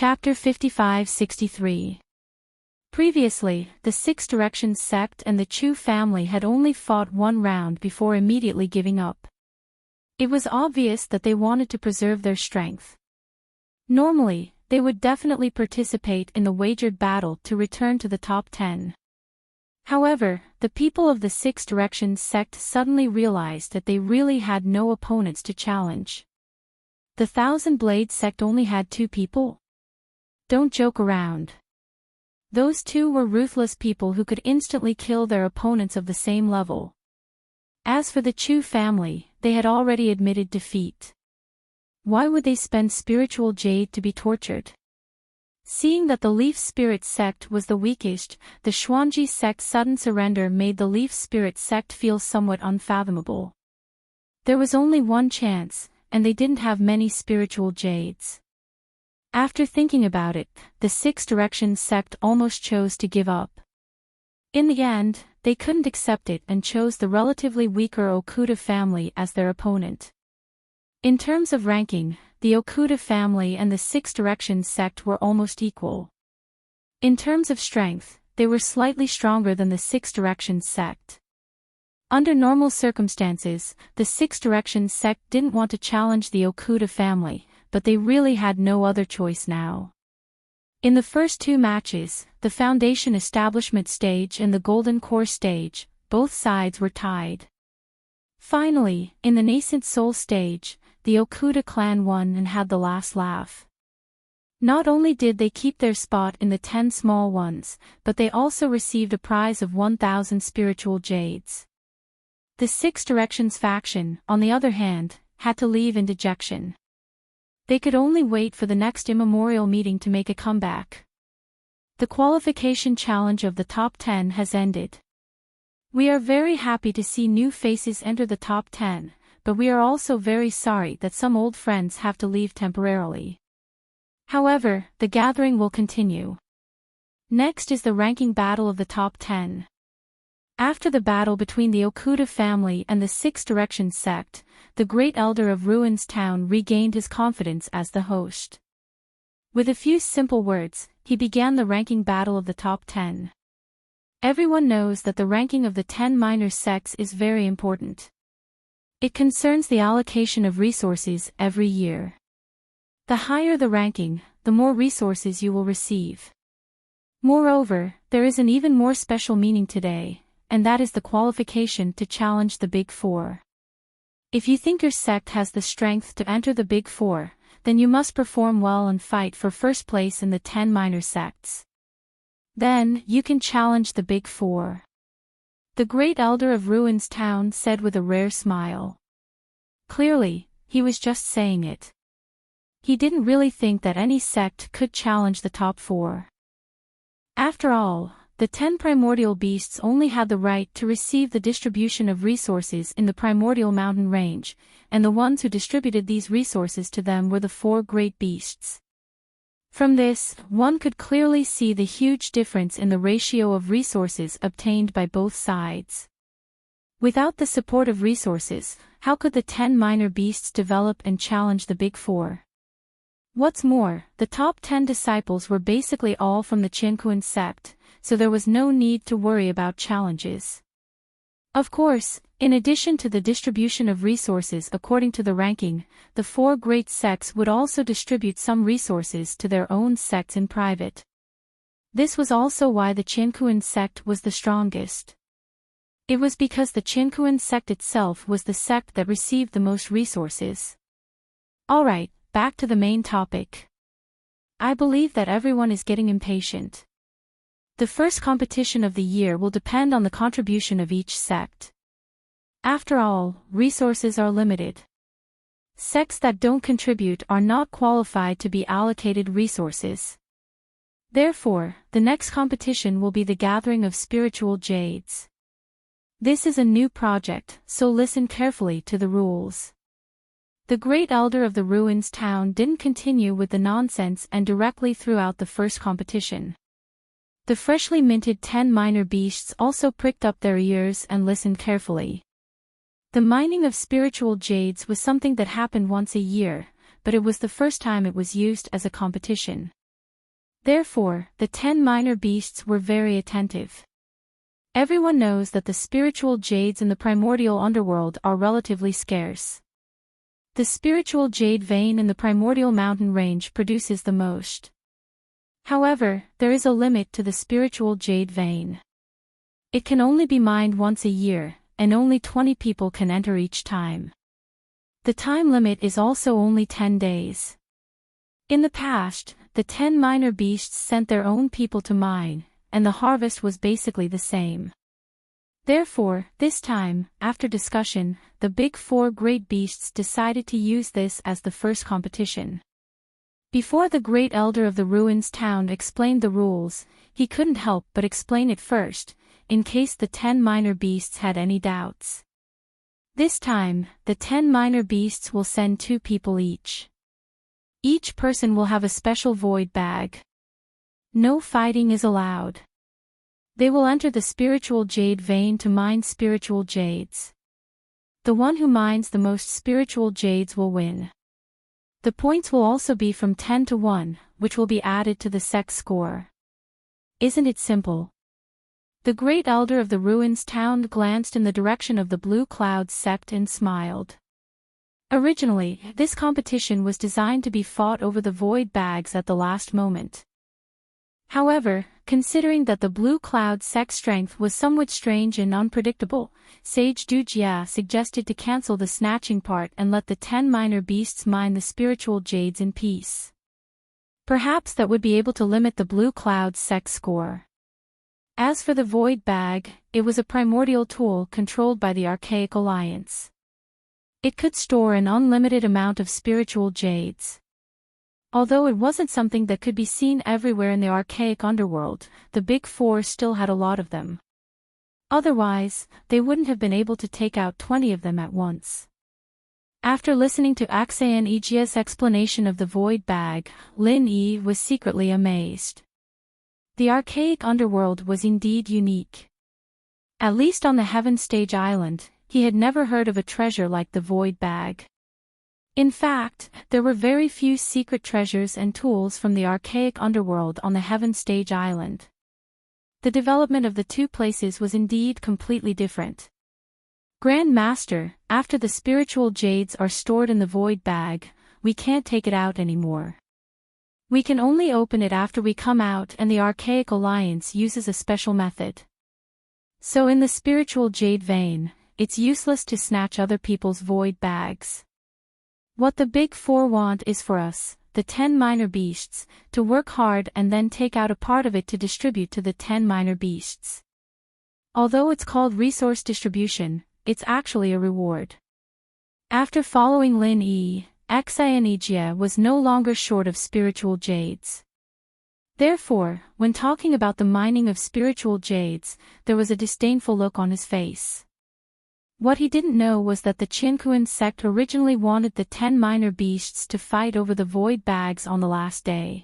Chapter 55-63. Previously, the Six Directions sect and the Chu family had only fought one round before immediately giving up. It was obvious that they wanted to preserve their strength. Normally, they would definitely participate in the wagered battle to return to the top 10. However, the people of the Six Directions sect suddenly realized that they really had no opponents to challenge. The Thousand Blade sect only had 2 people? Don't joke around. Those 2 were ruthless people who could instantly kill their opponents of the same level. As for the Chu family, they had already admitted defeat. Why would they spend spiritual jade to be tortured? Seeing that the Leaf Spirit sect was the weakest, the Xuanji sect's sudden surrender made the Leaf Spirit sect feel somewhat unfathomable. There was only one chance, and they didn't have many spiritual jades. After thinking about it, the Six Directions sect almost chose to give up. In the end, they couldn't accept it and chose the relatively weaker Okuda family as their opponent. In terms of ranking, the Okuda family and the Six Directions sect were almost equal. In terms of strength, they were slightly stronger than the Six Directions sect. Under normal circumstances, the Six Directions sect didn't want to challenge the Okuda family, but they really had no other choice now. In the first 2 matches, the Foundation Establishment stage and the Golden Core stage, both sides were tied. Finally, in the Nascent Soul stage, the Okuda clan won and had the last laugh. Not only did they keep their spot in the 10 small ones, but they also received a prize of 1,000 spiritual jades. The Six Directions faction, on the other hand, had to leave in dejection. They could only wait for the next immemorial meeting to make a comeback. The qualification challenge of the top 10 has ended. We are very happy to see new faces enter the top 10, but we are also very sorry that some old friends have to leave temporarily. However, the gathering will continue. Next is the ranking battle of the top 10. After the battle between the Okuda family and the Six Directions sect, the Great Elder of Ruins Town regained his confidence as the host. With a few simple words, he began the ranking battle of the top 10. Everyone knows that the ranking of the 10 minor sects is very important. It concerns the allocation of resources every year. The higher the ranking, the more resources you will receive. Moreover, there is an even more special meaning today, and that is the qualification to challenge the Big Four. If you think your sect has the strength to enter the Big Four, then you must perform well and fight for first place in the 10 minor sects. Then, you can challenge the Big Four. The Great Elder of Ruins Town said with a rare smile. Clearly, he was just saying it. He didn't really think that any sect could challenge the top 4. After all, the 10 primordial beasts only had the right to receive the distribution of resources in the primordial mountain range, and the ones who distributed these resources to them were the 4 great beasts. From this, one could clearly see the huge difference in the ratio of resources obtained by both sides. Without the support of resources, how could the 10 minor beasts develop and challenge the Big Four? What's more, the top 10 disciples were basically all from the Qianquan sect, so there was no need to worry about challenges. Of course, in addition to the distribution of resources according to the ranking, the 4 great sects would also distribute some resources to their own sects in private. This was also why the Qianquan sect was the strongest. It was because the Qianquan sect itself was the sect that received the most resources. Alright, back to the main topic. I believe that everyone is getting impatient. The first competition of the year will depend on the contribution of each sect. After all, resources are limited. Sects that don't contribute are not qualified to be allocated resources. Therefore, the next competition will be the gathering of spiritual jades. This is a new project, so listen carefully to the rules. The Great Elder of the Ruins Town didn't continue with the nonsense and directly threw out the first competition. The freshly minted 10 minor beasts also pricked up their ears and listened carefully. The mining of spiritual jades was something that happened once a year, but it was the first time it was used as a competition. Therefore, the 10 minor beasts were very attentive. Everyone knows that the spiritual jades in the primordial underworld are relatively scarce. The spiritual jade vein in the primordial mountain range produces the most. However, there is a limit to the spiritual jade vein. It can only be mined once a year, and only 20 people can enter each time. The time limit is also only 10 days. In the past, the 10 minor beasts sent their own people to mine, and the harvest was basically the same. Therefore, this time, after discussion, the big four great beasts decided to use this as the first competition. Before the great elder of the ruins town explained the rules, he couldn't help but explain it first, in case the 10 minor beasts had any doubts. This time, the 10 minor beasts will send 2 people each. Each person will have a special void bag. No fighting is allowed. They will enter the spiritual jade vein to mine spiritual jades. The one who mines the most spiritual jades will win. The points will also be from 10 to 1, which will be added to the sex score. Isn't it simple? The great elder of the ruins town glanced in the direction of the Blue Cloud sect and smiled. Originally, this competition was designed to be fought over the void bags at the last moment. However, considering that the Blue Cloud sect's strength was somewhat strange and unpredictable, Sage Dujia suggested to cancel the snatching part and let the 10 minor beasts mine the spiritual jades in peace. Perhaps that would be able to limit the Blue Cloud sect's score. As for the void bag, it was a primordial tool controlled by the Archaic Alliance. It could store an unlimited amount of spiritual jades. Although it wasn't something that could be seen everywhere in the archaic underworld, the Big Four still had a lot of them. Otherwise, they wouldn't have been able to take out 20 of them at once. After listening to Axayan Ijia's explanation of the void bag, Lin Yi was secretly amazed. The archaic underworld was indeed unique. At least on the Heaven Stage Island, he had never heard of a treasure like the void bag. In fact, there were very few secret treasures and tools from the archaic underworld on the Heaven Stage Island. The development of the two places was indeed completely different. Grand Master, after the spiritual jades are stored in the void bag, we can't take it out anymore. We can only open it after we come out, and the Archaic Alliance uses a special method. So in the spiritual jade vein, it's useless to snatch other people's void bags. What the Big Four want is for us, the 10 minor beasts, to work hard and then take out a part of it to distribute to the 10 minor beasts. Although it's called resource distribution, it's actually a reward. After following Lin Yi, Xia was no longer short of spiritual jades. Therefore, when talking about the mining of spiritual jades, there was a disdainful look on his face. What he didn't know was that the Qinkuan sect originally wanted the 10 minor beasts to fight over the void bags on the last day.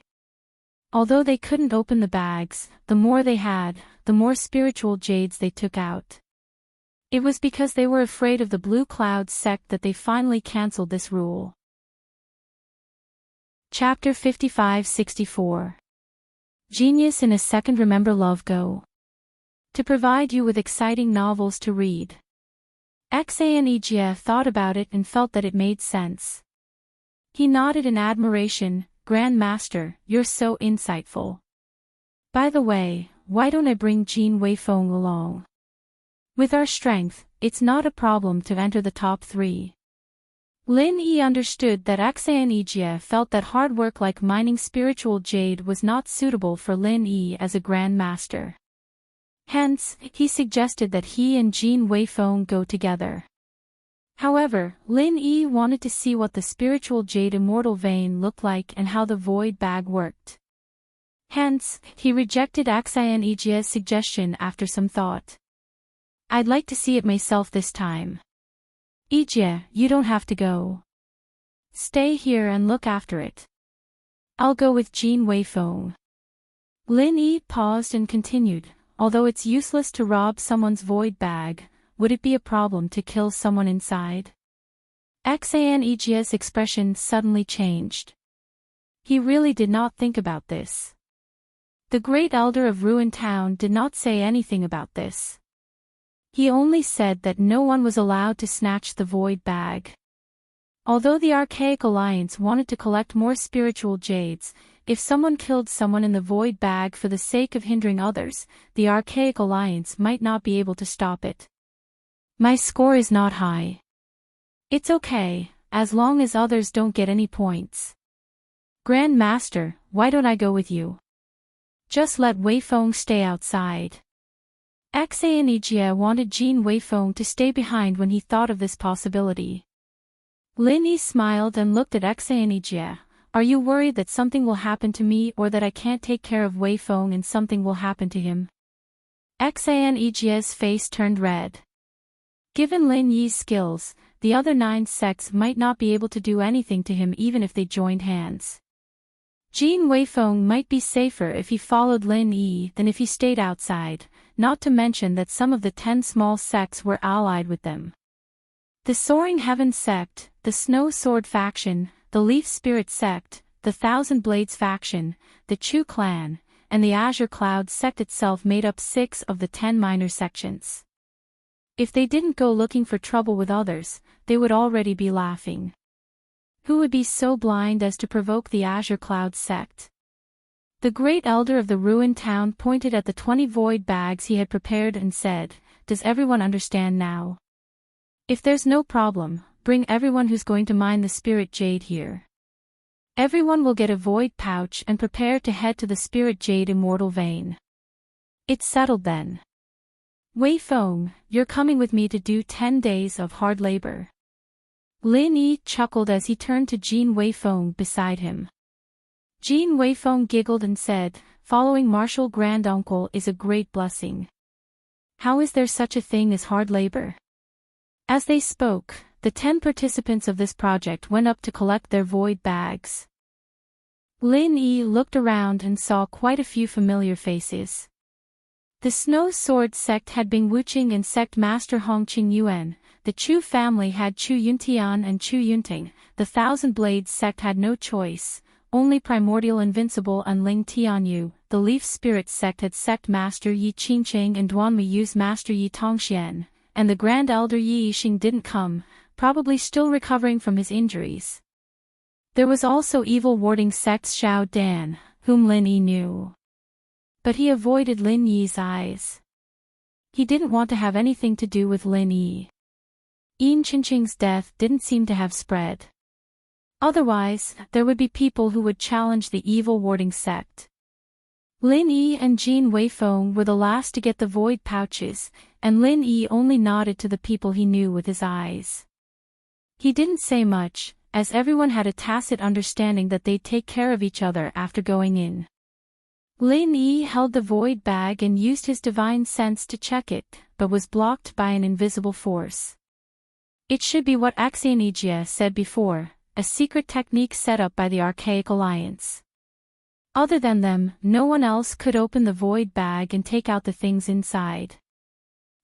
Although they couldn't open the bags, the more they had, the more spiritual jades they took out. It was because they were afraid of the Blue Cloud sect that they finally cancelled this rule. Chapter 55-64. Genius in a Second. Remember Love Go. To provide you with exciting novels to read. Xia thought about it and felt that it made sense. He nodded in admiration. Grand Master, you're so insightful. By the way, why don't I bring Jin Weifeng along? With our strength, it's not a problem to enter the top 3. Lin Yi understood that Xia felt that hard work like mining spiritual jade was not suitable for Lin Yi as a Grand Master. Hence, he suggested that he and Jin Weifeng go together. However, Lin Yi wanted to see what the spiritual jade immortal vein looked like and how the void bag worked. Hence, he rejected Xia's suggestion after some thought. I'd like to see it myself this time. Ijie, you don't have to go. Stay here and look after it. I'll go with Jin Weifeng. Lin Yi paused and continued, although it's useless to rob someone's void bag, would it be a problem to kill someone inside? Ijie's expression suddenly changed. He really did not think about this. The great elder of Ruined Town did not say anything about this. He only said that no one was allowed to snatch the void bag. Although the Archaic Alliance wanted to collect more spiritual jades, if someone killed someone in the void bag for the sake of hindering others, the Archaic Alliance might not be able to stop it. My score is not high. It's okay, as long as others don't get any points. Grand Master, why don't I go with you? Just let Wei Feng stay outside. Xianijie wanted Jin Wei Feng to stay behind when he thought of this possibility. Lin Yi smiled and looked at Xianijie. Are you worried that something will happen to me or that I can't take care of Wei Feng and something will happen to him? Xianijie's face turned red. Given Lin Yi's skills, the other 9 sects might not be able to do anything to him even if they joined hands. Jin Wei Feng might be safer if he followed Lin Yi than if he stayed outside, not to mention that some of the 10 small sects were allied with them. The Soaring Heaven sect, the Snow Sword faction, the Leaf Spirit sect, the Thousand Blades faction, the Chu clan, and the Azure Cloud sect itself made up 6 of the 10 minor sections. If they didn't go looking for trouble with others, they would already be laughing. Who would be so blind as to provoke the Azure Cloud sect? The great elder of the ruined town pointed at the 20 void bags he had prepared and said, "Does everyone understand now? If there's no problem, bring everyone who's going to mine the spirit jade here. Everyone will get a void pouch and prepare to head to the spirit jade immortal vein." It's settled then. Wei Feng, you're coming with me to do 10 days of hard labor. Lin Yi chuckled as he turned to Jin Wei Feng beside him. Jin Wei Feng giggled and said, "Following martial granduncle is a great blessing. How is there such a thing as hard labor?" As they spoke, the 10 participants of this project went up to collect their void bags. Lin Yi looked around and saw quite a few familiar faces. The Snow Sword sect had Bing Wuqing and sect master Hong Qing Yuan, the Chu family had Chu Yuntian and Chu Yunting, the Thousand Blades sect had no choice, only Primordial Invincible and Ling Tianyu, the Leaf Spirit sect had sect master Yi Qingqing and Duanmi Yu's master Yi Tongxian, and the Grand Elder Yi Yixing didn't come, probably still recovering from his injuries. There was also Evil Warding sect's Xiao Dan, whom Lin Yi knew. But he avoided Lin Yi's eyes. He didn't want to have anything to do with Lin Yi. Yin Qingqing's death didn't seem to have spread. Otherwise, there would be people who would challenge the Evil Warding sect. Lin Yi and Jin Wei Feng were the last to get the void pouches, and Lin Yi only nodded to the people he knew with his eyes. He didn't say much, as everyone had a tacit understanding that they'd take care of each other after going in. Lin Yi held the void bag and used his divine sense to check it, but was blocked by an invisible force. It should be what Xianijie said before, a secret technique set up by the Archaic Alliance. Other than them, no one else could open the void bag and take out the things inside.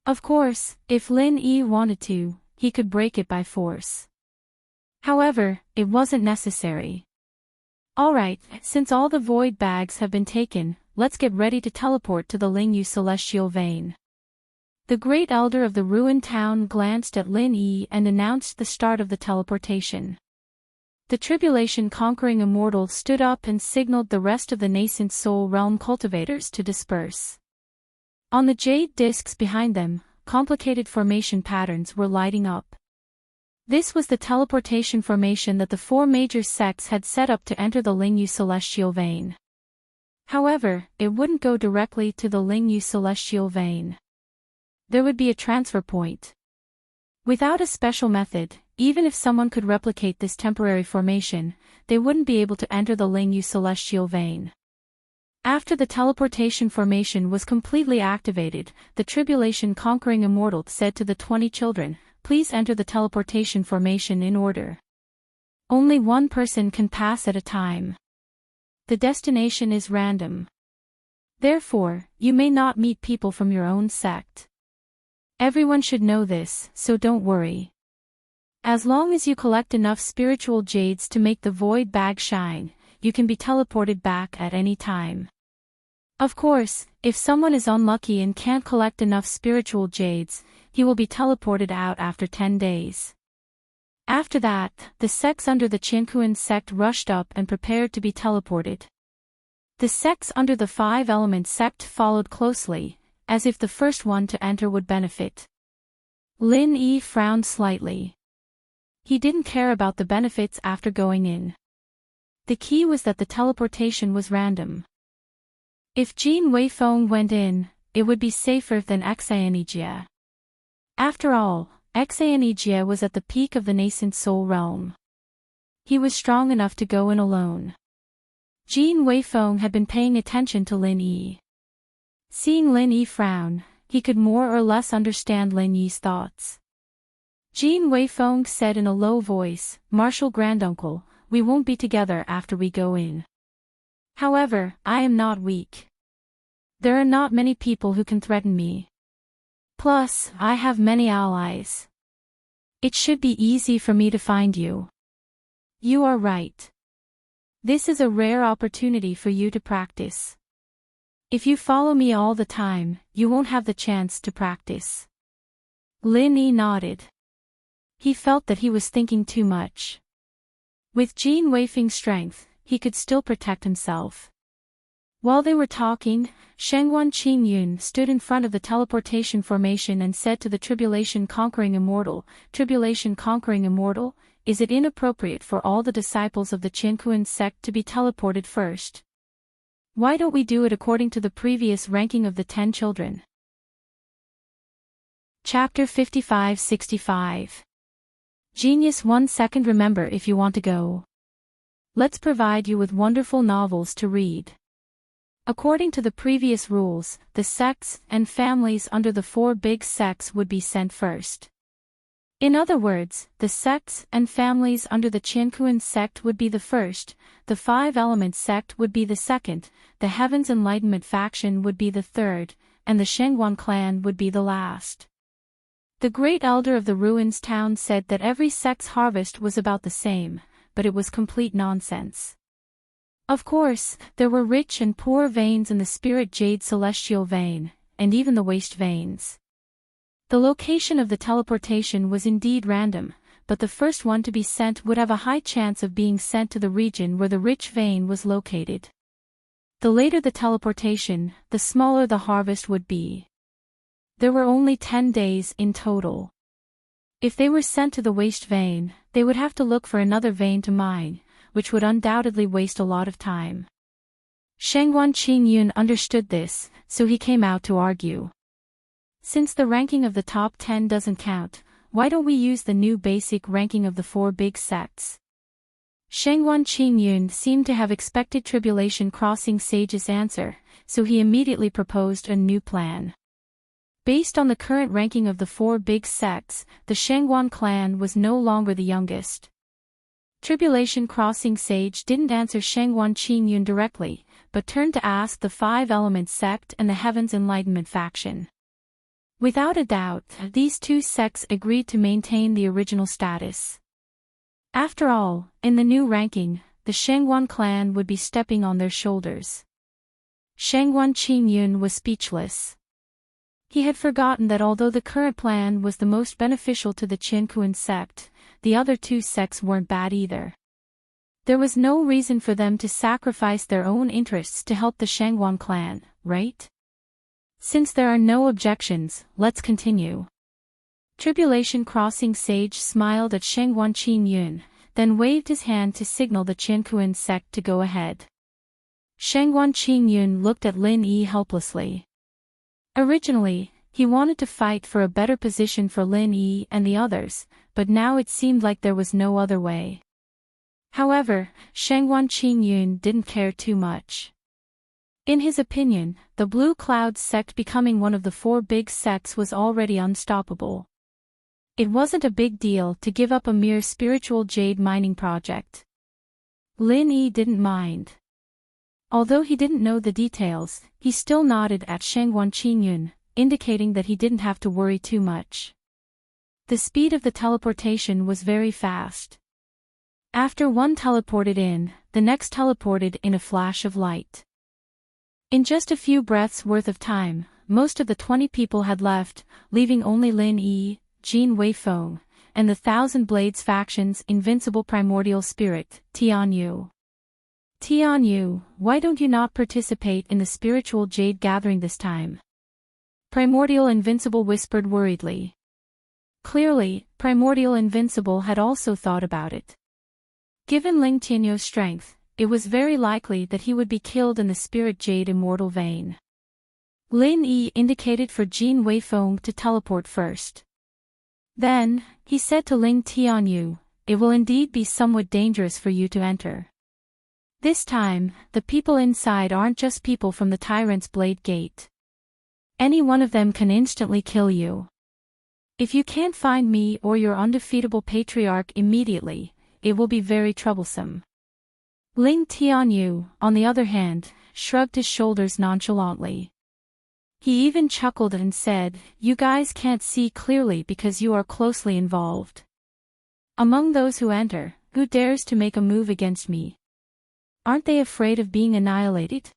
Of course, if Lin Yi wanted to, he could break it by force. However, it wasn't necessary. Alright, since all the void bags have been taken, let's get ready to teleport to the Lingyu Celestial Vein. The great elder of the ruined town glanced at Lin Yi and announced the start of the teleportation. The tribulation-conquering immortal stood up and signaled the rest of the nascent soul realm cultivators to disperse. On the jade discs behind them, complicated formation patterns were lighting up. This was the teleportation formation that the 4 major sects had set up to enter the Lingyu Celestial Vein. However, it wouldn't go directly to the Lingyu Celestial Vein. There would be a transfer point. Without a special method, even if someone could replicate this temporary formation, they wouldn't be able to enter the Lingyu Celestial Vein. After the teleportation formation was completely activated, the tribulation-conquering immortal said to the 20 children, "Please enter the teleportation formation in order. Only one person can pass at a time. The destination is random. Therefore, you may not meet people from your own sect. Everyone should know this, so don't worry. As long as you collect enough spiritual jades to make the void bag shine, you can be teleported back at any time." Of course, if someone is unlucky and can't collect enough spiritual jades, he will be teleported out after 10 days. After that, the sects under the Qianquan sect rushed up and prepared to be teleported. The sects under the Five Elements sect followed closely, as if the first one to enter would benefit. Lin Yi frowned slightly. He didn't care about the benefits after going in. The key was that the teleportation was random. If Jin Weifeng went in, it would be safer than Xianijie. After all, Xianijie was at the peak of the nascent soul realm. He was strong enough to go in alone. Jin Weifeng had been paying attention to Lin Yi. Seeing Lin Yi frown, he could more or less understand Lin Yi's thoughts. Jin Weifeng said in a low voice, "Martial granduncle, we won't be together after we go in. However, I am not weak. There are not many people who can threaten me. Plus, I have many allies. It should be easy for me to find you." "You are right. This is a rare opportunity for you to practice. If you follow me all the time, you won't have the chance to practice." Lin Yi nodded. He felt that he was thinking too much. With Jin Weifeng's strength, he could still protect himself. While they were talking, Shengguan Qingyun stood in front of the teleportation formation and said to the tribulation-conquering immortal, "Tribulation-conquering immortal, is it inappropriate for all the disciples of the Qianquan sect to be teleported first? Why don't we do it according to the previous ranking of the 10 children?" Chapter 55-65. Genius 1 second. Remember, if you want to go, let's provide you with wonderful novels to read. According to the previous rules, the sects and families under the 4 big sects would be sent first. In other words, the sects and families under the Qianquan sect would be the first, the Five Elements sect would be the second, the Heaven's Enlightenment faction would be the third, and the Shengguan clan would be the last. The great elder of the ruins town said that every sect's harvest was about the same, but it was complete nonsense. Of course, there were rich and poor veins in the spirit jade celestial vein, and even the waste veins. The location of the teleportation was indeed random, but the first one to be sent would have a high chance of being sent to the region where the rich vein was located. The later the teleportation, the smaller the harvest would be. There were only 10 days in total. If they were sent to the waste vein, they would have to look for another vein to mine, which would undoubtedly waste a lot of time. Shengguan Qingyun understood this, so he came out to argue. "Since the ranking of the top 10 doesn't count, why don't we use the new basic ranking of the 4 big sects?" Shengguan Qingyun seemed to have expected Tribulation Crossing Sage's answer, so he immediately proposed a new plan. Based on the current ranking of the 4 big sects, the Shengguan clan was no longer the youngest. Tribulation Crossing Sage didn't answer Shengguan Qingyun directly, but turned to ask the Five Elements sect and the Heaven's Enlightenment faction. Without a doubt, these 2 sects agreed to maintain the original status. After all, in the new ranking, the Shengguan clan would be stepping on their shoulders. Shengguan Qingyun was speechless. He had forgotten that although the current plan was the most beneficial to the Qianquan sect, the other 2 sects weren't bad either. There was no reason for them to sacrifice their own interests to help the Shengguan clan, right? Since there are no objections, let's continue. Tribulation Crossing Sage smiled at Shengguan Qingyun, then waved his hand to signal the Qianquan sect to go ahead. Shengguan Qingyun looked at Lin Yi helplessly. Originally, he wanted to fight for a better position for Lin Yi and the others, but now it seemed like there was no other way. However, Shengguan Qingyun didn't care too much. In his opinion, the Blue Cloud sect becoming one of the 4 big sects was already unstoppable. It wasn't a big deal to give up a mere spiritual jade mining project. Lin Yi didn't mind. Although he didn't know the details, he still nodded at Shengguan Qingyun, indicating that he didn't have to worry too much. The speed of the teleportation was very fast. After one teleported in, the next teleported in a flash of light. In just a few breaths worth of time, most of the 20 people had left, leaving only Lin Yi, Jin Weifeng, and the Thousand Blades faction's invincible primordial spirit, Tian Yu. Tian Yu, why don't you not participate in the spiritual jade gathering this time? Primordial Invincible whispered worriedly. Clearly, Primordial Invincible had also thought about it. Given Ling Tianyu's strength, it was very likely that he would be killed in the Spirit Jade Immortal vein. Lin Yi indicated for Jin Weifeng to teleport first. Then, he said to Ling Tianyu, it will indeed be somewhat dangerous for you to enter. This time, the people inside aren't just people from the Tyrant's Blade Gate. Any one of them can instantly kill you. If you can't find me or your undefeatable patriarch immediately, it will be very troublesome. Ling Tianyu, on the other hand, shrugged his shoulders nonchalantly. He even chuckled and said, you guys can't see clearly because you are closely involved. Among those who enter, who dares to make a move against me? Aren't they afraid of being annihilated?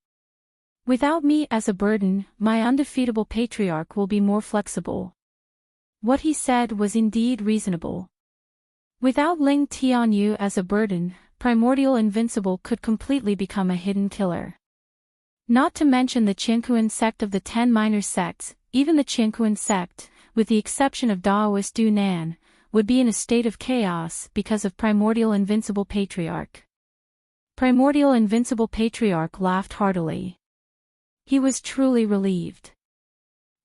Without me as a burden, my undefeatable patriarch will be more flexible. What he said was indeed reasonable. Without Ling Tianyu as a burden, Primordial Invincible could completely become a hidden killer. Not to mention the Qiankuan sect of the 10 minor sects, even the Qiankuan sect, with the exception of Daoist Du Nan, would be in a state of chaos because of Primordial Invincible Patriarch. Primordial Invincible Patriarch laughed heartily. He was truly relieved.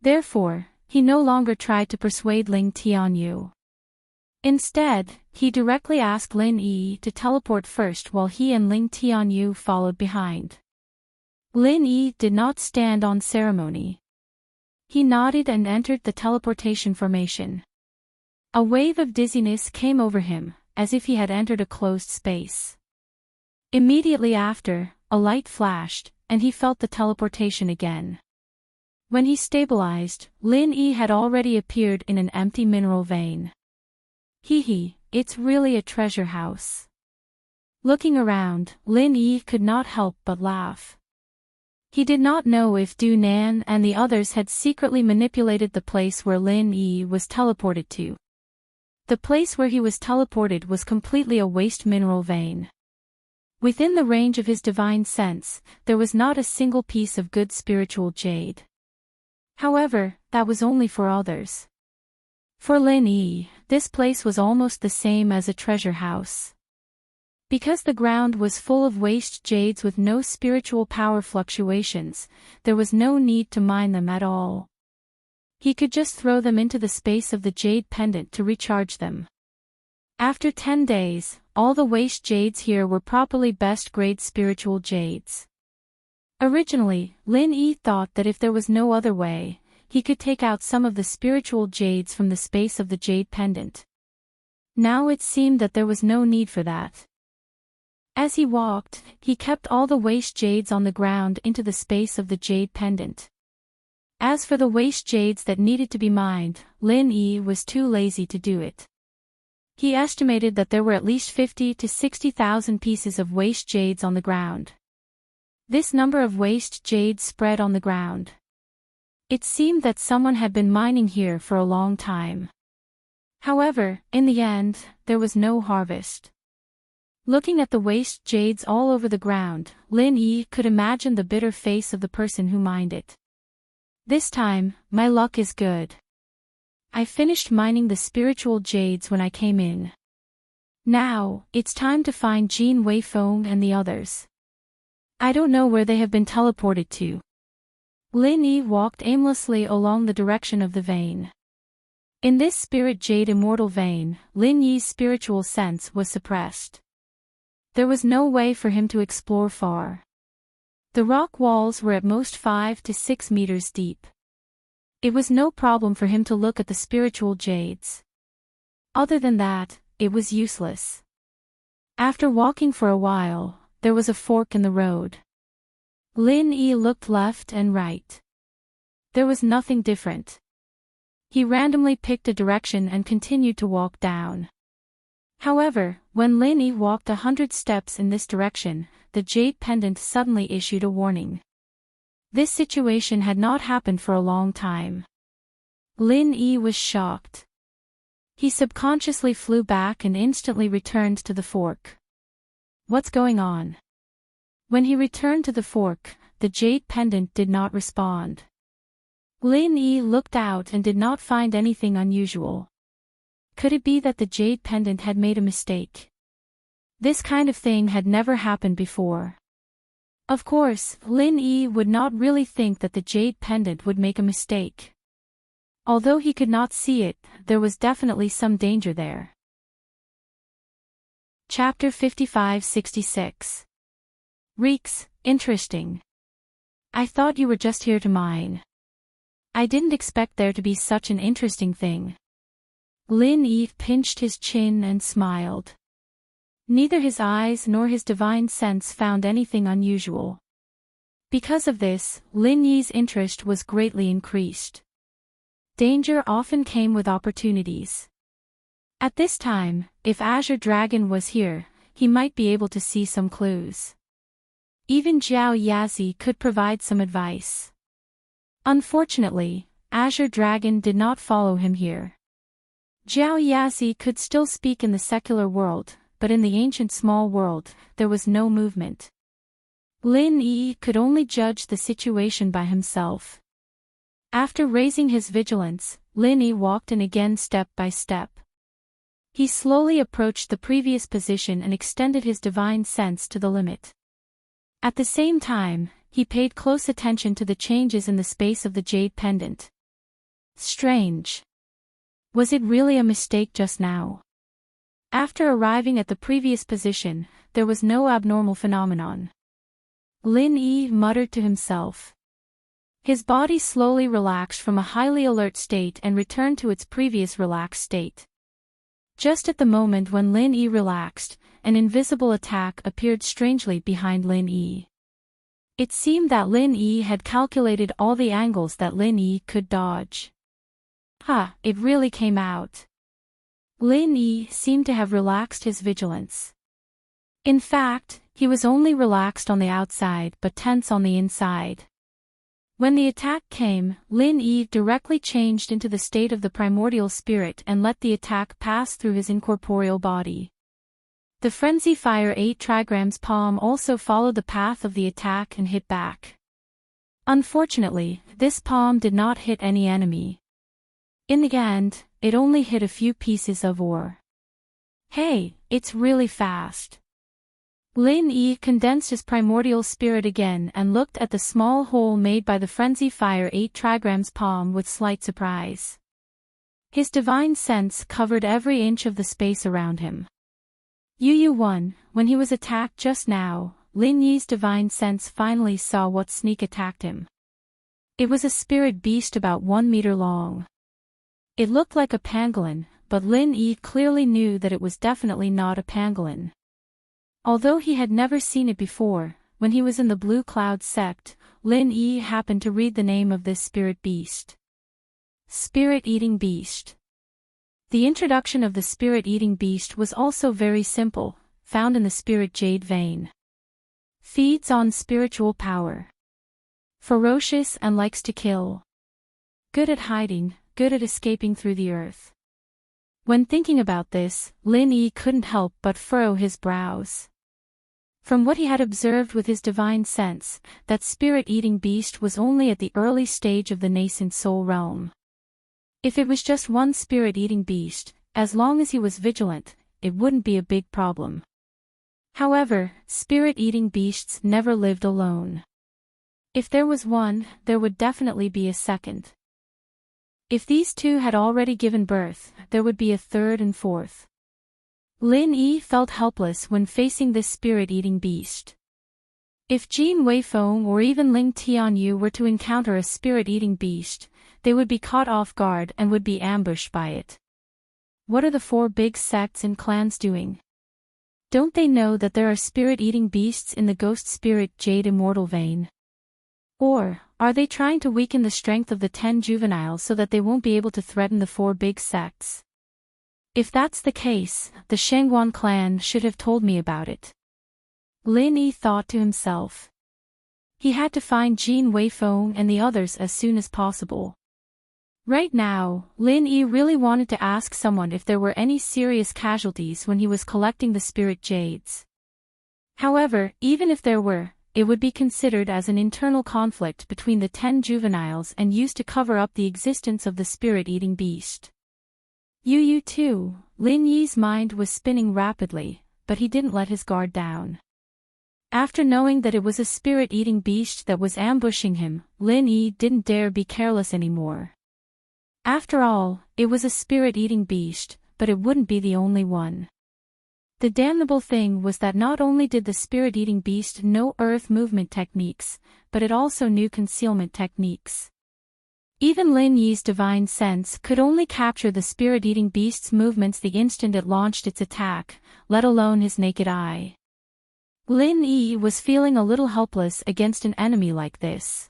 Therefore, he no longer tried to persuade Ling Tianyu. Instead, he directly asked Lin Yi to teleport first while he and Ling Tianyu followed behind. Lin Yi did not stand on ceremony. He nodded and entered the teleportation formation. A wave of dizziness came over him, as if he had entered a closed space. Immediately after, a light flashed, and he felt the teleportation again. When he stabilized, Lin Yi had already appeared in an empty mineral vein. It's really a treasure house. Looking around, Lin Yi could not help but laugh. He did not know if Du Nan and the others had secretly manipulated the place where Lin Yi was teleported to. The place where he was teleported was completely a waste mineral vein. Within the range of his divine sense, there was not a single piece of good spiritual jade. However, that was only for others. For Lin Yi, this place was almost the same as a treasure house. Because the ground was full of waste jades with no spiritual power fluctuations, there was no need to mine them at all. He could just throw them into the space of the jade pendant to recharge them. After 10 days, all the waste jades here were properly best-grade spiritual jades. Originally, Lin Yi thought that if there was no other way, he could take out some of the spiritual jades from the space of the jade pendant. Now it seemed that there was no need for that. As he walked, he kept all the waste jades on the ground into the space of the jade pendant. As for the waste jades that needed to be mined, Lin Yi was too lazy to do it. He estimated that there were at least 50 to 60,000 pieces of waste jades on the ground. This number of waste jades spread on the ground. It seemed that someone had been mining here for a long time. However, in the end, there was no harvest. Looking at the waste jades all over the ground, Lin Yi could imagine the bitter face of the person who mined it. This time, my luck is good. I finished mining the spiritual jades when I came in. Now, it's time to find Jin Weifeng and the others. I don't know where they have been teleported to. Lin Yi walked aimlessly along the direction of the vein. In this spirit jade immortal vein, Lin Yi's spiritual sense was suppressed. There was no way for him to explore far. The rock walls were at most 5 to 6 meters deep. It was no problem for him to look at the spiritual jades. Other than that, it was useless. After walking for a while, there was a fork in the road. Lin Yi looked left and right. There was nothing different. He randomly picked a direction and continued to walk down. However, when Lin Yi walked 100 steps in this direction, the jade pendant suddenly issued a warning. This situation had not happened for a long time. Lin Yi was shocked. He subconsciously flew back and instantly returned to the fork. What's going on? When he returned to the fork, the jade pendant did not respond. Lin Yi looked out and did not find anything unusual. Could it be that the jade pendant had made a mistake? This kind of thing had never happened before. Of course, Lin Yi would not really think that the jade pendant would make a mistake. Although he could not see it, there was definitely some danger there. Chapter 55-66. Reeks, interesting. I thought you were just here to mine. I didn't expect there to be such an interesting thing. Lin Yi pinched his chin and smiled. Neither his eyes nor his divine sense found anything unusual. Because of this, Lin Yi's interest was greatly increased. Danger often came with opportunities. At this time, if Azure Dragon was here, he might be able to see some clues. Even Jiao Yazi could provide some advice. Unfortunately, Azure Dragon did not follow him here. Jiao Yazi could still speak in the secular world, but in the ancient small world, there was no movement. Lin Yi could only judge the situation by himself. After raising his vigilance, Lin Yi walked in again step by step. He slowly approached the previous position and extended his divine sense to the limit. At the same time, he paid close attention to the changes in the space of the jade pendant. Strange. Was it really a mistake just now? After arriving at the previous position, there was no abnormal phenomenon. Lin Yi muttered to himself. His body slowly relaxed from a highly alert state and returned to its previous relaxed state. Just at the moment when Lin Yi relaxed, an invisible attack appeared strangely behind Lin Yi. It seemed that Lin Yi had calculated all the angles that Lin Yi could dodge. It really came out. Lin Yi seemed to have relaxed his vigilance. In fact, he was only relaxed on the outside but tense on the inside. When the attack came, Lin Yi directly changed into the state of the primordial spirit and let the attack pass through his incorporeal body. The frenzy fire 8 trigrams palm also followed the path of the attack and hit back. Unfortunately, this palm did not hit any enemy. In the end, it only hit a few pieces of ore. Hey, it's really fast. Lin Yi condensed his primordial spirit again and looked at the small hole made by the frenzy fire 8 trigrams palm with slight surprise. His divine sense covered every inch of the space around him. Yu 1, when he was attacked just now, Lin Yi's divine sense finally saw what sneak attacked him. It was a spirit beast about 1 meter long. It looked like a pangolin, but Lin Yi clearly knew that it was definitely not a pangolin. Although he had never seen it before, when he was in the Blue Cloud sect, Lin Yi happened to read the name of this spirit beast. Spirit-eating beast. The introduction of the spirit-eating beast was also very simple, found in the spirit jade vein. Feeds on spiritual power. Ferocious and likes to kill. Good at hiding, good at escaping through the earth. When thinking about this, Lin Yi couldn't help but furrow his brows. From what he had observed with his divine sense, that spirit-eating beast was only at the early stage of the nascent soul realm. If it was just one spirit-eating beast, as long as he was vigilant, it wouldn't be a big problem. However, spirit-eating beasts never lived alone. If there was one, there would definitely be a second. If these two had already given birth, there would be a third and fourth. Lin Yi felt helpless when facing this spirit-eating beast. If Jin Weifeng or even Ling Tianyu were to encounter a spirit-eating beast, they would be caught off guard and would be ambushed by it. What are the 4 big sects and clans doing? Don't they know that there are spirit-eating beasts in the ghost spirit jade immortal vein? Or, are they trying to weaken the strength of the 10 juveniles so that they won't be able to threaten the 4 big sects? If that's the case, the Shengguan clan should have told me about it. Lin Yi thought to himself. He had to find Jean Weifeng and the others as soon as possible. Right now, Lin Yi really wanted to ask someone if there were any serious casualties when he was collecting the spirit jades. However, even if there were, it would be considered as an internal conflict between the 10 juveniles and used to cover up the existence of the spirit-eating beast. Yu too, Lin Yi's mind was spinning rapidly, but he didn't let his guard down. After knowing that it was a spirit-eating beast that was ambushing him, Lin Yi didn't dare be careless anymore. After all, it was a spirit-eating beast, but it wouldn't be the only one. The damnable thing was that not only did the spirit-eating beast know earth movement techniques, but it also knew concealment techniques. Even Lin Yi's divine sense could only capture the spirit-eating beast's movements the instant it launched its attack, let alone his naked eye. Lin Yi was feeling a little helpless against an enemy like this.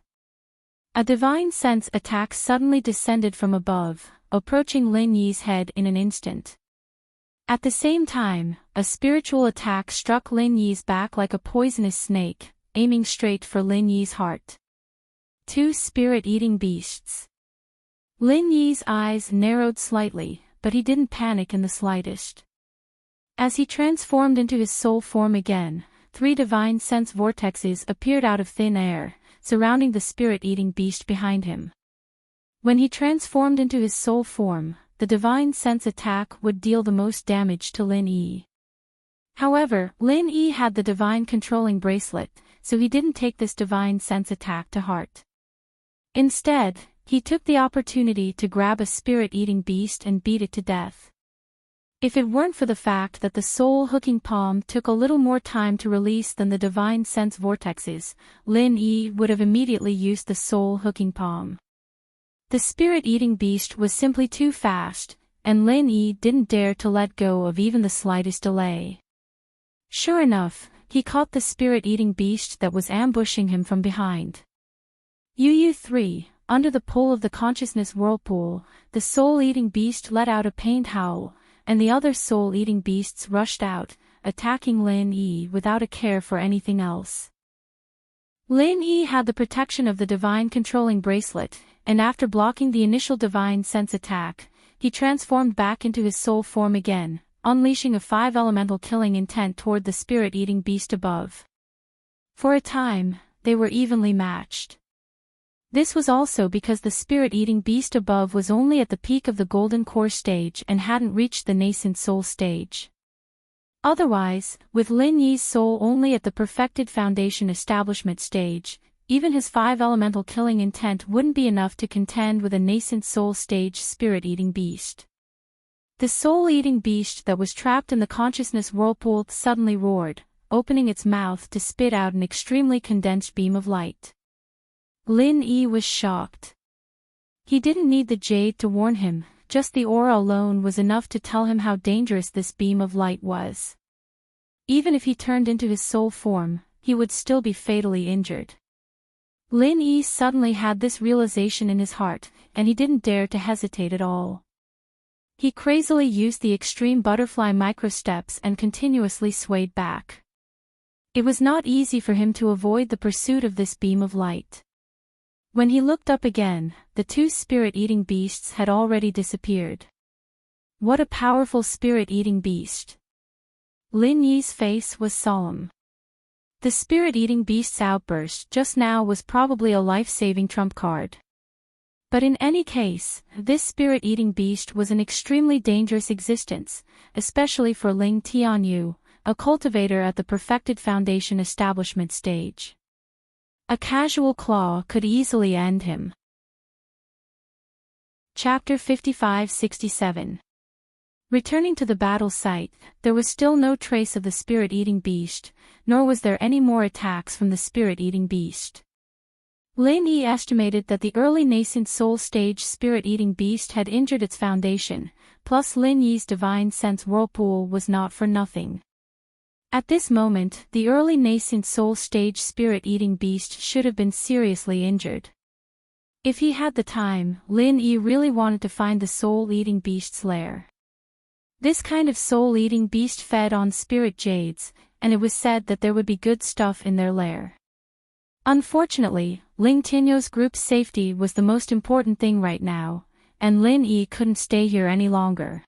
A divine sense attack suddenly descended from above, approaching Lin Yi's head in an instant. At the same time, a spiritual attack struck Lin Yi's back like a poisonous snake, aiming straight for Lin Yi's heart. 2 spirit-eating beasts. Lin Yi's eyes narrowed slightly, but he didn't panic in the slightest. As he transformed into his soul form again, 3 divine sense vortexes appeared out of thin air, surrounding the spirit-eating beast behind him. When he transformed into his soul form, the divine sense attack would deal the most damage to Lin Yi. However, Lin Yi had the divine controlling bracelet, so he didn't take this divine sense attack to heart. Instead, he took the opportunity to grab a spirit-eating beast and beat it to death. If it weren't for the fact that the soul-hooking palm took a little more time to release than the divine sense vortexes, Lin Yi would have immediately used the soul-hooking palm. The spirit-eating beast was simply too fast, and Lin Yi didn't dare to let go of even the slightest delay. Sure enough, he caught the spirit-eating beast that was ambushing him from behind. Yu 3, under the pull of the consciousness whirlpool, the soul-eating beast let out a pained howl, and the other soul-eating beasts rushed out, attacking Lin Yi without a care for anything else. Lin Yi had the protection of the divine controlling bracelet, and after blocking the initial divine sense attack, he transformed back into his soul form again, unleashing a 5 elemental killing intent toward the spirit-eating beast above. For a time, they were evenly matched. This was also because the spirit-eating beast above was only at the peak of the golden core stage and hadn't reached the nascent soul stage. Otherwise, with Lin Yi's soul only at the perfected foundation establishment stage, even his 5 elemental killing intent wouldn't be enough to contend with a nascent soul stage spirit-eating beast. The soul-eating beast that was trapped in the consciousness whirlpool suddenly roared, opening its mouth to spit out an extremely condensed beam of light. Lin Yi was shocked. He didn't need the jade to warn him, just the aura alone was enough to tell him how dangerous this beam of light was. Even if he turned into his soul form, he would still be fatally injured. Lin Yi suddenly had this realization in his heart, and he didn't dare to hesitate at all. He crazily used the extreme butterfly microsteps and continuously swayed back. It was not easy for him to avoid the pursuit of this beam of light. When he looked up again, the 2 spirit-eating beasts had already disappeared. What a powerful spirit-eating beast! Lin Yi's face was solemn. The spirit-eating beast's outburst just now was probably a life-saving trump card. But in any case, this spirit-eating beast was an extremely dangerous existence, especially for Ling Tianyu, a cultivator at the perfected foundation establishment stage. A casual claw could easily end him. Chapter 55-67. Returning to the battle site, there was still no trace of the spirit-eating beast, nor was there any more attacks from the spirit-eating beast. Lin Yi estimated that the early nascent soul stage spirit-eating beast had injured its foundation, plus Lin Yi's divine sense whirlpool was not for nothing. At this moment, the early nascent soul stage spirit-eating beast should have been seriously injured. If he had the time, Lin Yi really wanted to find the soul-eating beast's lair. This kind of soul-eating beast fed on spirit jades, and it was said that there would be good stuff in their lair. Unfortunately, Ling Tinyo's group's safety was the most important thing right now, and Lin Yi couldn't stay here any longer.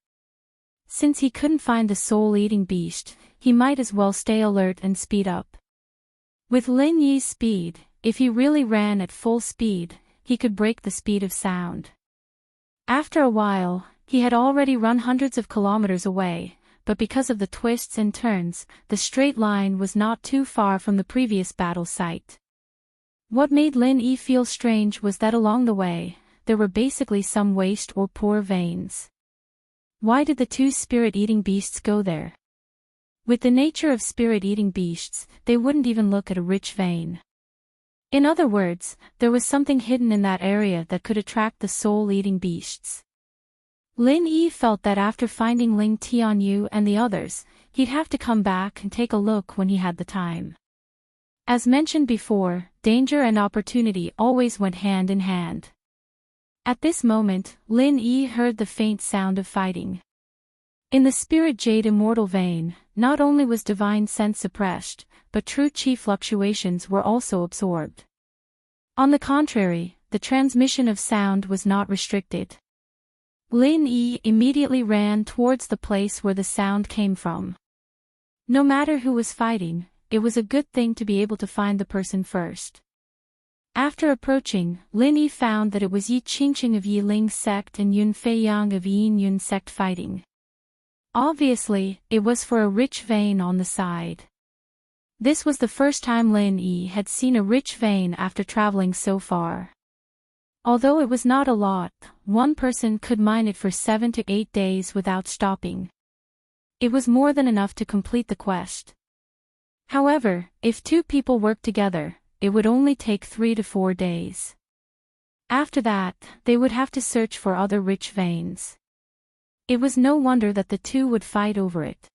Since he couldn't find the soul-eating beast, he might as well stay alert and speed up. With Lin Yi's speed, if he really ran at full speed, he could break the speed of sound. After a while, he had already run hundreds of kilometers away, but because of the twists and turns, the straight line was not too far from the previous battle site. What made Lin Yi feel strange was that along the way, there were basically some waste or poor veins. Why did the two spirit-eating beasts go there? With the nature of spirit-eating beasts, they wouldn't even look at a rich vein. In other words, there was something hidden in that area that could attract the soul-eating beasts. Lin Yi felt that after finding Ling Tianyu and the others, he'd have to come back and take a look when he had the time. As mentioned before, danger and opportunity always went hand in hand. At this moment, Lin Yi heard the faint sound of fighting. In the Spirit Jade Immortal vein, not only was divine sense suppressed, but true chi fluctuations were also absorbed. On the contrary, the transmission of sound was not restricted. Lin Yi immediately ran towards the place where the sound came from. No matter who was fighting, it was a good thing to be able to find the person first. After approaching, Lin Yi found that it was Yi Qingqing of Yi Ling's sect and Yun Feiyang of Yin Yun sect fighting. Obviously, it was for a rich vein on the side. This was the first time Lin Yi had seen a rich vein after traveling so far. Although it was not a lot, one person could mine it for 7 to 8 days without stopping. It was more than enough to complete the quest. However, if two people worked together, it would only take 3 to 4 days. After that, they would have to search for other rich veins. It was no wonder that the two would fight over it.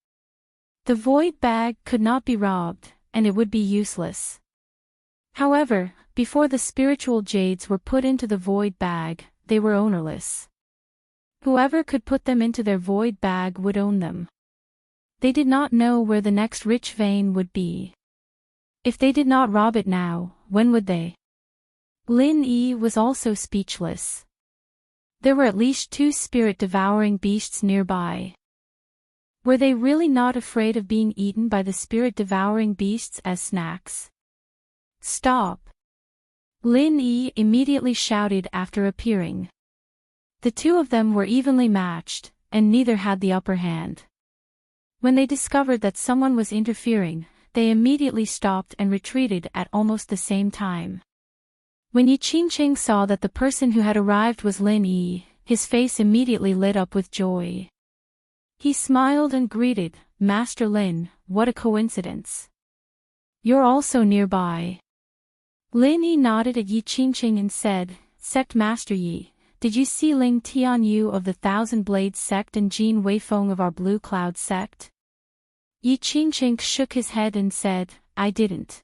The void bag could not be robbed, and it would be useless. However, before the spiritual jades were put into the void bag, they were ownerless. Whoever could put them into their void bag would own them. They did not know where the next rich vein would be. If they did not rob it now, when would they? Lin Yi was also speechless. There were at least 2 spirit-devouring beasts nearby. Were they really not afraid of being eaten by the spirit-devouring beasts as snacks? Stop! Lin Yi immediately shouted after appearing. The two of them were evenly matched, and neither had the upper hand. When they discovered that someone was interfering, they immediately stopped and retreated at almost the same time. When Yi Qingqing saw that the person who had arrived was Lin Yi, his face immediately lit up with joy. He smiled and greeted, "Master Lin, what a coincidence. You're also nearby." Lin Yi nodded at Yi Qingqing and said, "Sect Master Yi, did you see Ling Tianyu of the Thousand Blades sect and Jin Weifeng of our Blue Cloud sect?" Yi Qingqing shook his head and said, "I didn't.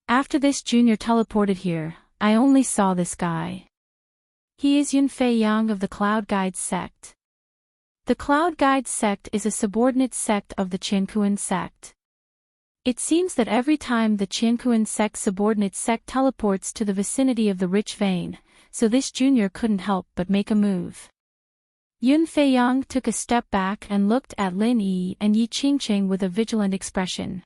After this junior teleported here, I only saw this guy. He is Yun Feiyang of the Cloud Guide sect." The Cloud Guide sect is a subordinate sect of the Qiankuan sect. It seems that every time the Qiankuan sect subordinate sect teleports to the vicinity of the rich vein, so this junior couldn't help but make a move. Yun Feiyang took a step back and looked at Lin Yi and Yi Qingqing with a vigilant expression.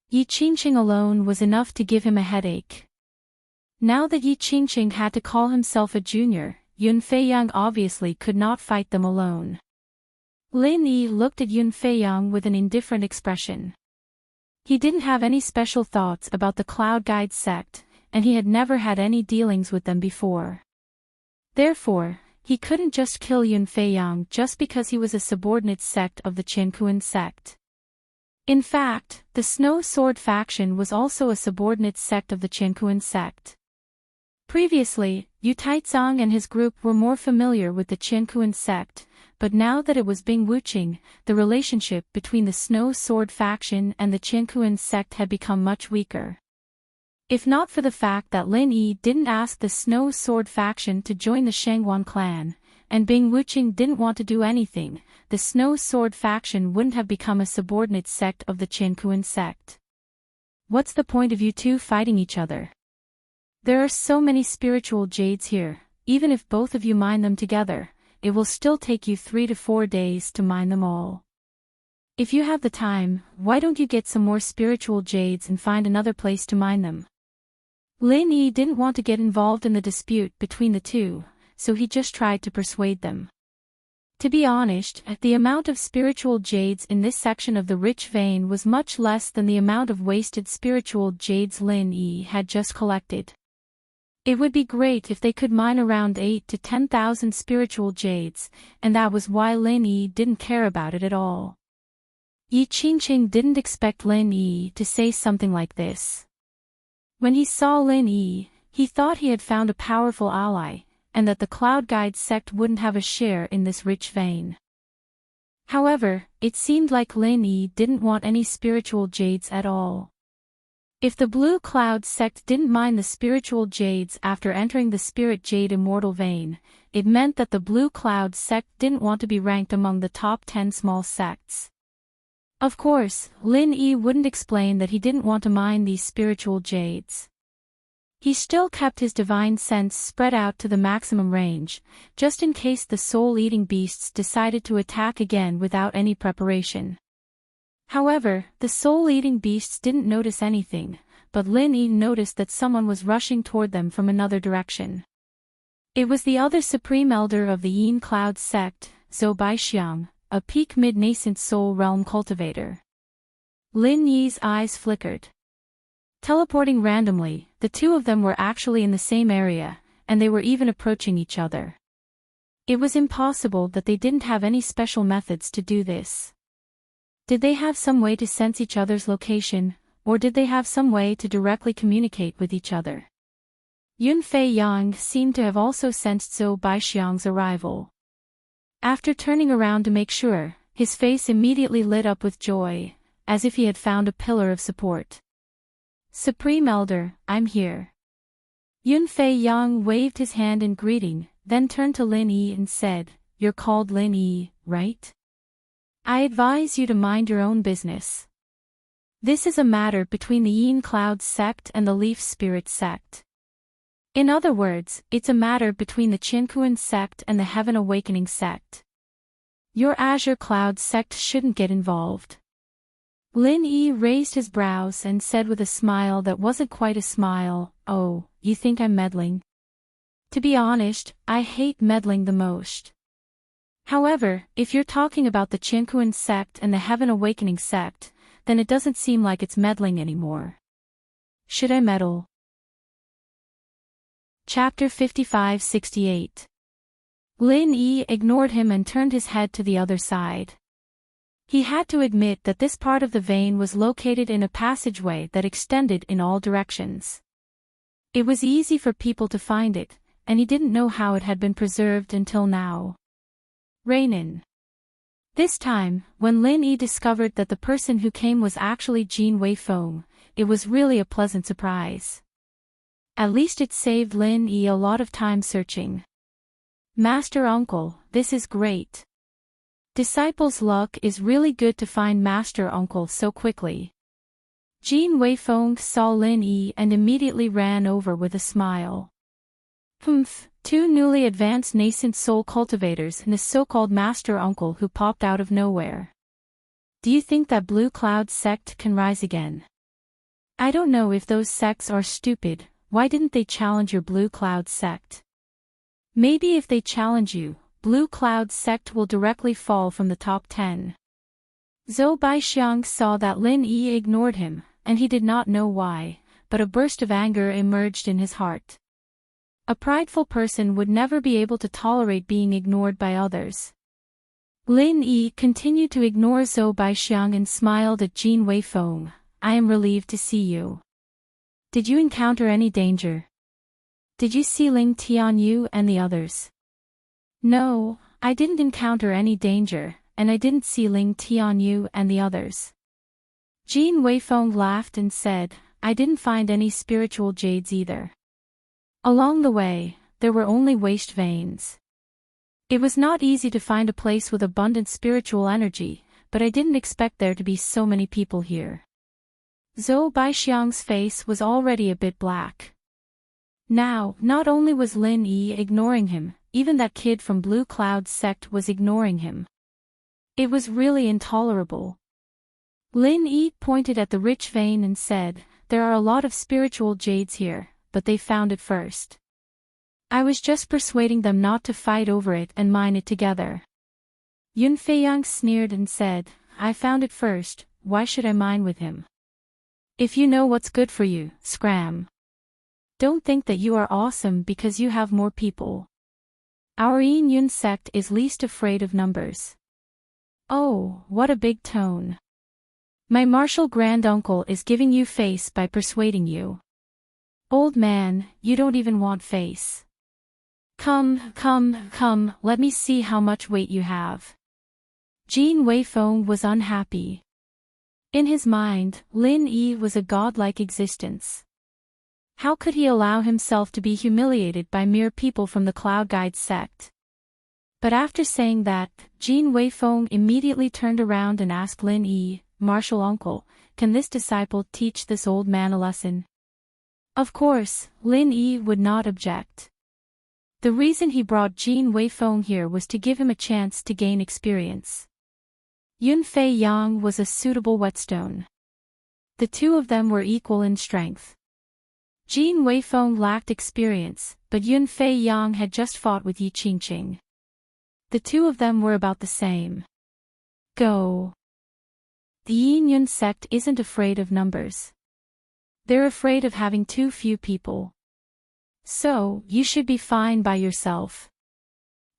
Yi Qingqing alone was enough to give him a headache. Now that Yi Qingqing had to call himself a junior, Yun Feiyang obviously could not fight them alone. Lin Yi looked at Yun Feiyang with an indifferent expression. He didn't have any special thoughts about the Cloud Guide sect, and he had never had any dealings with them before. Therefore, he couldn't just kill Yun Feiyang just because he was a subordinate sect of the Qiankuan sect. In fact, the Snow Sword faction was also a subordinate sect of the Qiankuan sect. Previously, Yu Taizong and his group were more familiar with the Qiankuan sect, but now that it was Bing Wuqing, the relationship between the Snow Sword faction and the Qiankuan sect had become much weaker. If not for the fact that Lin Yi didn't ask the Snow Sword faction to join the Shangguan clan, and Bing Wuqing didn't want to do anything, the Snow Sword faction wouldn't have become a subordinate sect of the Qiankuan sect. what's the point of you two fighting each other? There are so many spiritual jades here, even if both of you mine them together, it will still take you 3 to 4 days to mine them all. If you have the time, why don't you get some more spiritual jades and find another place to mine them? Lin Yi didn't want to get involved in the dispute between the two, so he just tried to persuade them. To be honest, the amount of spiritual jades in this section of the rich vein was much less than the amount of wasted spiritual jades Lin Yi had just collected. It would be great if they could mine around 8 to 10,000 spiritual jades, and that was why Lin Yi didn't care about it at all. Yi Qingqing didn't expect Lin Yi to say something like this. When he saw Lin Yi, he thought he had found a powerful ally, and that the Cloud Guide sect wouldn't have a share in this rich vein. However, it seemed like Lin Yi didn't want any spiritual jades at all. If the Blue Cloud sect didn't mine the spiritual jades after entering the Spirit Jade Immortal vein, it meant that the Blue Cloud sect didn't want to be ranked among the top 10 small sects. Of course, Lin Yi wouldn't explain that he didn't want to mine these spiritual jades. He still kept his divine sense spread out to the maximum range, just in case the soul-eating beasts decided to attack again without any preparation. However, the soul-eating beasts didn't notice anything, but Lin Yi noticed that someone was rushing toward them from another direction. It was the other Supreme Elder of the Yin Cloud sect, Zhou Baixiang, a peak mid-nascent soul realm cultivator. Lin Yi's eyes flickered. Teleporting randomly, the two of them were actually in the same area, and they were even approaching each other. It was impossible that they didn't have any special methods to do this. Did they have some way to sense each other's location, or did they have some way to directly communicate with each other? Yun Fei Yang seemed to have also sensed Zhou Baixiang's arrival. After turning around to make sure, his face immediately lit up with joy, as if he had found a pillar of support. Supreme Elder, I'm here. Yun Fei Yang waved his hand in greeting, then turned to Lin Yi and said, You're called Lin Yi, right? I advise you to mind your own business. This is a matter between the Yin Cloud sect and the Leaf Spirit sect. In other words, it's a matter between the Qinkuan sect and the Heaven Awakening sect. Your Azure Cloud sect shouldn't get involved. Lin Yi raised his brows and said with a smile that wasn't quite a smile, Oh, you think I'm meddling? To be honest, I hate meddling the most. However, if you're talking about the Qinkuan sect and the Heaven Awakening sect, then it doesn't seem like it's meddling anymore. Should I meddle? Chapter 55-68. Lin Yi ignored him and turned his head to the other side. He had to admit that this part of the vein was located in a passageway that extended in all directions. It was easy for people to find it, and he didn't know how it had been preserved until now. Rainin. This time, when Lin Yi discovered that the person who came was actually Jin Weifeng, it was really a pleasant surprise. At least it saved Lin Yi a lot of time searching. Master Uncle, this is great. Disciple's luck is really good to find Master Uncle so quickly. Jin Weifeng saw Lin Yi and immediately ran over with a smile. Humph, two newly advanced nascent soul cultivators and a so-called Master Uncle who popped out of nowhere. Do you think that Blue Cloud sect can rise again? I don't know if those sects are stupid. Why didn't they challenge your Blue Cloud sect? Maybe if they challenge you, Blue Cloud sect will directly fall from the top 10. Zhou Baixiang saw that Lin Yi ignored him, and he did not know why, but a burst of anger emerged in his heart. A prideful person would never be able to tolerate being ignored by others. Lin Yi continued to ignore Zhou Baixiang and smiled at Jin Weifeng. I am relieved to see you. Did you encounter any danger? Did you see Ling Tianyu and the others? No, I didn't encounter any danger, and I didn't see Ling Tianyu and the others. Jin Weifeng laughed and said, I didn't find any spiritual jades either. Along the way, there were only waste veins. It was not easy to find a place with abundant spiritual energy, but I didn't expect there to be so many people here. Zhou Baixiang's face was already a bit black. Now, not only was Lin Yi ignoring him, even that kid from Blue Cloud's sect was ignoring him. It was really intolerable. Lin Yi pointed at the rich vein and said, "There are a lot of spiritual jades here, but they found it first. I was just persuading them not to fight over it and mine it together." Yun Feiyang sneered and said, "I found it first, why should I mine with him? If you know what's good for you, scram. Don't think that you are awesome because you have more people. Our Yin Yun sect is least afraid of numbers." Oh, what a big tone. My martial granduncle is giving you face by persuading you. Old man, you don't even want face. Come, let me see how much weight you have. Jin Weifeng was unhappy. In his mind, Lin Yi was a godlike existence. How could he allow himself to be humiliated by mere people from the Cloud Guide sect? But after saying that, Jin Weifeng immediately turned around and asked Lin Yi, "Martial uncle, can this disciple teach this old man a lesson?" Of course, Lin Yi would not object. The reason he brought Jin Weifeng here was to give him a chance to gain experience. Yun Fei Yang was a suitable whetstone. The two of them were equal in strength. Jin Weifeng lacked experience, but Yun Fei Yang had just fought with Yi Qingqing. The two of them were about the same. Go. The Yin Yun sect isn't afraid of numbers. They're afraid of having too few people. So, you should be fine by yourself.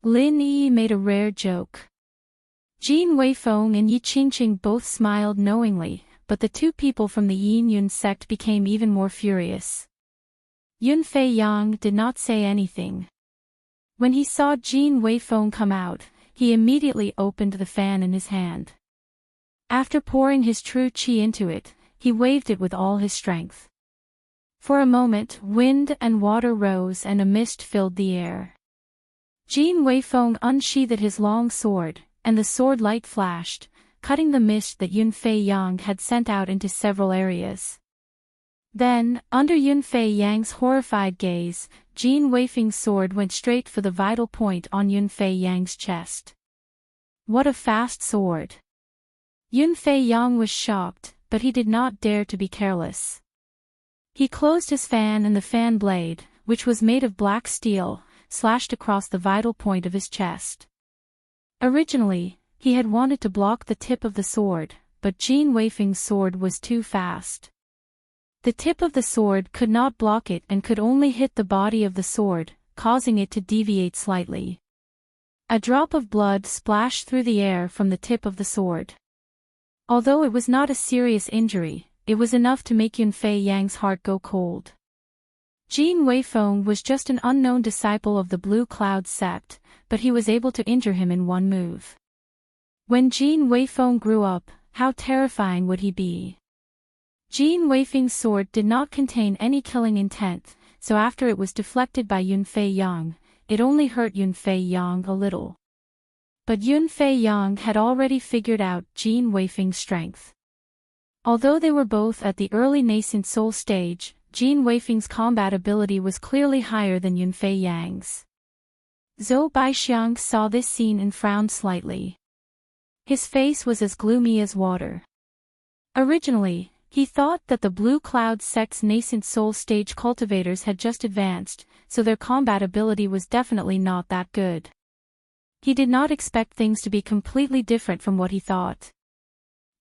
Lin Yi made a rare joke. Jin Weifeng and Yi Qingqing both smiled knowingly, but the two people from the Yin Yun sect became even more furious. Yun Fei Yang did not say anything. When he saw Jin Weifeng come out, he immediately opened the fan in his hand. After pouring his true qi into it, he waved it with all his strength. For a moment, wind and water rose and a mist filled the air. Jin Weifeng unsheathed his long sword, and the sword light flashed, cutting the mist that Yun Fei Yang had sent out into several areas. Then, under Yun Fei Yang's horrified gaze, Jin Weifeng's sword went straight for the vital point on Yun Fei Yang's chest. What a fast sword! Yun Fei Yang was shocked, but he did not dare to be careless. He closed his fan and the fan blade, which was made of black steel, slashed across the vital point of his chest. Originally, he had wanted to block the tip of the sword, but Jin Weifeng's sword was too fast. The tip of the sword could not block it and could only hit the body of the sword, causing it to deviate slightly. A drop of blood splashed through the air from the tip of the sword. Although it was not a serious injury, it was enough to make Yun Fei Yang's heart go cold. Jin Weifeng was just an unknown disciple of the Blue Cloud sect, but he was able to injure him in one move. When Jin Weifeng grew up, how terrifying would he be? Jin Weifeng's sword did not contain any killing intent, so after it was deflected by Yun Fei Yang, it only hurt Yun Fei Yang a little. But Yun Fei Yang had already figured out Jin Weifeng's strength. Although they were both at the early nascent soul stage, Jin Weifeng's combat ability was clearly higher than Yun Fei Yang's. Zhou Baixiang saw this scene and frowned slightly. His face was as gloomy as water. Originally, he thought that the Blue Cloud sect's nascent soul stage cultivators had just advanced, so their combat ability was definitely not that good. He did not expect things to be completely different from what he thought.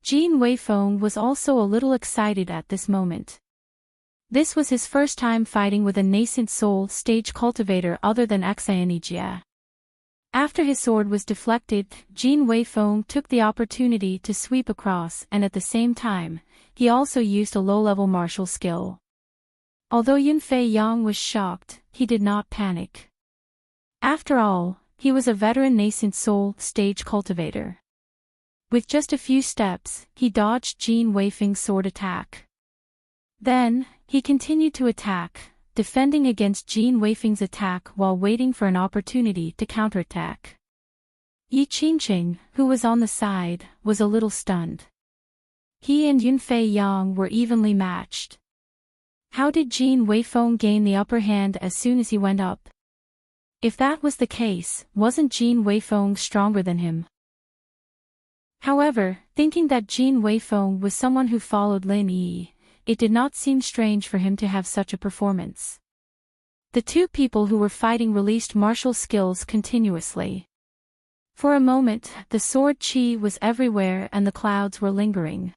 Jin Weifeng was also a little excited at this moment. This was his first time fighting with a nascent soul stage cultivator other than Xianijia. After his sword was deflected, Jin Weifeng took the opportunity to sweep across and at the same time, he also used a low-level martial skill. Although Yun Fei Yang was shocked, he did not panic. After all, he was a veteran nascent soul stage cultivator. With just a few steps, he dodged Jin Weifeng's sword attack. Then, he continued to attack, defending against Jin Weifeng's attack while waiting for an opportunity to counterattack. Yi Qingqing, who was on the side, was a little stunned. He and Yunfei Yang were evenly matched. How did Jin Weifeng gain the upper hand as soon as he went up? If that was the case, wasn't Jin Weifeng stronger than him? However, thinking that Jin Weifeng was someone who followed Lin Yi, it did not seem strange for him to have such a performance. The two people who were fighting released martial skills continuously. For a moment, the sword chi was everywhere and the clouds were lingering.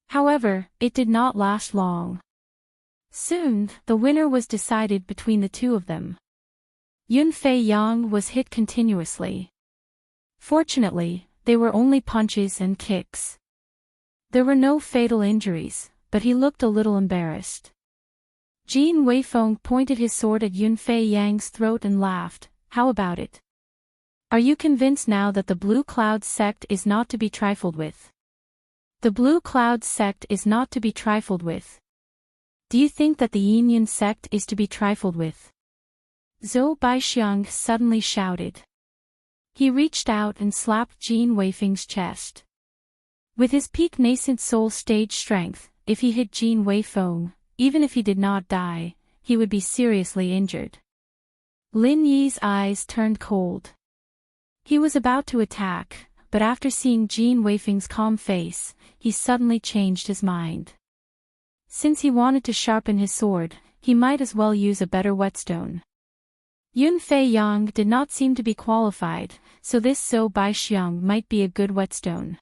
However, it did not last long. Soon, the winner was decided between the two of them. Yunfei Yang was hit continuously. Fortunately, they were only punches and kicks. There were no fatal injuries, but he looked a little embarrassed. Jin Weifeng pointed his sword at Yunfei Yang's throat and laughed. How about it? Are you convinced now that the Blue Cloud sect is not to be trifled with? The Blue Cloud sect is not to be trifled with. Do you think that the Yin sect is to be trifled with? Zhou Baixiang suddenly shouted. He reached out and slapped Jin Weifeng's chest. With his peak nascent soul stage strength, if he hit Jin Weifeng, even if he did not die, he would be seriously injured. Lin Yi's eyes turned cold. He was about to attack, but after seeing Jin Weifeng's calm face, he suddenly changed his mind. Since he wanted to sharpen his sword, he might as well use a better whetstone. Yunfei Yang did not seem to be qualified, so this Zhou Baixiang might be a good whetstone.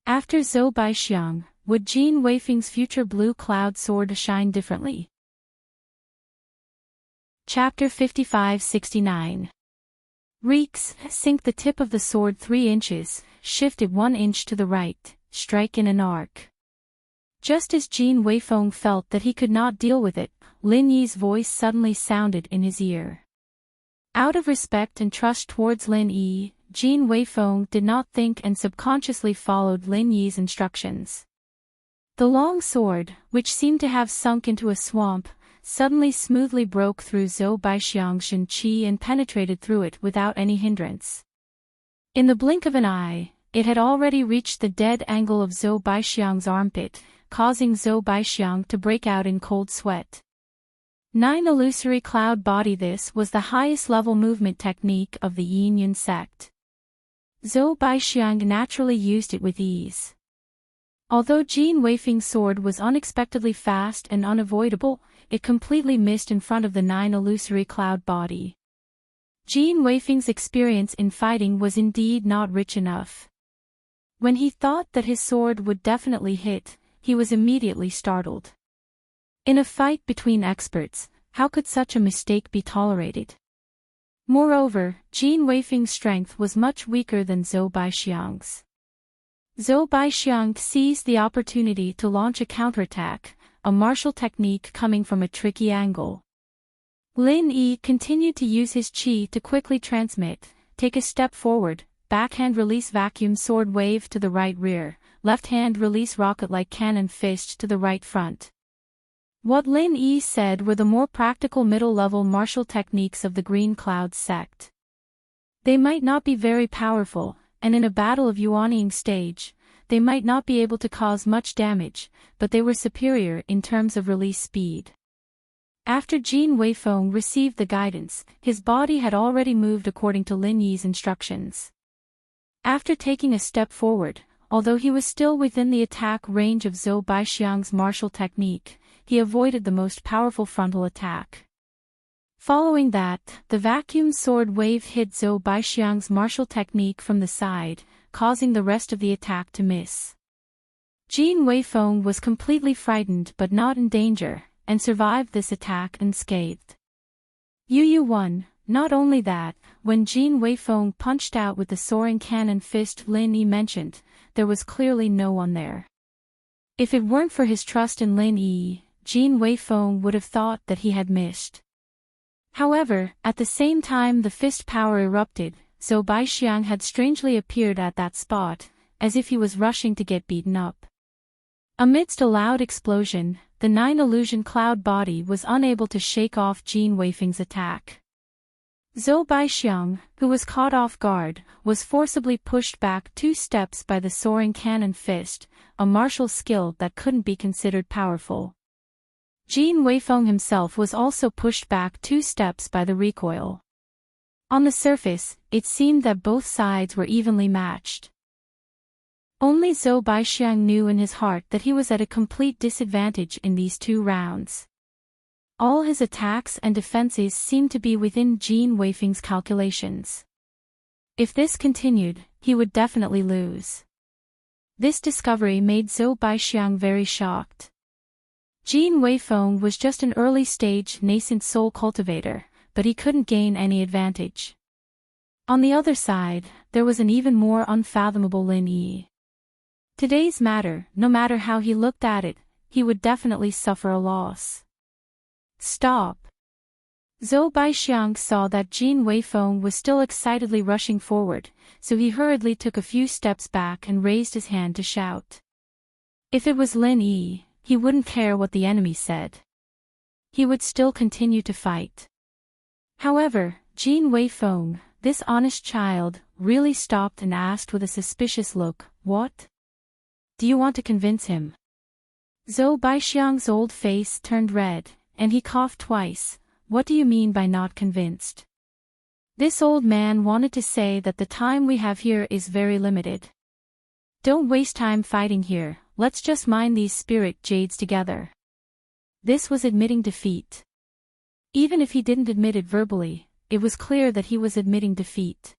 After Zhou Baixiang, would Jin Weifeng's future Blue Cloud sword shine differently? Chapter 55-69. Reeks, sink the tip of the sword 3 inches, shift it 1 inch to the right, strike in an arc. Just as Jin Weifeng felt that he could not deal with it, Lin Yi's voice suddenly sounded in his ear. Out of respect and trust towards Lin Yi, Jin Weifeng did not think and subconsciously followed Lin Yi's instructions. The long sword, which seemed to have sunk into a swamp, suddenly smoothly broke through Zhou Baixiang's shin qi and penetrated through it without any hindrance. In the blink of an eye, it had already reached the dead angle of Zhou Baixiang's armpit, causing Zhou Baixiang to break out in cold sweat. 9 illusory cloud body. This was the highest level movement technique of the Yin sect. Zhou Baixiang naturally used it with ease. Although Jin Weifeng's sword was unexpectedly fast and unavoidable, it completely missed in front of the 9 illusory cloud body. Jin Weifeng's experience in fighting was indeed not rich enough. When he thought that his sword would definitely hit, he was immediately startled. In a fight between experts, how could such a mistake be tolerated? Moreover, Jin Weifeng's strength was much weaker than Zhou Baixiang's. Zhou Baixiang seized the opportunity to launch a counterattack, a martial technique coming from a tricky angle. Lin Yi continued to use his qi to quickly transmit, take a step forward, backhand release vacuum sword wave to the right rear, left hand release rocket-like cannon fist to the right front. What Lin Yi said were the more practical middle-level martial techniques of the Green Cloud sect. They might not be very powerful, and in a battle of Yuanying stage, they might not be able to cause much damage, but they were superior in terms of release speed. After Jin Weifeng received the guidance, his body had already moved according to Lin Yi's instructions. After taking a step forward, although he was still within the attack range of Zhou Baixiang's martial technique, he avoided the most powerful frontal attack. Following that, the vacuum sword wave hit Zhou Baixiang's martial technique from the side, causing the rest of the attack to miss. Jin Weifeng was completely frightened but not in danger, and survived this attack unscathed. Yu won. Not only that, when Jin Weifeng punched out with the soaring cannon fist Lin Yi mentioned, there was clearly no one there. If it weren't for his trust in Lin Yi, Jin Weifeng would have thought that he had missed. However, at the same time the fist power erupted, Zhou Baixiang had strangely appeared at that spot, as if he was rushing to get beaten up. Amidst a loud explosion, the 9 illusion cloud body was unable to shake off Jin Weifeng's attack. Zhou Baixiang, who was caught off guard, was forcibly pushed back 2 steps by the soaring cannon fist, a martial skill that couldn't be considered powerful. Jin Weifeng himself was also pushed back 2 steps by the recoil. On the surface, it seemed that both sides were evenly matched. Only Zhou Baixiang knew in his heart that he was at a complete disadvantage in these 2 rounds. All his attacks and defenses seemed to be within Jin Weifeng's calculations. If this continued, he would definitely lose. This discovery made Zhou Baixiang very shocked. Jin Weifeng was just an early-stage nascent soul cultivator, but he couldn't gain any advantage. On the other side, there was an even more unfathomable Lin Yi. Today's matter, no matter how he looked at it, he would definitely suffer a loss. Stop! Zhou Baixiang saw that Jin Weifeng was still excitedly rushing forward, so he hurriedly took a few steps back and raised his hand to shout. If it was Lin Yi, he wouldn't care what the enemy said. He would still continue to fight. However, Jin Weifeng, this honest child, really stopped and asked with a suspicious look, "What? Do you want to convince him?" Zhou Baixiang's old face turned red, and he coughed twice. "What do you mean by not convinced?" This old man wanted to say that the time we have here is very limited. Don't waste time fighting here, let's just mine these spirit jades together. This was admitting defeat. Even if he didn't admit it verbally, it was clear that he was admitting defeat.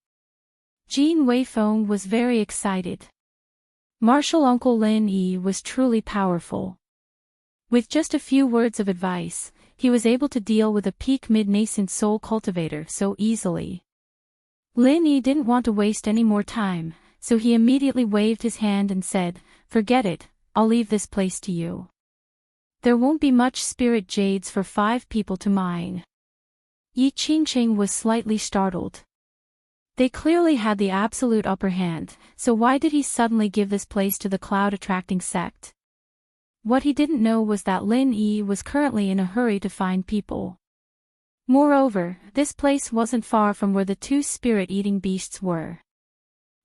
Jin Weifeng was very excited. Martial Uncle Lin Yi was truly powerful. With just a few words of advice, he was able to deal with a peak mid-nascent soul cultivator so easily. Lin Yi didn't want to waste any more time, so he immediately waved his hand and said, "Forget it, I'll leave this place to you. There won't be much spirit jades for 5 people to mine." Yi Qingqing was slightly startled. They clearly had the absolute upper hand, so why did he suddenly give this place to the cloud-attracting sect? What he didn't know was that Lin Yi was currently in a hurry to find people. Moreover, this place wasn't far from where the 2 spirit-eating beasts were.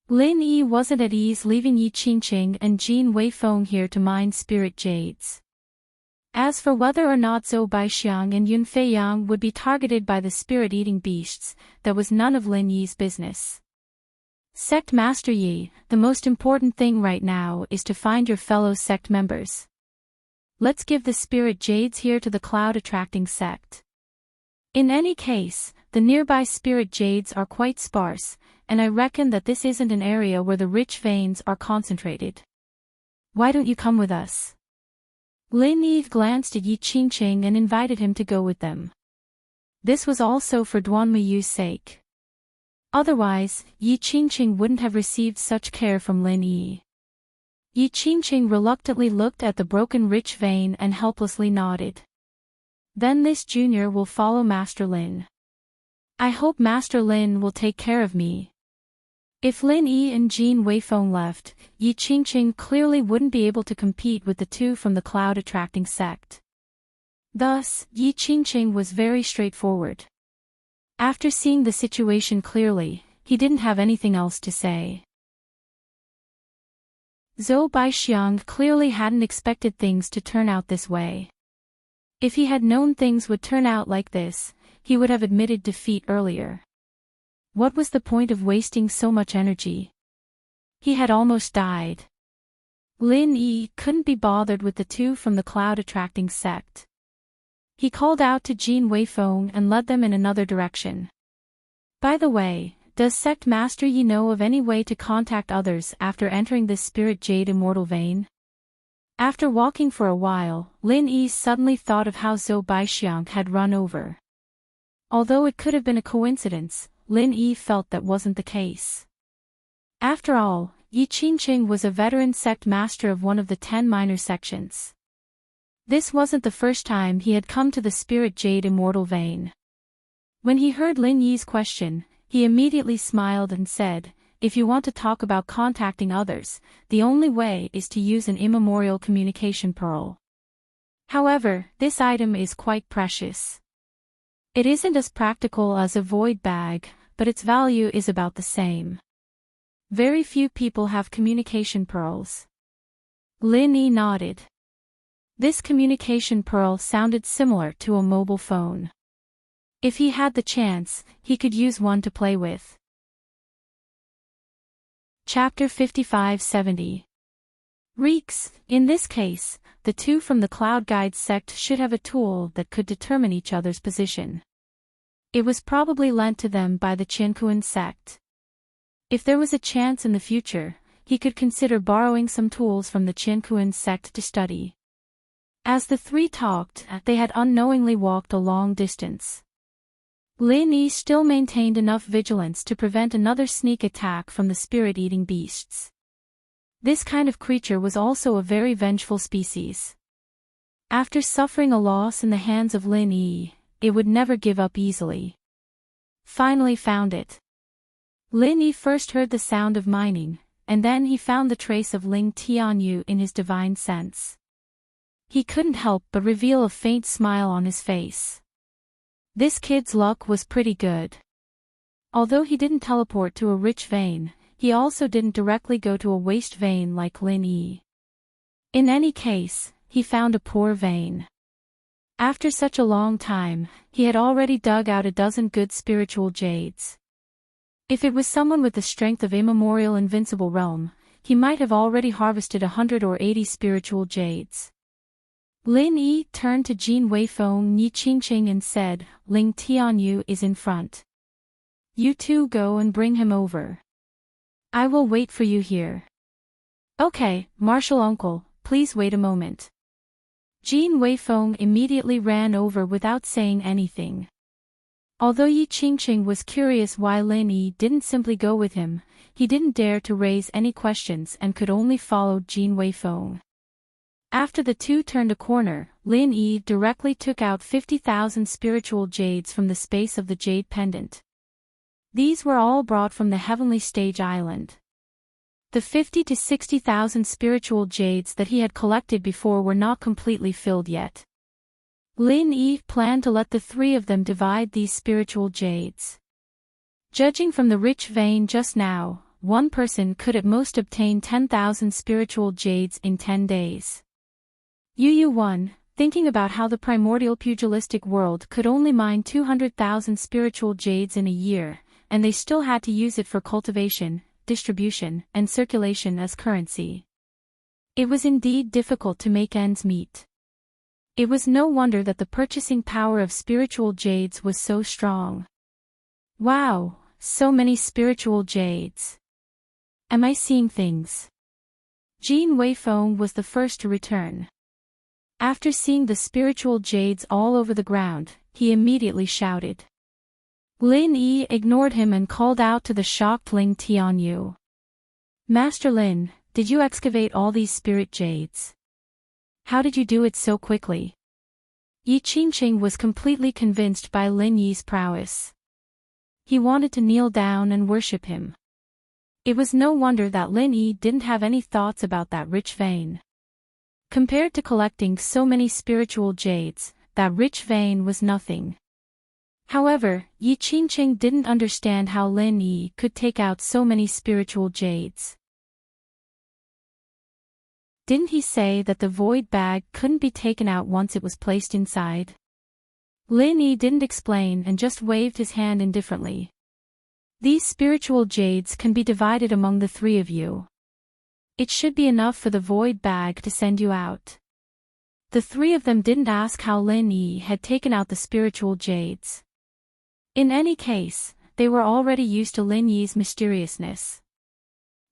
Lin Yi wasn't at ease leaving Yi Qingqing and Jin Weifeng here to mine spirit jades. As for whether or not Zhou Baixiang and Yun Feiyang would be targeted by the spirit-eating beasts, that was none of Lin Yi's business. Sect Master Yi, the most important thing right now is to find your fellow sect members. Let's give the spirit jades here to the cloud-attracting sect. In any case, the nearby spirit jades are quite sparse, and I reckon that this isn't an area where the rich veins are concentrated. Why don't you come with us? Lin Yi glanced at Yi Qingqing and invited him to go with them. This was also for Duan Muyu's sake. Otherwise, Yi Qingqing wouldn't have received such care from Lin Yi. Yi Qingqing reluctantly looked at the broken rich vein and helplessly nodded. Then this junior will follow Master Lin. I hope Master Lin will take care of me. If Lin Yi and Jin Weifeng left, Yi Qingqing clearly wouldn't be able to compete with the 2 from the cloud-attracting sect. Thus, Yi Qingqing was very straightforward. After seeing the situation clearly, he didn't have anything else to say. Zhou Baixiang clearly hadn't expected things to turn out this way. If he had known things would turn out like this, he would have admitted defeat earlier. What was the point of wasting so much energy? He had almost died. Lin Yi couldn't be bothered with the 2 from the cloud-attracting sect. He called out to Jin Weifeng and led them in another direction. By the way, does Sect Master Yi know of any way to contact others after entering this spirit jade immortal vein? After walking for a while, Lin Yi suddenly thought of how Zhou Baixiang had run over. Although it could have been a coincidence, Lin Yi felt that wasn't the case. After all, Yi Qingqing was a veteran sect master of one of the 10 minor sections. This wasn't the first time he had come to the Spirit Jade Immortal vein. When he heard Lin Yi's question, he immediately smiled and said, "If you want to talk about contacting others, the only way is to use an immemorial communication pearl. However, this item is quite precious. It isn't as practical as a void bag, but its value is about the same. Very few people have communication pearls. Lin Yi nodded. This communication pearl sounded similar to a mobile phone. If he had the chance, he could use one to play with. Chapter 5570. Reeks. In this case, the two from the Cloud Guide sect should have a tool that could determine each other's position. It was probably lent to them by the Qinkuan sect. If there was a chance in the future, he could consider borrowing some tools from the Qinkuan sect to study. As the three talked, they had unknowingly walked a long distance. Lin Yi still maintained enough vigilance to prevent another sneak attack from the spirit-eating beasts. This kind of creature was also a very vengeful species. After suffering a loss in the hands of Lin Yi, it would never give up easily. Finally found it. Lin Yi first heard the sound of mining, and then he found the trace of Ling Tianyu in his divine sense. He couldn't help but reveal a faint smile on his face. This kid's luck was pretty good. Although he didn't teleport to a rich vein, he also didn't directly go to a waste vein like Lin Yi. In any case, he found a poor vein. After such a long time, he had already dug out a dozen good spiritual jades. If it was someone with the strength of immemorial invincible realm, he might have already harvested 100 or 80 spiritual jades. Lin Yi turned to Jin Weifeng Yi Qingqing and said, Ling Tianyu is in front. You two go and bring him over. I will wait for you here. Okay, Martial Uncle, please wait a moment. Jin Weifeng immediately ran over without saying anything. Although Yi Qingqing was curious why Lin Yi didn't simply go with him, he didn't dare to raise any questions and could only follow Jin Weifeng. After the two turned a corner, Lin Yi directly took out 50,000 spiritual jades from the space of the jade pendant. These were all brought from the Heavenly Stage Island. The 50 to 60,000 spiritual jades that he had collected before were not completely filled yet. Lin Yi planned to let the three of them divide these spiritual jades. Judging from the rich vein just now, one person could at most obtain 10,000 spiritual jades in 10 days. Yu 1, thinking about how the primordial pugilistic world could only mine 200,000 spiritual jades in a year, and they still had to use it for cultivation, distribution, and circulation as currency. It was indeed difficult to make ends meet. It was no wonder that the purchasing power of spiritual jades was so strong. Wow, so many spiritual jades. Am I seeing things? Jin Weifeng was the first to return. After seeing the spiritual jades all over the ground, he immediately shouted. Lin Yi ignored him and called out to the shocked Ling Tianyu. Master Lin, did you excavate all these spirit jades? How did you do it so quickly? Yi Qingqing was completely convinced by Lin Yi's prowess. He wanted to kneel down and worship him. It was no wonder that Lin Yi didn't have any thoughts about that rich vein. Compared to collecting so many spiritual jades, that rich vein was nothing. However, Yi Qingqing didn't understand how Lin Yi could take out so many spiritual jades. Didn't he say that the void bag couldn't be taken out once it was placed inside? Lin Yi didn't explain and just waved his hand indifferently. These spiritual jades can be divided among the three of you. It should be enough for the void bag to send you out. The three of them didn't ask how Lin Yi had taken out the spiritual jades. In any case, they were already used to Lin Yi's mysteriousness.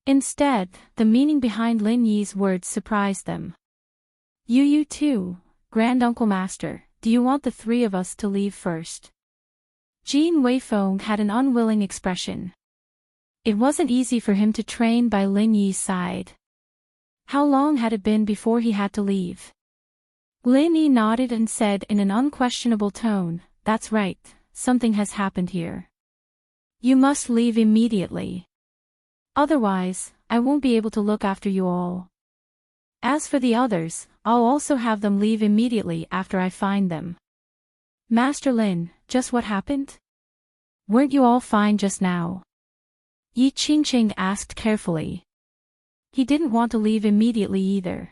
Instead, the meaning behind Lin Yi's words surprised them. You too, Grand Uncle Master, do you want the three of us to leave first? Jin Weifeng had an unwilling expression. It wasn't easy for him to train by Lin Yi's side. How long had it been before he had to leave? Lin Yi nodded and said in an unquestionable tone, That's right, something has happened here. You must leave immediately. Otherwise, I won't be able to look after you all. As for the others, I'll also have them leave immediately after I find them. Master Lin, just what happened? Weren't you all fine just now? Enchanting asked carefully. He didn't want to leave immediately either.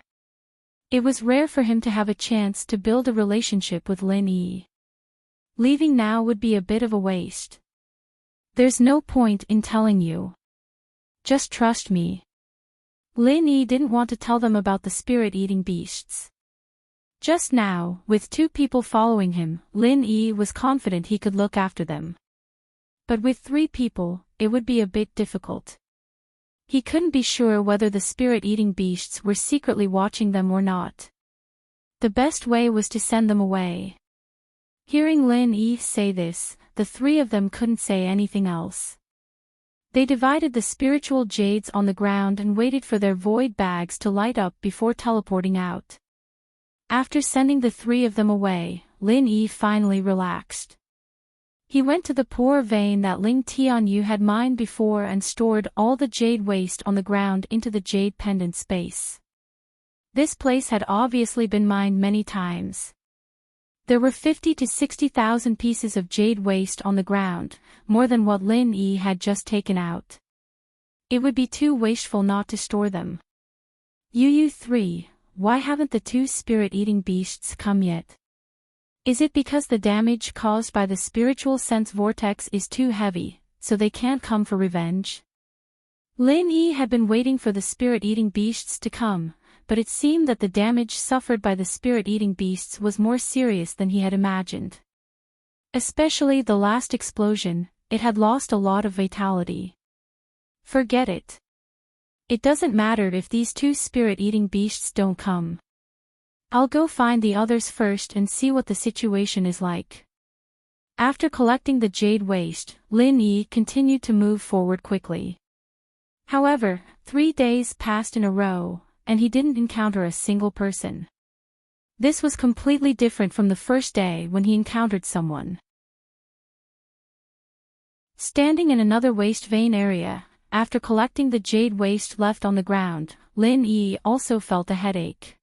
It was rare for him to have a chance to build a relationship with Lin Yi. Leaving now would be a bit of a waste. There's no point in telling you. Just trust me. Lin Yi didn't want to tell them about the spirit-eating beasts. Just now, with 2 people following him, Lin Yi was confident he could look after them. But with 3 people, it would be a bit difficult. He couldn't be sure whether the spirit-eating beasts were secretly watching them or not. The best way was to send them away. Hearing Lin Yi say this, the 3 of them couldn't say anything else. They divided the spiritual jades on the ground and waited for their void bags to light up before teleporting out. After sending the 3 of them away, Lin Yi finally relaxed. He went to the poor vein that Ling Tianyu had mined before and stored all the jade waste on the ground into the jade pendant space. This place had obviously been mined many times. There were 50 to 60,000 pieces of jade waste on the ground, more than what Lin Yi had just taken out. It would be too wasteful not to store them. Yu 3, why haven't the 2 spirit-eating beasts come yet? Is it because the damage caused by the spiritual sense vortex is too heavy, so they can't come for revenge? Lin Yi had been waiting for the spirit-eating beasts to come, but it seemed that the damage suffered by the spirit-eating beasts was more serious than he had imagined. Especially the last explosion, it had lost a lot of vitality. Forget it. It doesn't matter if these 2 spirit-eating beasts don't come. I'll go find the others first and see what the situation is like. After collecting the jade waste, Lin Yi continued to move forward quickly. However, 3 days passed in a row, and he didn't encounter a single person. This was completely different from the first day when he encountered someone. Standing in another waste vein area, after collecting the jade waste left on the ground, Lin Yi also felt a headache.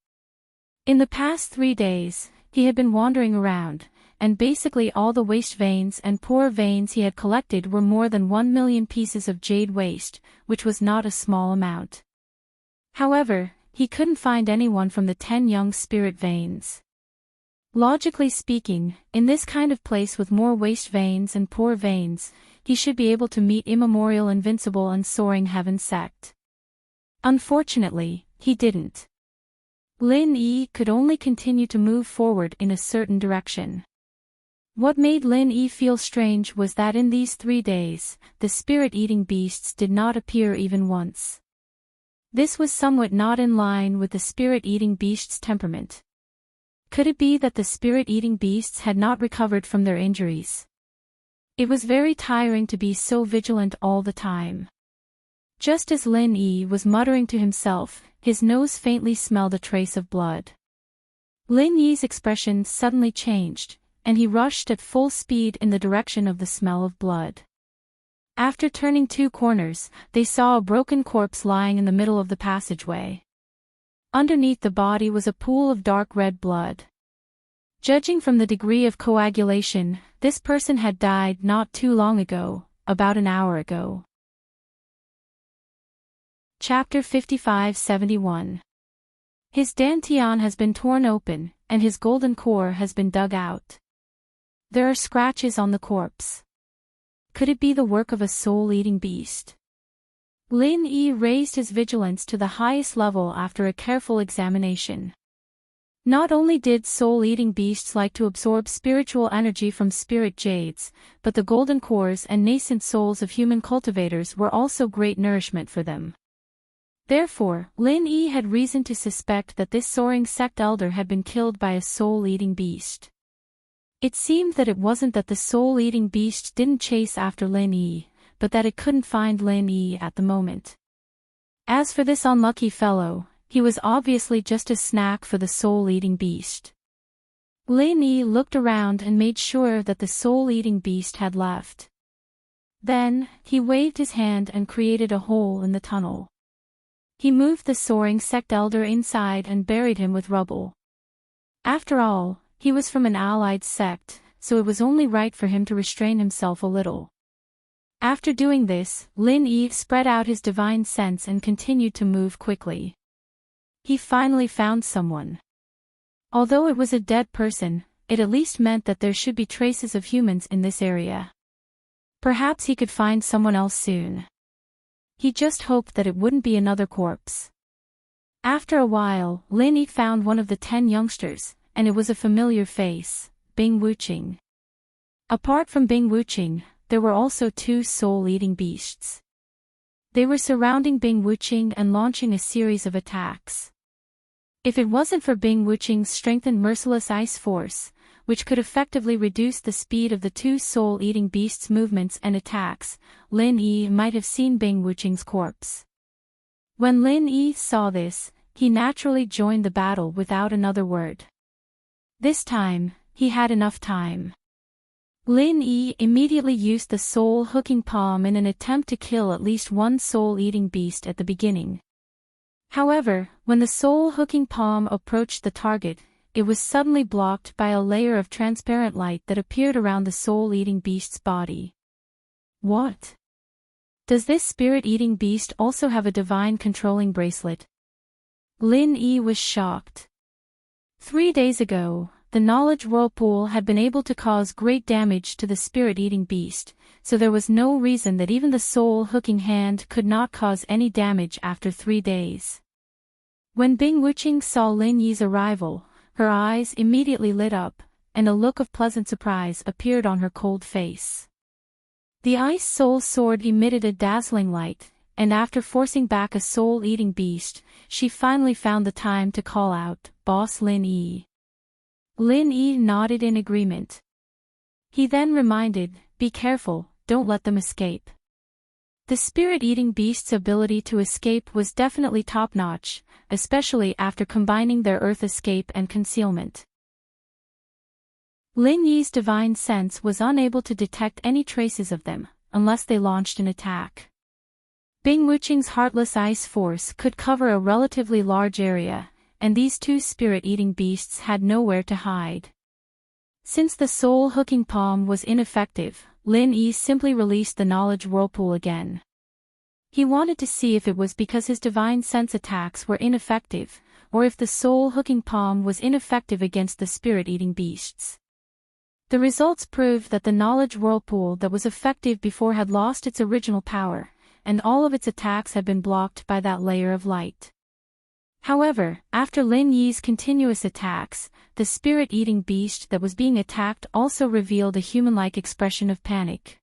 In the past 3 days, he had been wandering around, and basically all the waste veins and poor veins he had collected were more than 1 million pieces of jade waste, which was not a small amount. However, he couldn't find anyone from the 10 young spirit veins. Logically speaking, in this kind of place with more waste veins and poor veins, he should be able to meet Immemorial Invincible and Soaring Heaven Sect. Unfortunately, he didn't. Lin Yi could only continue to move forward in a certain direction. What made Lin Yi feel strange was that in these 3 days, the spirit-eating beasts did not appear even once. This was somewhat not in line with the spirit-eating beast's temperament. Could it be that the spirit-eating beasts had not recovered from their injuries? It was very tiring to be so vigilant all the time. Just as Lin Yi was muttering to himself, his nose faintly smelled a trace of blood. Lin Yi's expression suddenly changed, and he rushed at full speed in the direction of the smell of blood. After turning 2 corners, they saw a broken corpse lying in the middle of the passageway. Underneath the body was a pool of dark red blood. Judging from the degree of coagulation, this person had died not too long ago, about an hour ago. Chapter 55-71. His dantian has been torn open, and his golden core has been dug out. There are scratches on the corpse. Could it be the work of a soul-eating beast? Lin Yi raised his vigilance to the highest level after a careful examination. Not only did soul-eating beasts like to absorb spiritual energy from spirit jades, but the golden cores and nascent souls of human cultivators were also great nourishment for them. Therefore, Lin Yi had reason to suspect that this soaring sect elder had been killed by a soul-eating beast. It seemed that it wasn't that the soul-eating beast didn't chase after Lin Yi, but that it couldn't find Lin Yi at the moment. As for this unlucky fellow, he was obviously just a snack for the soul-eating beast. Lin Yi looked around and made sure that the soul-eating beast had left. Then, he waved his hand and created a hole in the tunnel. He moved the soaring sect elder inside and buried him with rubble. After all, he was from an allied sect, so it was only right for him to restrain himself a little. After doing this, Lin Yi spread out his divine sense and continued to move quickly. He finally found someone. Although it was a dead person, it at least meant that there should be traces of humans in this area. Perhaps he could find someone else soon. He just hoped that it wouldn't be another corpse. After a while, Lin Yi found one of the 10 youngsters, and it was a familiar face, Bing Wuqing. Apart from Bing Wuqing, there were also 2 soul-eating beasts. They were surrounding Bing Wuqing and launching a series of attacks. If it wasn't for Bing Wuqing's strengthened merciless ice force, which could effectively reduce the speed of the 2 soul-eating beasts' movements and attacks, Lin Yi might have seen Bing Wuqing's corpse. When Lin Yi saw this, he naturally joined the battle without another word. This time, he had enough time. Lin Yi immediately used the soul-hooking palm in an attempt to kill at least one soul-eating beast at the beginning. However, when the soul-hooking palm approached the target, it was suddenly blocked by a layer of transparent light that appeared around the soul-eating beast's body. What? Does this spirit-eating beast also have a divine controlling bracelet? Lin Yi was shocked. 3 days ago, the knowledge whirlpool had been able to cause great damage to the spirit-eating beast, so there was no reason that even the soul-hooking hand could not cause any damage after 3 days. When Bing Wuqing saw Lin Yi's arrival, her eyes immediately lit up, and a look of pleasant surprise appeared on her cold face. The ice soul sword emitted a dazzling light, and after forcing back a soul-eating beast, she finally found the time to call out, "Boss Lin Yi." Lin Yi nodded in agreement. He then reminded, "Be careful, don't let them escape." The spirit-eating beast's ability to escape was definitely top-notch, especially after combining their earth escape and concealment. Lin Yi's divine sense was unable to detect any traces of them, unless they launched an attack. Bing Wuqing's heartless ice force could cover a relatively large area, and these 2 spirit-eating beasts had nowhere to hide. Since the soul-hooking palm was ineffective, Lin Yi simply released the knowledge whirlpool again. He wanted to see if it was because his divine sense attacks were ineffective, or if the soul-hooking palm was ineffective against the spirit-eating beasts. The results proved that the knowledge whirlpool that was effective before had lost its original power, and all of its attacks had been blocked by that layer of light. However, after Lin Yi's continuous attacks, the spirit-eating beast that was being attacked also revealed a human-like expression of panic.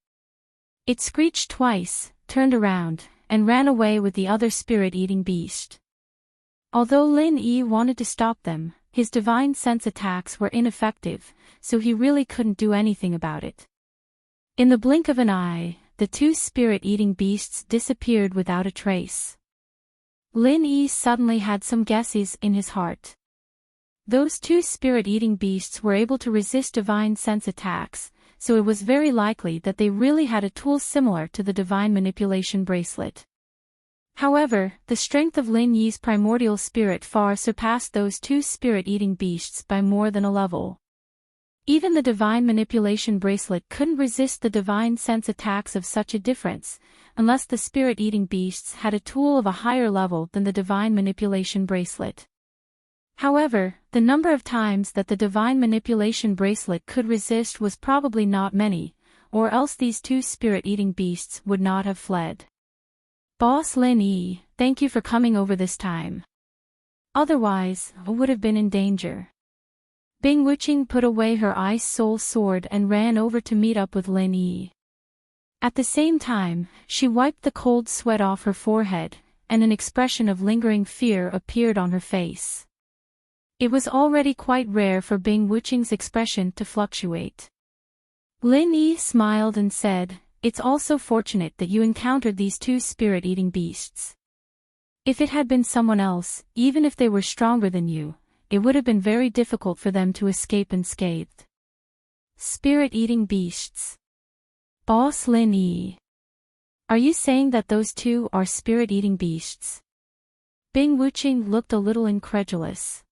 It screeched twice, turned around, and ran away with the other spirit-eating beast. Although Lin Yi wanted to stop them, his divine sense attacks were ineffective, so he really couldn't do anything about it. In the blink of an eye, the 2 spirit-eating beasts disappeared without a trace. Lin Yi suddenly had some guesses in his heart. Those 2 spirit-eating beasts were able to resist divine sense attacks, so it was very likely that they really had a tool similar to the divine manipulation bracelet. However, the strength of Lin Yi's primordial spirit far surpassed those 2 spirit-eating beasts by more than a level. Even the divine manipulation bracelet couldn't resist the divine sense attacks of such a difference, unless the spirit-eating beasts had a tool of a higher level than the divine manipulation bracelet. However, the number of times that the divine manipulation bracelet could resist was probably not many, or else these 2 spirit-eating beasts would not have fled. "Boss Lin Yi, thank you for coming over this time. Otherwise, I would have been in danger." Bing Wuqing put away her ice soul sword and ran over to meet up with Lin Yi. At the same time, she wiped the cold sweat off her forehead, and an expression of lingering fear appeared on her face. It was already quite rare for Bing Wuqing's expression to fluctuate. Lin Yi smiled and said, "It's also fortunate that you encountered these 2 spirit-eating beasts. If it had been someone else, even if they were stronger than you, it would have been very difficult for them to escape unscathed." Spirit-eating beasts. Boss Lin Yi. Are you saying that those 2 are spirit-eating beasts? Bing Wuqing looked a little incredulous.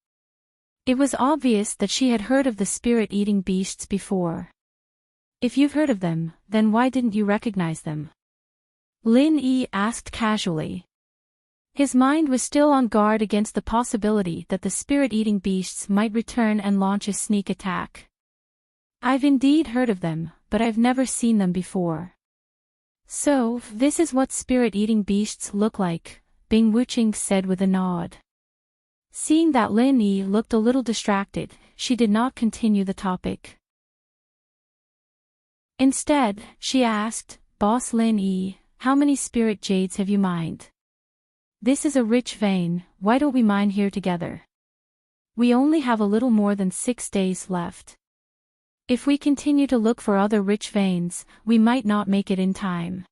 It was obvious that she had heard of the spirit-eating beasts before. If you've heard of them, then why didn't you recognize them? Lin Yi asked casually. His mind was still on guard against the possibility that the spirit-eating beasts might return and launch a sneak attack. I've indeed heard of them, but I've never seen them before. So, this is what spirit-eating beasts look like, Bing Wuqing said with a nod. Seeing that Lin Yi looked a little distracted, she did not continue the topic. Instead, she asked, Boss Lin Yi, how many spirit jades have you mined? This is a rich vein, why don't we mine here together? We only have a little more than 6 days left. If we continue to look for other rich veins, we might not make it in time.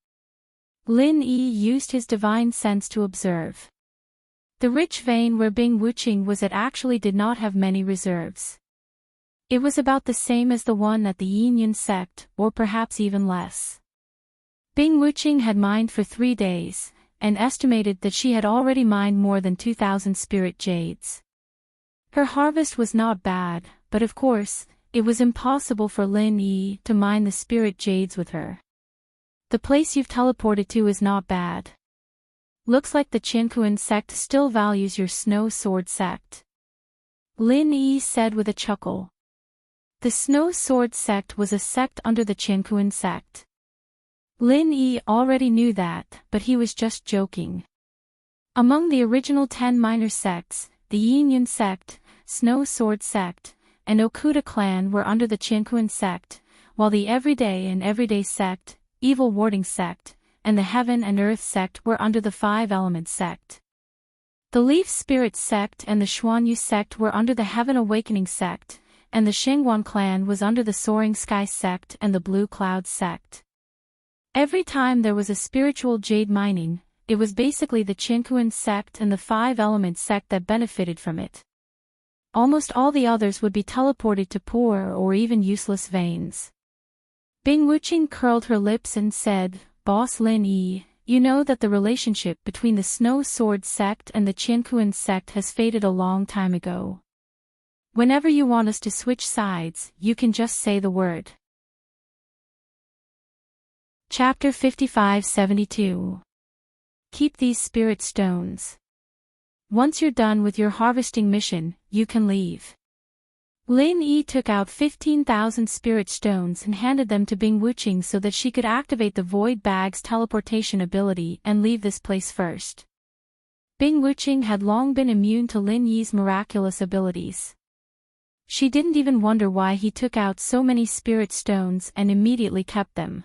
Lin Yi used his divine sense to observe. The rich vein where Bing Wuqing was at actually did not have many reserves. It was about the same as the one at the Yin sect, or perhaps even less. Bing Wuqing had mined for 3 days, and estimated that she had already mined more than 2,000 spirit jades. Her harvest was not bad, but of course, it was impossible for Lin Yi to mine the spirit jades with her. The place you've teleported to is not bad. Looks like the Qianquan sect still values your Snow Sword sect. Lin Yi said with a chuckle. The Snow Sword sect was a sect under the Qianquan sect. Lin Yi already knew that, but he was just joking. Among the original 10 minor sects, the Yin sect, Snow Sword sect, and Okuda clan were under the Qianquan sect, while the Everyday and Everyday sect, Evil Warding sect, and the Heaven and Earth sect were under the 5 Elements sect. The Leaf Spirit sect and the Xuanyu sect were under the Heaven Awakening sect, and the Shengguan clan was under the Soaring Sky sect and the Blue Cloud sect. Every time there was a spiritual jade mining, it was basically the Qianquan sect and the 5 Elements sect that benefited from it. Almost all the others would be teleported to poor or even useless veins. Bing Wuqing curled her lips and said, Boss Lin Yi, you know that the relationship between the Snow Sword sect and the Qianquan sect has faded a long time ago. Whenever you want us to switch sides, you can just say the word. Chapter 55-72. Keep these spirit stones. Once you're done with your harvesting mission, you can leave. Lin Yi took out 15,000 spirit stones and handed them to Bing Wuqing so that she could activate the Void Bag's teleportation ability and leave this place first. Bing Wuqing had long been immune to Lin Yi's miraculous abilities. She didn't even wonder why he took out so many spirit stones and immediately kept them.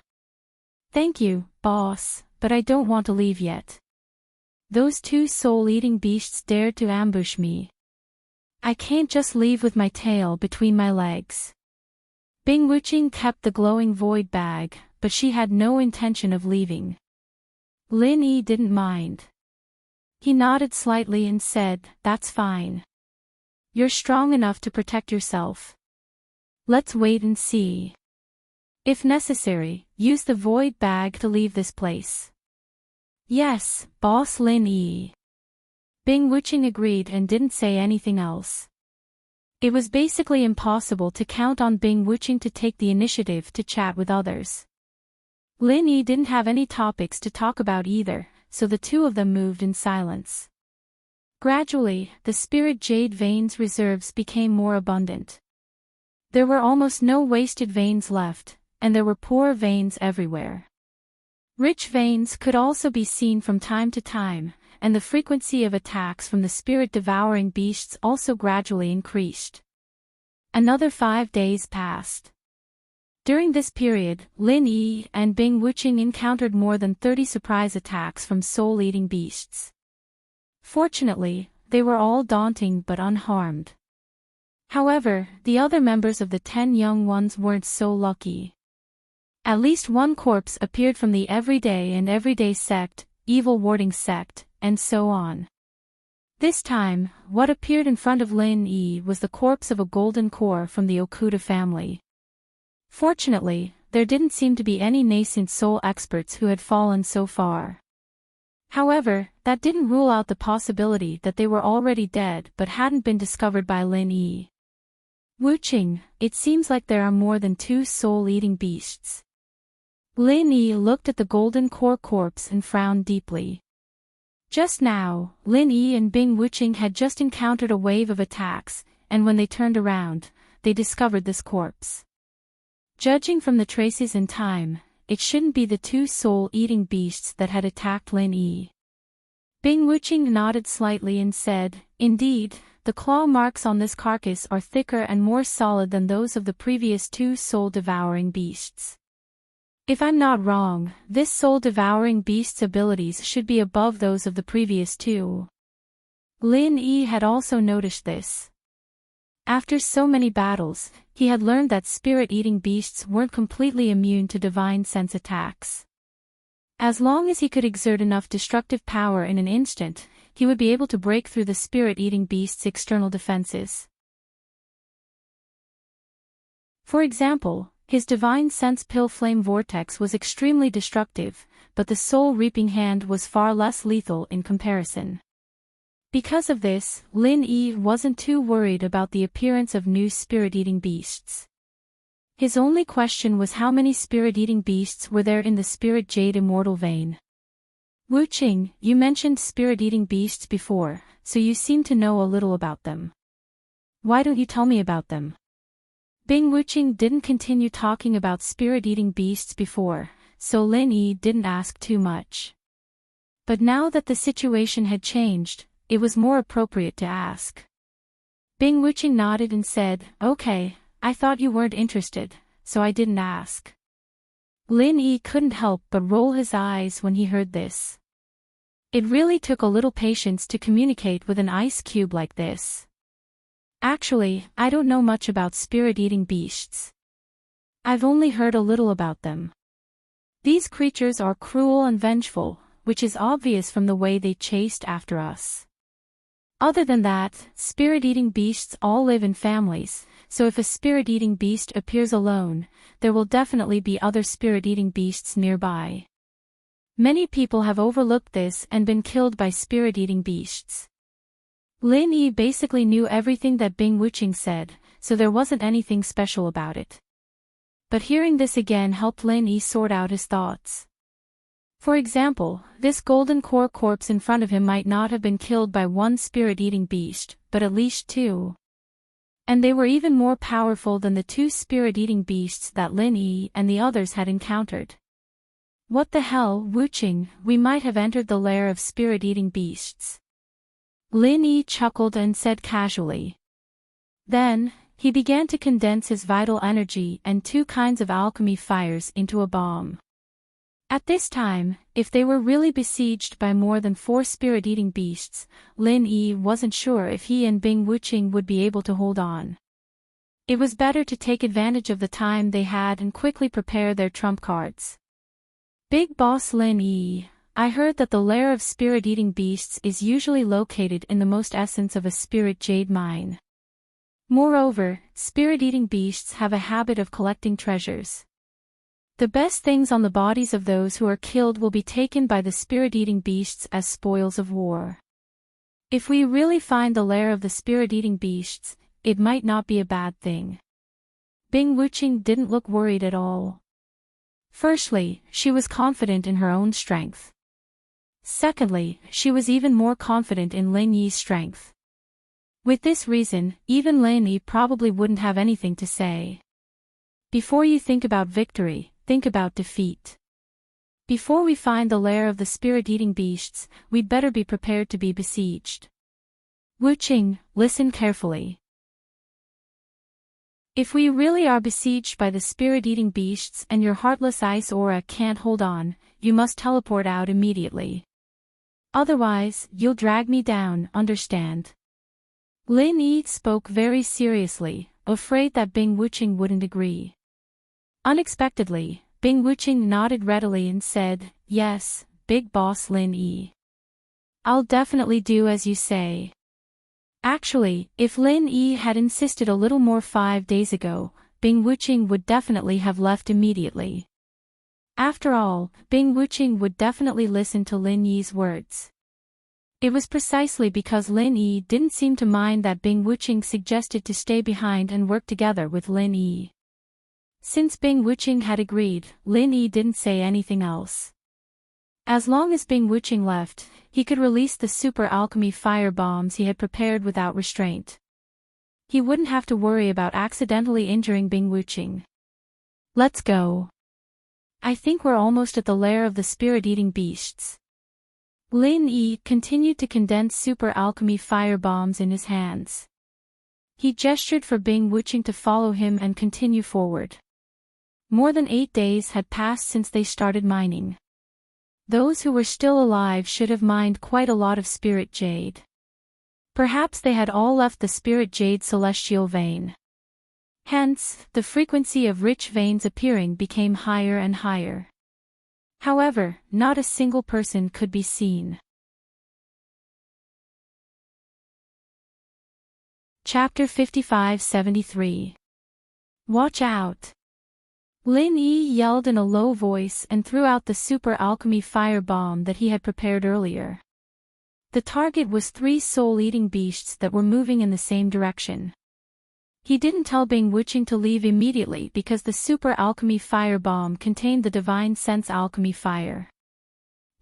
Thank you, boss, but I don't want to leave yet. Those 2 soul-eating beasts dared to ambush me. I can't just leave with my tail between my legs. Bing Wuqing kept the glowing void bag, but she had no intention of leaving. Lin Yi didn't mind. He nodded slightly and said, That's fine. You're strong enough to protect yourself. Let's wait and see. If necessary, use the void bag to leave this place. Yes, Boss Lin Yi. Bing Wuqing agreed and didn't say anything else. It was basically impossible to count on Bing Wuqing to take the initiative to chat with others. Lin Yi didn't have any topics to talk about either, so the 2 of them moved in silence. Gradually, the spirit jade veins reserves became more abundant. There were almost no wasted veins left, and there were poor veins everywhere. Rich veins could also be seen from time to time, and the frequency of attacks from the spirit-devouring beasts also gradually increased. Another 5 days passed. During this period, Lin Yi and Bing Wuqing encountered more than 30 surprise attacks from soul-eating beasts. Fortunately, they were all daunting but unharmed. However, the other members of the 10 young ones weren't so lucky. At least 1 corpse appeared from the Everyday and Everyday sect, Evil Warding sect, and so on. This time, what appeared in front of Lin Yi was the corpse of a golden core from the Okuda family. Fortunately, there didn't seem to be any nascent soul experts who had fallen so far. However, that didn't rule out the possibility that they were already dead but hadn't been discovered by Lin Yi. Wu-Ching, it seems like there are more than 2 soul-eating beasts. Lin Yi looked at the golden core corpse and frowned deeply. Just now, Lin Yi and Bing Wu-Ching had just encountered a wave of attacks, and when they turned around, they discovered this corpse. Judging from the traces in time, it shouldn't be the 2 soul-eating beasts that had attacked Lin Yi. Bing Wu-Ching nodded slightly and said, "Indeed, the claw marks on this carcass are thicker and more solid than those of the previous 2 soul-devouring beasts. If I'm not wrong, this soul-devouring beast's abilities should be above those of the previous 2. Lin Yi had also noticed this. After so many battles, he had learned that spirit-eating beasts weren't completely immune to divine sense attacks. As long as he could exert enough destructive power in an instant, he would be able to break through the spirit-eating beast's external defenses. For example, his divine sense pill flame vortex was extremely destructive, but the soul-reaping hand was far less lethal in comparison. Because of this, Lin Yi wasn't too worried about the appearance of new spirit-eating beasts. His only question was how many spirit-eating beasts were there in the Spirit Jade Immortal vein. Wu-Ching, you mentioned spirit-eating beasts before, so you seem to know a little about them. Why don't you tell me about them? Bing Wu-Ching didn't continue talking about spirit-eating beasts before, so Lin Yi didn't ask too much. But now that the situation had changed, it was more appropriate to ask. Bing Wu-Ching nodded and said, "Okay, I thought you weren't interested, so I didn't ask." Lin Yi couldn't help but roll his eyes when he heard this. It really took a little patience to communicate with an ice cube like this. Actually, I don't know much about spirit-eating beasts. I've only heard a little about them. These creatures are cruel and vengeful, which is obvious from the way they chased after us. Other than that, spirit-eating beasts all live in families, so if a spirit-eating beast appears alone, there will definitely be other spirit-eating beasts nearby. Many people have overlooked this and been killed by spirit-eating beasts. Lin Yi basically knew everything that Bing Wu-Ching said, so there wasn't anything special about it. But hearing this again helped Lin Yi sort out his thoughts. For example, this golden core corpse in front of him might not have been killed by 1 spirit-eating beast, but at least 2. And they were even more powerful than the 2 spirit-eating beasts that Lin Yi and the others had encountered. What the hell, Wu-Ching, we might have entered the lair of spirit-eating beasts. Lin Yi chuckled and said casually. Then, he began to condense his vital energy and 2 kinds of alchemy fires into a bomb. At this time, if they were really besieged by more than 4 spirit-eating beasts, Lin Yi wasn't sure if he and Bing Wu-Ching would be able to hold on. It was better to take advantage of the time they had and quickly prepare their trump cards. "Big Boss Lin Yi, I heard that the lair of spirit-eating beasts is usually located in the most essence of a spirit jade mine. Moreover, spirit-eating beasts have a habit of collecting treasures. The best things on the bodies of those who are killed will be taken by the spirit-eating beasts as spoils of war. If we really find the lair of the spirit-eating beasts, it might not be a bad thing." Bing Wu-Ching didn't look worried at all. Firstly, she was confident in her own strength. Secondly, she was even more confident in Lin Yi's strength. With this reason, even Lin Yi probably wouldn't have anything to say. Before you think about victory, think about defeat. Before we find the lair of the spirit-eating beasts, we'd better be prepared to be besieged. Wu-Ching, listen carefully. If we really are besieged by the spirit-eating beasts and your heartless ice aura can't hold on, you must teleport out immediately. Otherwise, you'll drag me down, understand? Lin Yi spoke very seriously, afraid that Bing Wu-Ching wouldn't agree. Unexpectedly, Bing Wu-Ching nodded readily and said, "Yes, Big Boss Lin Yi. I'll definitely do as you say." Actually, if Lin Yi had insisted a little more 5 days ago, Bing Wu-Ching would definitely have left immediately. After all, Bing Wu-Ching would definitely listen to Lin Yi's words. It was precisely because Lin Yi didn't seem to mind that Bing Wuqing suggested to stay behind and work together with Lin Yi. Since Bing Wuqing had agreed, Lin Yi didn't say anything else. As long as Bing Wuqing left, he could release the super alchemy fire bombs he had prepared without restraint. He wouldn't have to worry about accidentally injuring Bing Wuqing. Let's go. I think we're almost at the lair of the spirit-eating beasts. Lin Yi continued to condense super alchemy fire bombs in his hands. He gestured for Bing Wuqing to follow him and continue forward. More than 8 days had passed since they started mining. Those who were still alive should have mined quite a lot of spirit jade. Perhaps they had all left the spirit jade celestial vein. Hence, the frequency of rich veins appearing became higher and higher. However, not a single person could be seen. Chapter 55-73. Watch out! Lin Yi yelled in a low voice and threw out the super alchemy fire bomb that he had prepared earlier. The target was 3 soul-eating beasts that were moving in the same direction. He didn't tell Bing Wuqing to leave immediately because the super alchemy fire bomb contained the divine sense alchemy fire.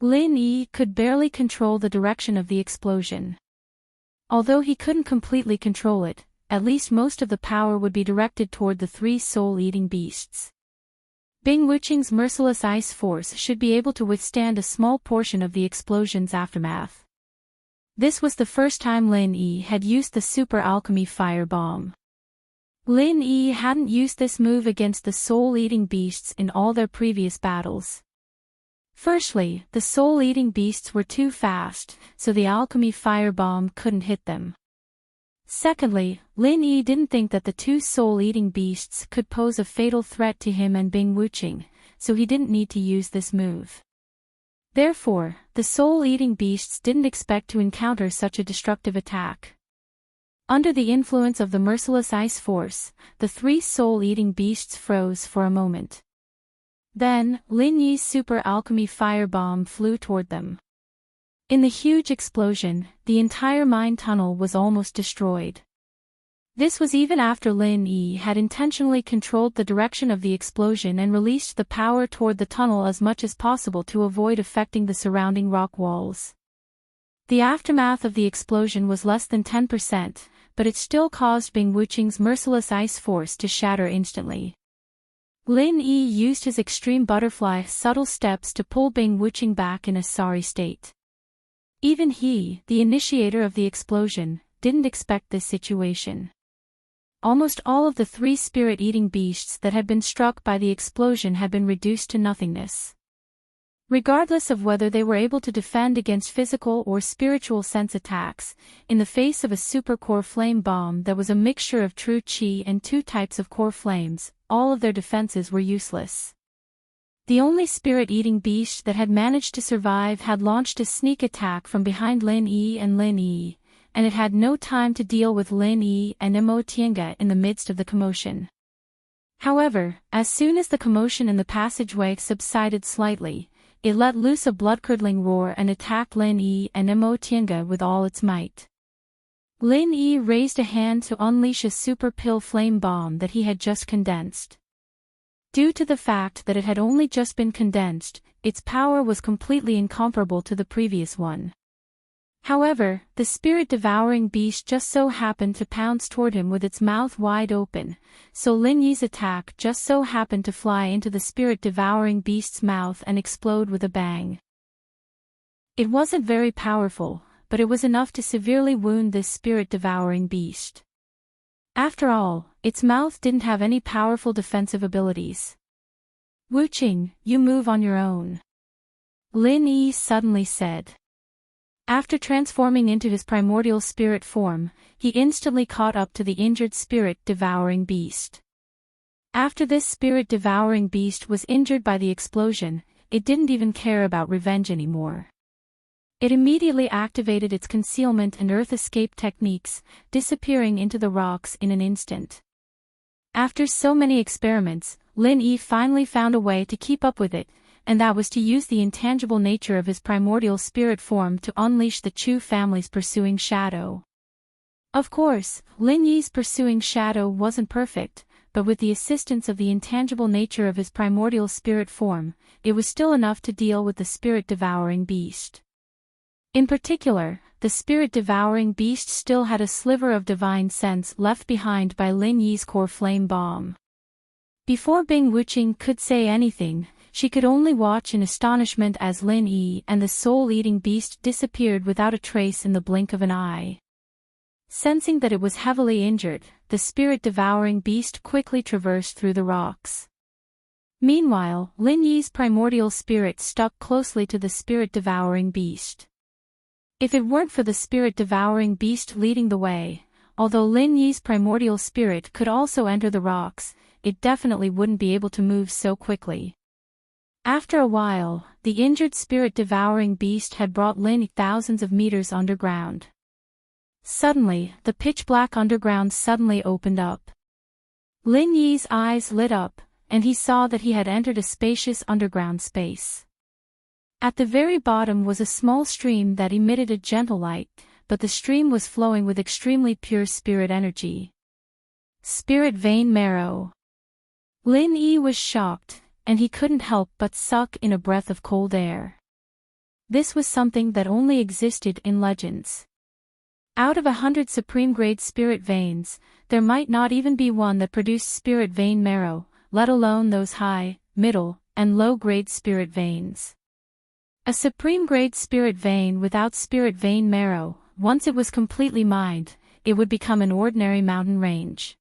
Lin Yi could barely control the direction of the explosion. Although he couldn't completely control it, at least most of the power would be directed toward the 3 soul-eating beasts. Bing Wuqing's merciless ice force should be able to withstand a small portion of the explosion's aftermath. This was the first time Lin Yi had used the super alchemy fire bomb. Lin Yi hadn't used this move against the soul-eating beasts in all their previous battles. Firstly, the soul-eating beasts were too fast, so the alchemy fire bomb couldn't hit them. Secondly, Lin Yi didn't think that the 2 soul-eating beasts could pose a fatal threat to him and Bing Wuqing, so he didn't need to use this move. Therefore, the soul-eating beasts didn't expect to encounter such a destructive attack. Under the influence of the merciless ice force, the 3 soul-eating beasts froze for a moment. Then, Lin Yi's super alchemy fire bomb flew toward them. In the huge explosion, the entire mine tunnel was almost destroyed. This was even after Lin Yi had intentionally controlled the direction of the explosion and released the power toward the tunnel as much as possible to avoid affecting the surrounding rock walls. The aftermath of the explosion was less than 10%, but it still caused Bing Wuqing's merciless ice force to shatter instantly. Lin Yi used his extreme butterfly subtle steps to pull Bing Wuqing back in a sorry state. Even he, the initiator of the explosion, didn't expect this situation. Almost all of the 3 spirit-eating beasts that had been struck by the explosion had been reduced to nothingness. Regardless of whether they were able to defend against physical or spiritual sense attacks, in the face of a super core flame bomb that was a mixture of true qi and 2 types of core flames, all of their defenses were useless. The only spirit-eating beast that had managed to survive had launched a sneak attack from behind Lin Yi, and it had no time to deal with Lin Yi and Tiange in the midst of the commotion. However, as soon as the commotion in the passageway subsided slightly, it let loose a blood-curdling roar and attacked Lin Yi and Tiange with all its might. Lin Yi raised a hand to unleash a super pill flame bomb that he had just condensed. Due to the fact that it had only just been condensed, its power was completely incomparable to the previous one. However, the spirit-devouring beast just so happened to pounce toward him with its mouth wide open, so Lin Yi's attack just so happened to fly into the spirit-devouring beast's mouth and explode with a bang. It wasn't very powerful, but it was enough to severely wound this spirit-devouring beast. After all, its mouth didn't have any powerful defensive abilities. Wuqing, you move on your own. Lin Yi suddenly said. After transforming into his primordial spirit form, he instantly caught up to the injured spirit-devouring beast. After this spirit-devouring beast was injured by the explosion, it didn't even care about revenge anymore. It immediately activated its concealment and earth escape techniques, disappearing into the rocks in an instant. After so many experiments, Lin Yi finally found a way to keep up with it, and that was to use the intangible nature of his primordial spirit form to unleash the Chu family's pursuing shadow. Of course, Lin Yi's pursuing shadow wasn't perfect, but with the assistance of the intangible nature of his primordial spirit form, it was still enough to deal with the spirit-devouring beast. In particular, the spirit-devouring beast still had a sliver of divine sense left behind by Lin Yi's core flame bomb. Before Bing Wuqing could say anything, she could only watch in astonishment as Lin Yi and the soul-eating beast disappeared without a trace in the blink of an eye. Sensing that it was heavily injured, the spirit-devouring beast quickly traversed through the rocks. Meanwhile, Lin Yi's primordial spirit stuck closely to the spirit-devouring beast. If it weren't for the spirit-devouring beast leading the way, although Lin Yi's primordial spirit could also enter the rocks, it definitely wouldn't be able to move so quickly. After a while, the injured spirit-devouring beast had brought Lin Yi thousands of meters underground. Suddenly, the pitch-black underground suddenly opened up. Lin Yi's eyes lit up, and he saw that he had entered a spacious underground space. At the very bottom was a small stream that emitted a gentle light, but the stream was flowing with extremely pure spirit energy. Spirit vein marrow. Lin Yi was shocked, and he couldn't help but suck in a breath of cold air. This was something that only existed in legends. Out of 100 supreme-grade spirit veins, there might not even be one that produced spirit vein marrow, let alone those high, middle, and low-grade spirit veins. A supreme-grade spirit vein without spirit vein marrow, once it was completely mined, it would become an ordinary mountain range.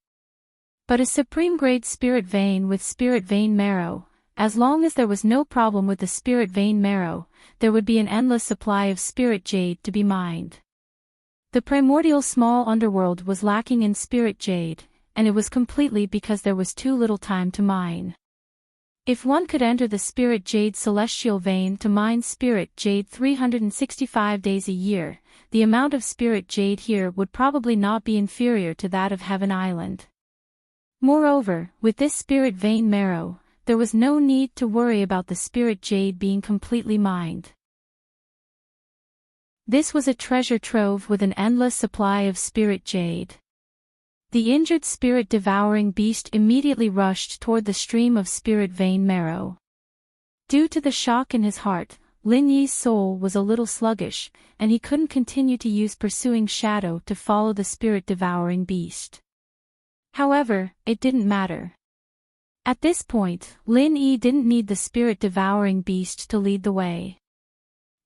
But a supreme-grade spirit vein with spirit vein marrow, as long as there was no problem with the spirit vein marrow, there would be an endless supply of spirit jade to be mined. The primordial small underworld was lacking in spirit jade, and it was completely because there was too little time to mine. If one could enter the spirit jade celestial vein to mine spirit jade 365 days a year, the amount of spirit jade here would probably not be inferior to that of Heaven Island. Moreover, with this spirit vein marrow, there was no need to worry about the spirit jade being completely mined. This was a treasure trove with an endless supply of spirit jade. The injured spirit-devouring beast immediately rushed toward the stream of spirit vein marrow. Due to the shock in his heart, Lin Yi's soul was a little sluggish, and he couldn't continue to use pursuing shadow to follow the spirit-devouring beast. However, it didn't matter. At this point, Lin Yi didn't need the spirit-devouring beast to lead the way.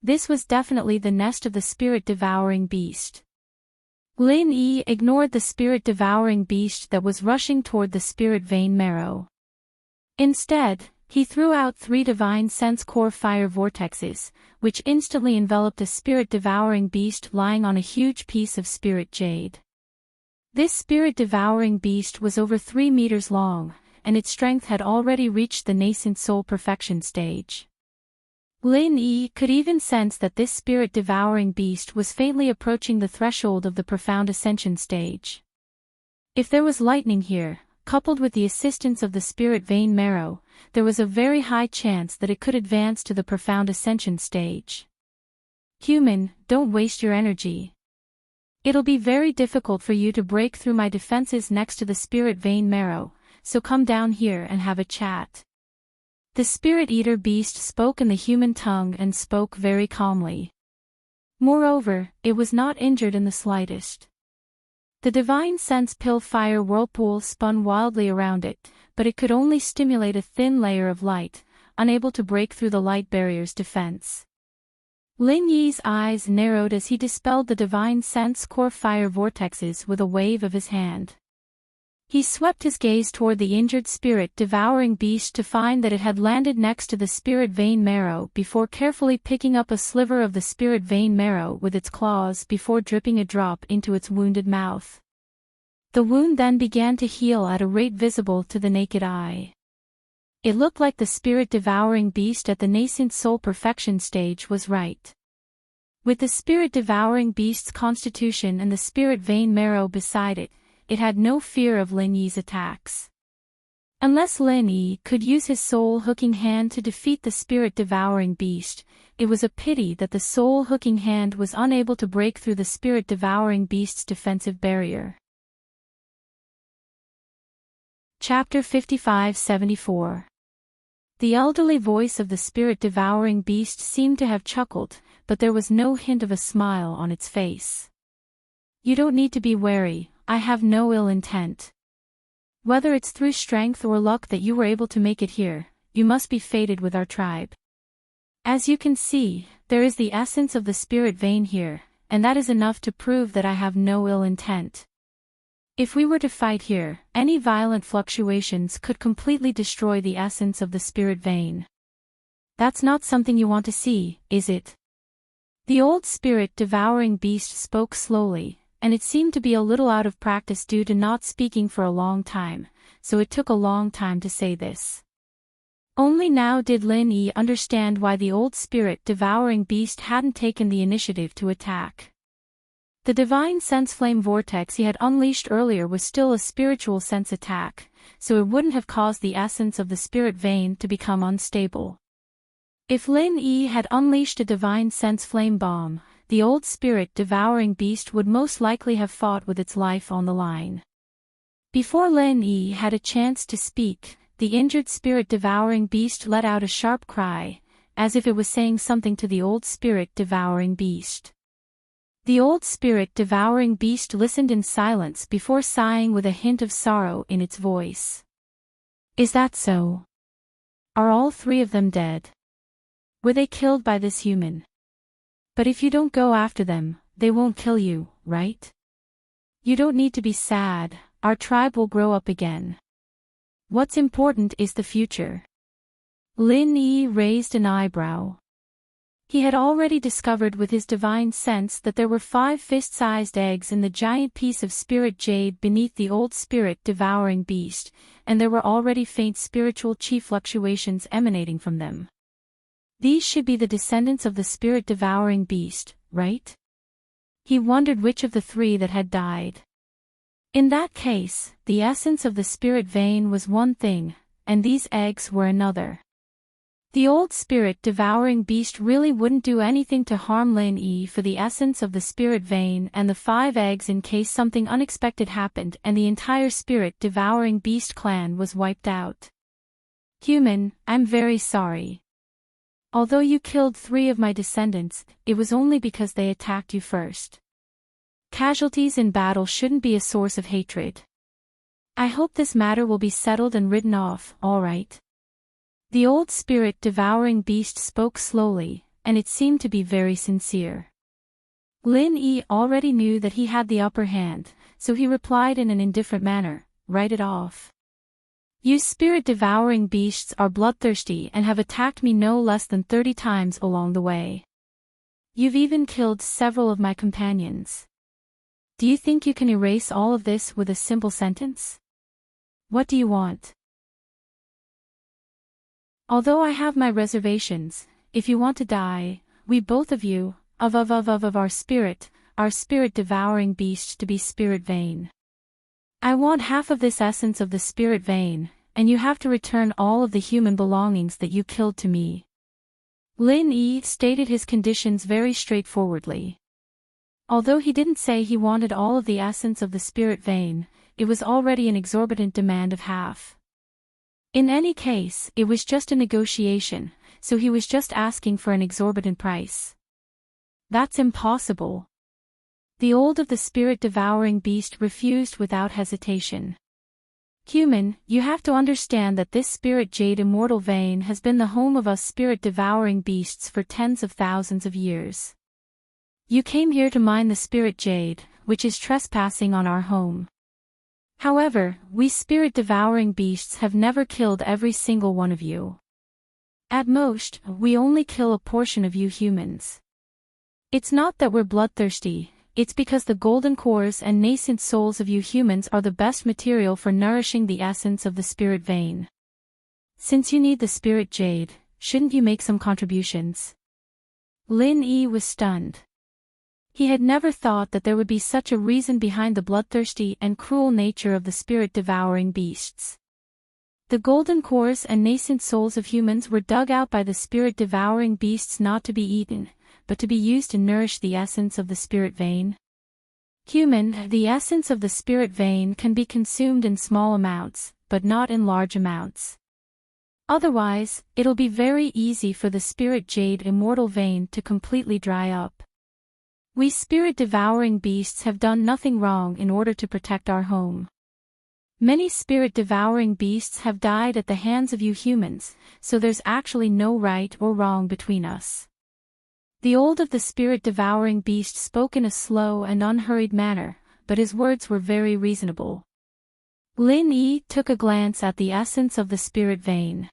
This was definitely the nest of the spirit-devouring beast. Lin Yi ignored the spirit-devouring beast that was rushing toward the spirit vein marrow. Instead, he threw out 3 divine sense core fire vortexes, which instantly enveloped a spirit-devouring beast lying on a huge piece of spirit jade. This spirit-devouring beast was over 3 meters long, and its strength had already reached the nascent soul perfection stage. Lin Yi could even sense that this spirit-devouring beast was faintly approaching the threshold of the profound ascension stage. If there was lightning here, coupled with the assistance of the spirit vein marrow, there was a very high chance that it could advance to the profound ascension stage. Human, don't waste your energy. It'll be very difficult for you to break through my defenses next to the spirit vein marrow, so come down here and have a chat. The spirit-eater beast spoke in the human tongue and spoke very calmly. Moreover, it was not injured in the slightest. The divine sense pill fire whirlpool spun wildly around it, but it could only stimulate a thin layer of light, unable to break through the light barrier's defense. Lin Yi's eyes narrowed as he dispelled the divine sense core fire vortexes with a wave of his hand. He swept his gaze toward the injured spirit-devouring beast to find that it had landed next to the spirit vein marrow before carefully picking up a sliver of the spirit vein marrow with its claws before dripping a drop into its wounded mouth. The wound then began to heal at a rate visible to the naked eye. It looked like the spirit-devouring beast at the nascent soul perfection stage was right. With the spirit-devouring beast's constitution and the spirit vein marrow beside it, it had no fear of Lin Yi's attacks. Unless Lin Yi could use his soul-hooking hand to defeat the spirit-devouring beast, it was a pity that the soul-hooking hand was unable to break through the spirit-devouring beast's defensive barrier. Chapter 55-74. The elderly voice of the spirit-devouring beast seemed to have chuckled, but there was no hint of a smile on its face. You don't need to be wary, I have no ill intent. Whether it's through strength or luck that you were able to make it here, you must be fated with our tribe. As you can see, there is the essence of the spirit vein here, and that is enough to prove that I have no ill intent. If we were to fight here, any violent fluctuations could completely destroy the essence of the spirit vein. That's not something you want to see, is it? The old spirit-devouring beast spoke slowly, and it seemed to be a little out of practice due to not speaking for a long time, so it took a long time to say this. Only now did Lin Yi understand why the old spirit-devouring beast hadn't taken the initiative to attack. The divine sense flame vortex he had unleashed earlier was still a spiritual sense attack, so it wouldn't have caused the essence of the spirit vein to become unstable. If Lin Yi had unleashed a divine sense flame bomb, the old spirit-devouring beast would most likely have fought with its life on the line. Before Lin Yi had a chance to speak, the injured spirit-devouring beast let out a sharp cry, as if it was saying something to the old spirit-devouring beast. The old spirit-devouring beast listened in silence before sighing with a hint of sorrow in its voice. Is that so? Are all three of them dead? Were they killed by this human? But if you don't go after them, they won't kill you, right? You don't need to be sad, our tribe will grow up again. What's important is the future. Lin Yi raised an eyebrow. He had already discovered with his divine sense that there were 5 fist-sized eggs in the giant piece of spirit jade beneath the old spirit-devouring beast, and there were already faint spiritual chi fluctuations emanating from them. These should be the descendants of the spirit-devouring beast, right? He wondered which of the 3 that had died. In that case, the essence of the spirit vein was one thing, and these eggs were another. The old spirit-devouring beast really wouldn't do anything to harm Lin Yi for the essence of the spirit vein and the 5 eggs in case something unexpected happened and the entire spirit-devouring beast clan was wiped out. Human, I'm very sorry. Although you killed 3 of my descendants, it was only because they attacked you first. Casualties in battle shouldn't be a source of hatred. I hope this matter will be settled and written off, all right? The old spirit-devouring beast spoke slowly, and it seemed to be very sincere. Lin Yi already knew that he had the upper hand, so he replied in an indifferent manner, write it off. You spirit-devouring beasts are bloodthirsty and have attacked me no less than 30 times along the way. You've even killed several of my companions. Do you think you can erase all of this with a simple sentence? What do you want? Although I have my reservations, if you want to die, we both of you, of our spirit-devouring beast to be spirit vein. I want half of this essence of the spirit vein, and you have to return all of the human belongings that you killed to me. Lin Yi stated his conditions very straightforwardly. Although he didn't say he wanted all of the essence of the spirit vein, it was already an exorbitant demand of half. In any case, it was just a negotiation, so he was just asking for an exorbitant price. That's impossible. The old of the spirit-devouring beast refused without hesitation. Human, you have to understand that this spirit jade immortal vein has been the home of us spirit-devouring beasts for tens of thousands of years. You came here to mine the spirit jade, which is trespassing on our home. However, we spirit-devouring beasts have never killed every single one of you. At most, we only kill a portion of you humans. It's not that we're bloodthirsty, it's because the golden cores and nascent souls of you humans are the best material for nourishing the essence of the spirit vein. Since you need the spirit jade, shouldn't you make some contributions? Lin Yi was stunned. He had never thought that there would be such a reason behind the bloodthirsty and cruel nature of the spirit-devouring beasts. The golden cores and nascent souls of humans were dug out by the spirit-devouring beasts not to be eaten, but to be used to nourish the essence of the spirit vein. Human, the essence of the spirit vein can be consumed in small amounts, but not in large amounts. Otherwise, it'll be very easy for the spirit jade immortal vein to completely dry up. We spirit-devouring beasts have done nothing wrong in order to protect our home. Many spirit-devouring beasts have died at the hands of you humans, so there's actually no right or wrong between us. The old of the spirit-devouring beast spoke in a slow and unhurried manner, but his words were very reasonable. Lin Yi took a glance at the essence of the spirit vein.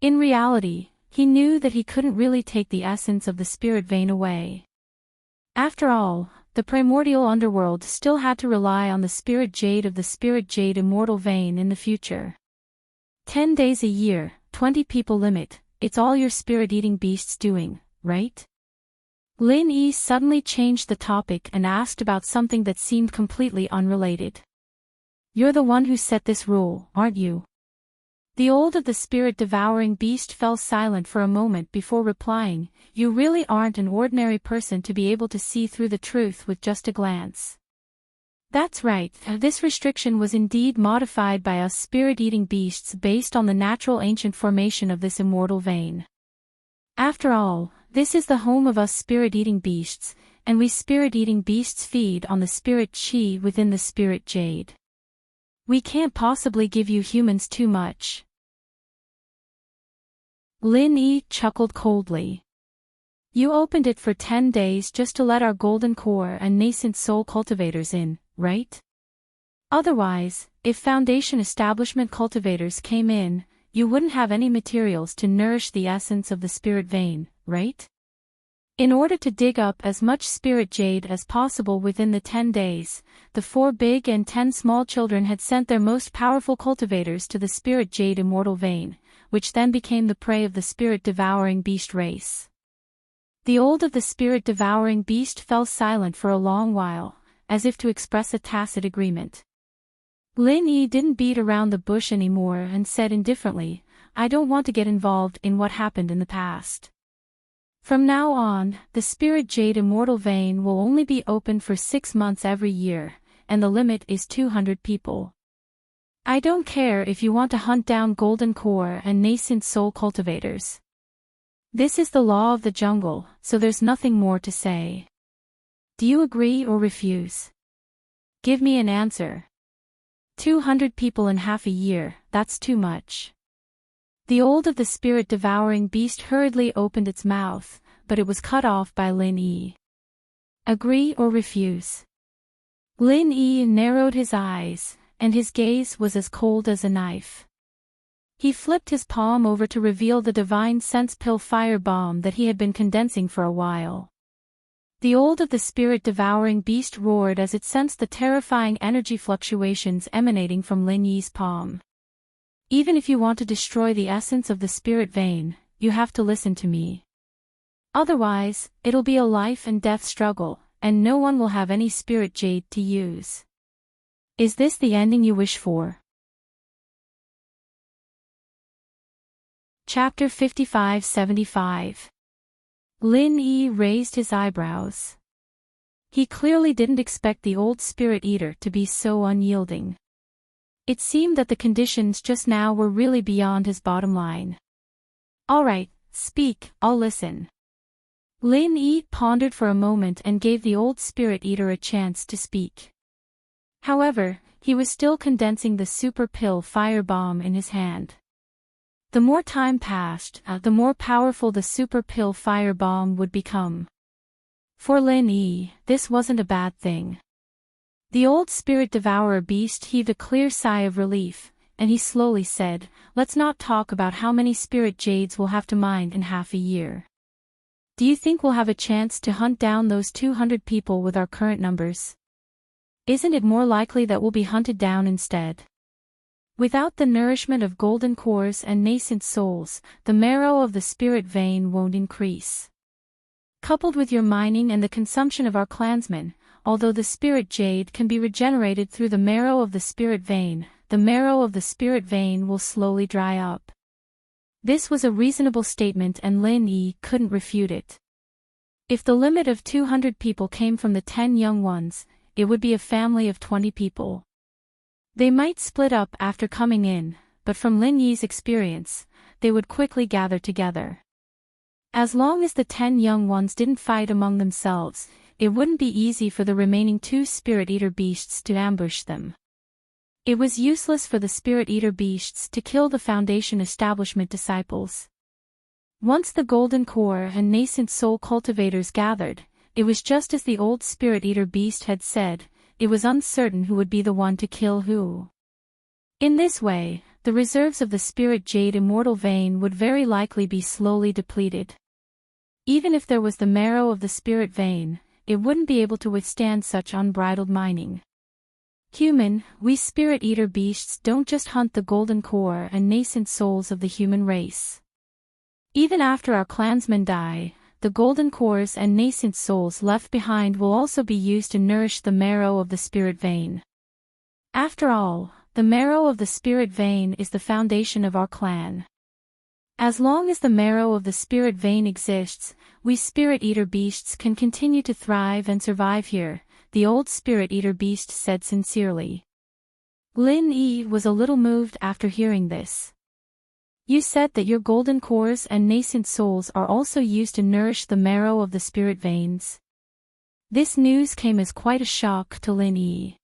In reality, he knew that he couldn't really take the essence of the spirit vein away. After all, the primordial underworld still had to rely on the spirit jade of the spirit jade immortal vein in the future. 10 days a year, 20 people limit, it's all your spirit-eating beasts doing, right? Lin Yi suddenly changed the topic and asked about something that seemed completely unrelated. You're the one who set this rule, aren't you? The old of the spirit-devouring beast fell silent for a moment before replying, you really aren't an ordinary person to be able to see through the truth with just a glance. That's right, this restriction was indeed modified by us spirit-eating beasts based on the natural ancient formation of this immortal vein. After all, this is the home of us spirit-eating beasts, and we spirit-eating beasts feed on the spirit chi within the spirit jade. We can't possibly give you humans too much. Lin Yi chuckled coldly. You opened it for 10 days just to let our golden core and nascent soul cultivators in, right? Otherwise, if Foundation establishment cultivators came in, you wouldn't have any materials to nourish the essence of the spirit vein, right? In order to dig up as much spirit jade as possible within the 10 days, the 4 big and 10 small children had sent their most powerful cultivators to the spirit jade immortal vein, which then became the prey of the spirit-devouring beast race. The old of the spirit-devouring beast fell silent for a long while, as if to express a tacit agreement. Lin Yi didn't beat around the bush anymore and said indifferently, I don't want to get involved in what happened in the past. From now on, the spirit jade immortal vein will only be open for 6 months every year, and the limit is 200 people. I don't care if you want to hunt down golden core and nascent soul cultivators. This is the law of the jungle, so there's nothing more to say. Do you agree or refuse? Give me an answer. 200 people in half a year, that's too much. The old of the spirit-devouring beast hurriedly opened its mouth, but it was cut off by Lin Yi. Agree or refuse? Lin Yi narrowed his eyes, and his gaze was as cold as a knife. He flipped his palm over to reveal the divine sense pill fire bomb that he had been condensing for a while. The old of the spirit-devouring beast roared as it sensed the terrifying energy fluctuations emanating from Lin Yi's palm. Even if you want to destroy the essence of the spirit vein, you have to listen to me. Otherwise, it'll be a life and death struggle, and no one will have any spirit jade to use. Is this the ending you wish for? Chapter 55-75. Lin Yi raised his eyebrows. He clearly didn't expect the old spirit eater to be so unyielding. It seemed that the conditions just now were really beyond his bottom line. All right, speak, I'll listen. Lin Yi pondered for a moment and gave the old spirit eater a chance to speak. However, he was still condensing the super pill fire bomb in his hand. The more time passed, the more powerful the super pill fire bomb would become. For Lin Yi, this wasn't a bad thing. The old spirit devourer beast heaved a clear sigh of relief, and he slowly said, let's not talk about how many spirit jades we'll have to mine in half a year. Do you think we'll have a chance to hunt down those 200 people with our current numbers? Isn't it more likely that we'll be hunted down instead? Without the nourishment of golden cores and nascent souls, the marrow of the spirit vein won't increase. Coupled with your mining and the consumption of our clansmen, although the spirit jade can be regenerated through the marrow of the spirit vein, the marrow of the spirit vein will slowly dry up. This was a reasonable statement and Lin Yi couldn't refute it. If the limit of 200 people came from the 10 young ones, it would be a family of 20 people. They might split up after coming in, but from Lin Yi's experience, they would quickly gather together. As long as the 10 young ones didn't fight among themselves, it wouldn't be easy for the remaining 2 Spirit Eater beasts to ambush them. It was useless for the Spirit Eater beasts to kill the Foundation Establishment disciples. Once the Golden Core and Nascent Soul cultivators gathered, it was just as the old Spirit Eater beast had said, it was uncertain who would be the one to kill who. In this way, the reserves of the Spirit Jade Immortal Vein would very likely be slowly depleted. Even if there was the marrow of the Spirit Vein, it wouldn't be able to withstand such unbridled mining. We Spirit Eater beasts don't just hunt the Golden Core and Nascent Souls of the human race. Even after our clansmen die, the Golden Cores and Nascent Souls left behind will also be used to nourish the marrow of the Spirit Vein. After all, the marrow of the Spirit Vein is the foundation of our clan. As long as the marrow of the Spirit Vein exists, we Spirit Eater beasts can continue to thrive and survive here, the old Spirit Eater beast said sincerely. Lin Yi was a little moved after hearing this. You said that your Golden Cores and Nascent Souls are also used to nourish the marrow of the Spirit Veins. This news came as quite a shock to Lin Yi.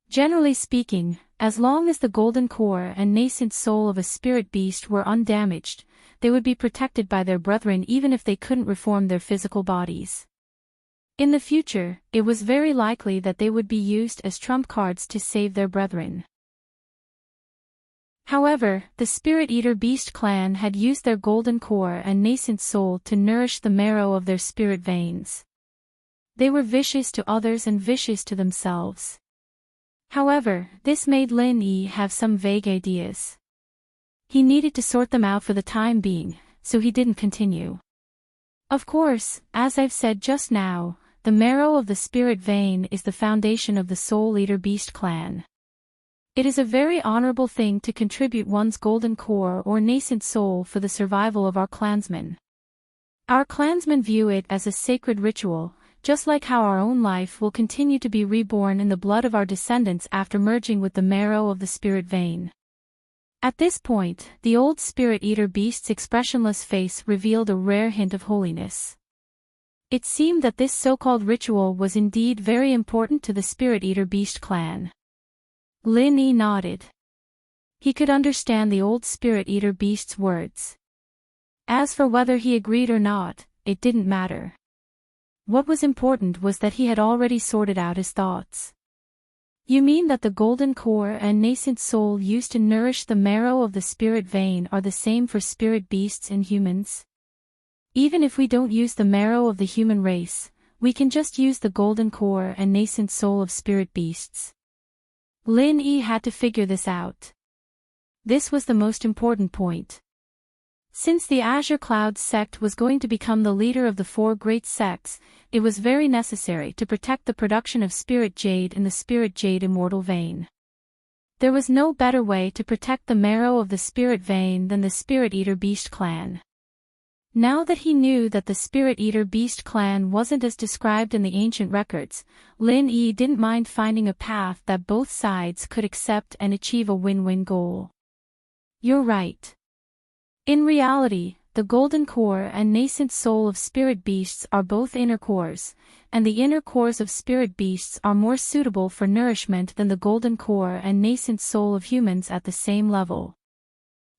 Generally speaking, as long as the Golden Core and Nascent Soul of a Spirit Beast were undamaged, they would be protected by their brethren even if they couldn't reform their physical bodies. In the future, it was very likely that they would be used as trump cards to save their brethren. However, the Spirit Eater Beast clan had used their Golden Core and Nascent Soul to nourish the marrow of their spirit veins. They were vicious to others and vicious to themselves. However, this made Lin Yi have some vague ideas. He needed to sort them out for the time being, so he didn't continue. Of course, as I've said just now, the marrow of the Spirit Vein is the foundation of the Soul Eater Beast clan. It is a very honorable thing to contribute one's Golden Core or Nascent Soul for the survival of our clansmen. Our clansmen view it as a sacred ritual, just like how our own life will continue to be reborn in the blood of our descendants after merging with the marrow of the Spirit Vein. At this point, the old Spirit Eater Beast's expressionless face revealed a rare hint of holiness. It seemed that this so-called ritual was indeed very important to the Spirit Eater Beast clan. Lin Yi nodded. He could understand the old Spirit Eater Beast's words. As for whether he agreed or not, it didn't matter. What was important was that he had already sorted out his thoughts. You mean that the Golden Core and Nascent Soul used to nourish the marrow of the Spirit Vein are the same for spirit beasts and humans? Even if we don't use the marrow of the human race, we can just use the Golden Core and Nascent Soul of spirit beasts. Lin Yi had to figure this out. This was the most important point. Since the Azure Clouds sect was going to become the leader of the 4 great sects, it was very necessary to protect the production of Spirit Jade in the Spirit Jade Immortal Vein. There was no better way to protect the marrow of the Spirit Vein than the Spirit Eater Beast clan. Now that he knew that the Spirit Eater Beast clan wasn't as described in the ancient records, Lin Yi didn't mind finding a path that both sides could accept and achieve a win-win goal. You're right. In reality, the Golden Core and Nascent Soul of spirit beasts are both inner cores, and the inner cores of spirit beasts are more suitable for nourishment than the Golden Core and Nascent Soul of humans at the same level.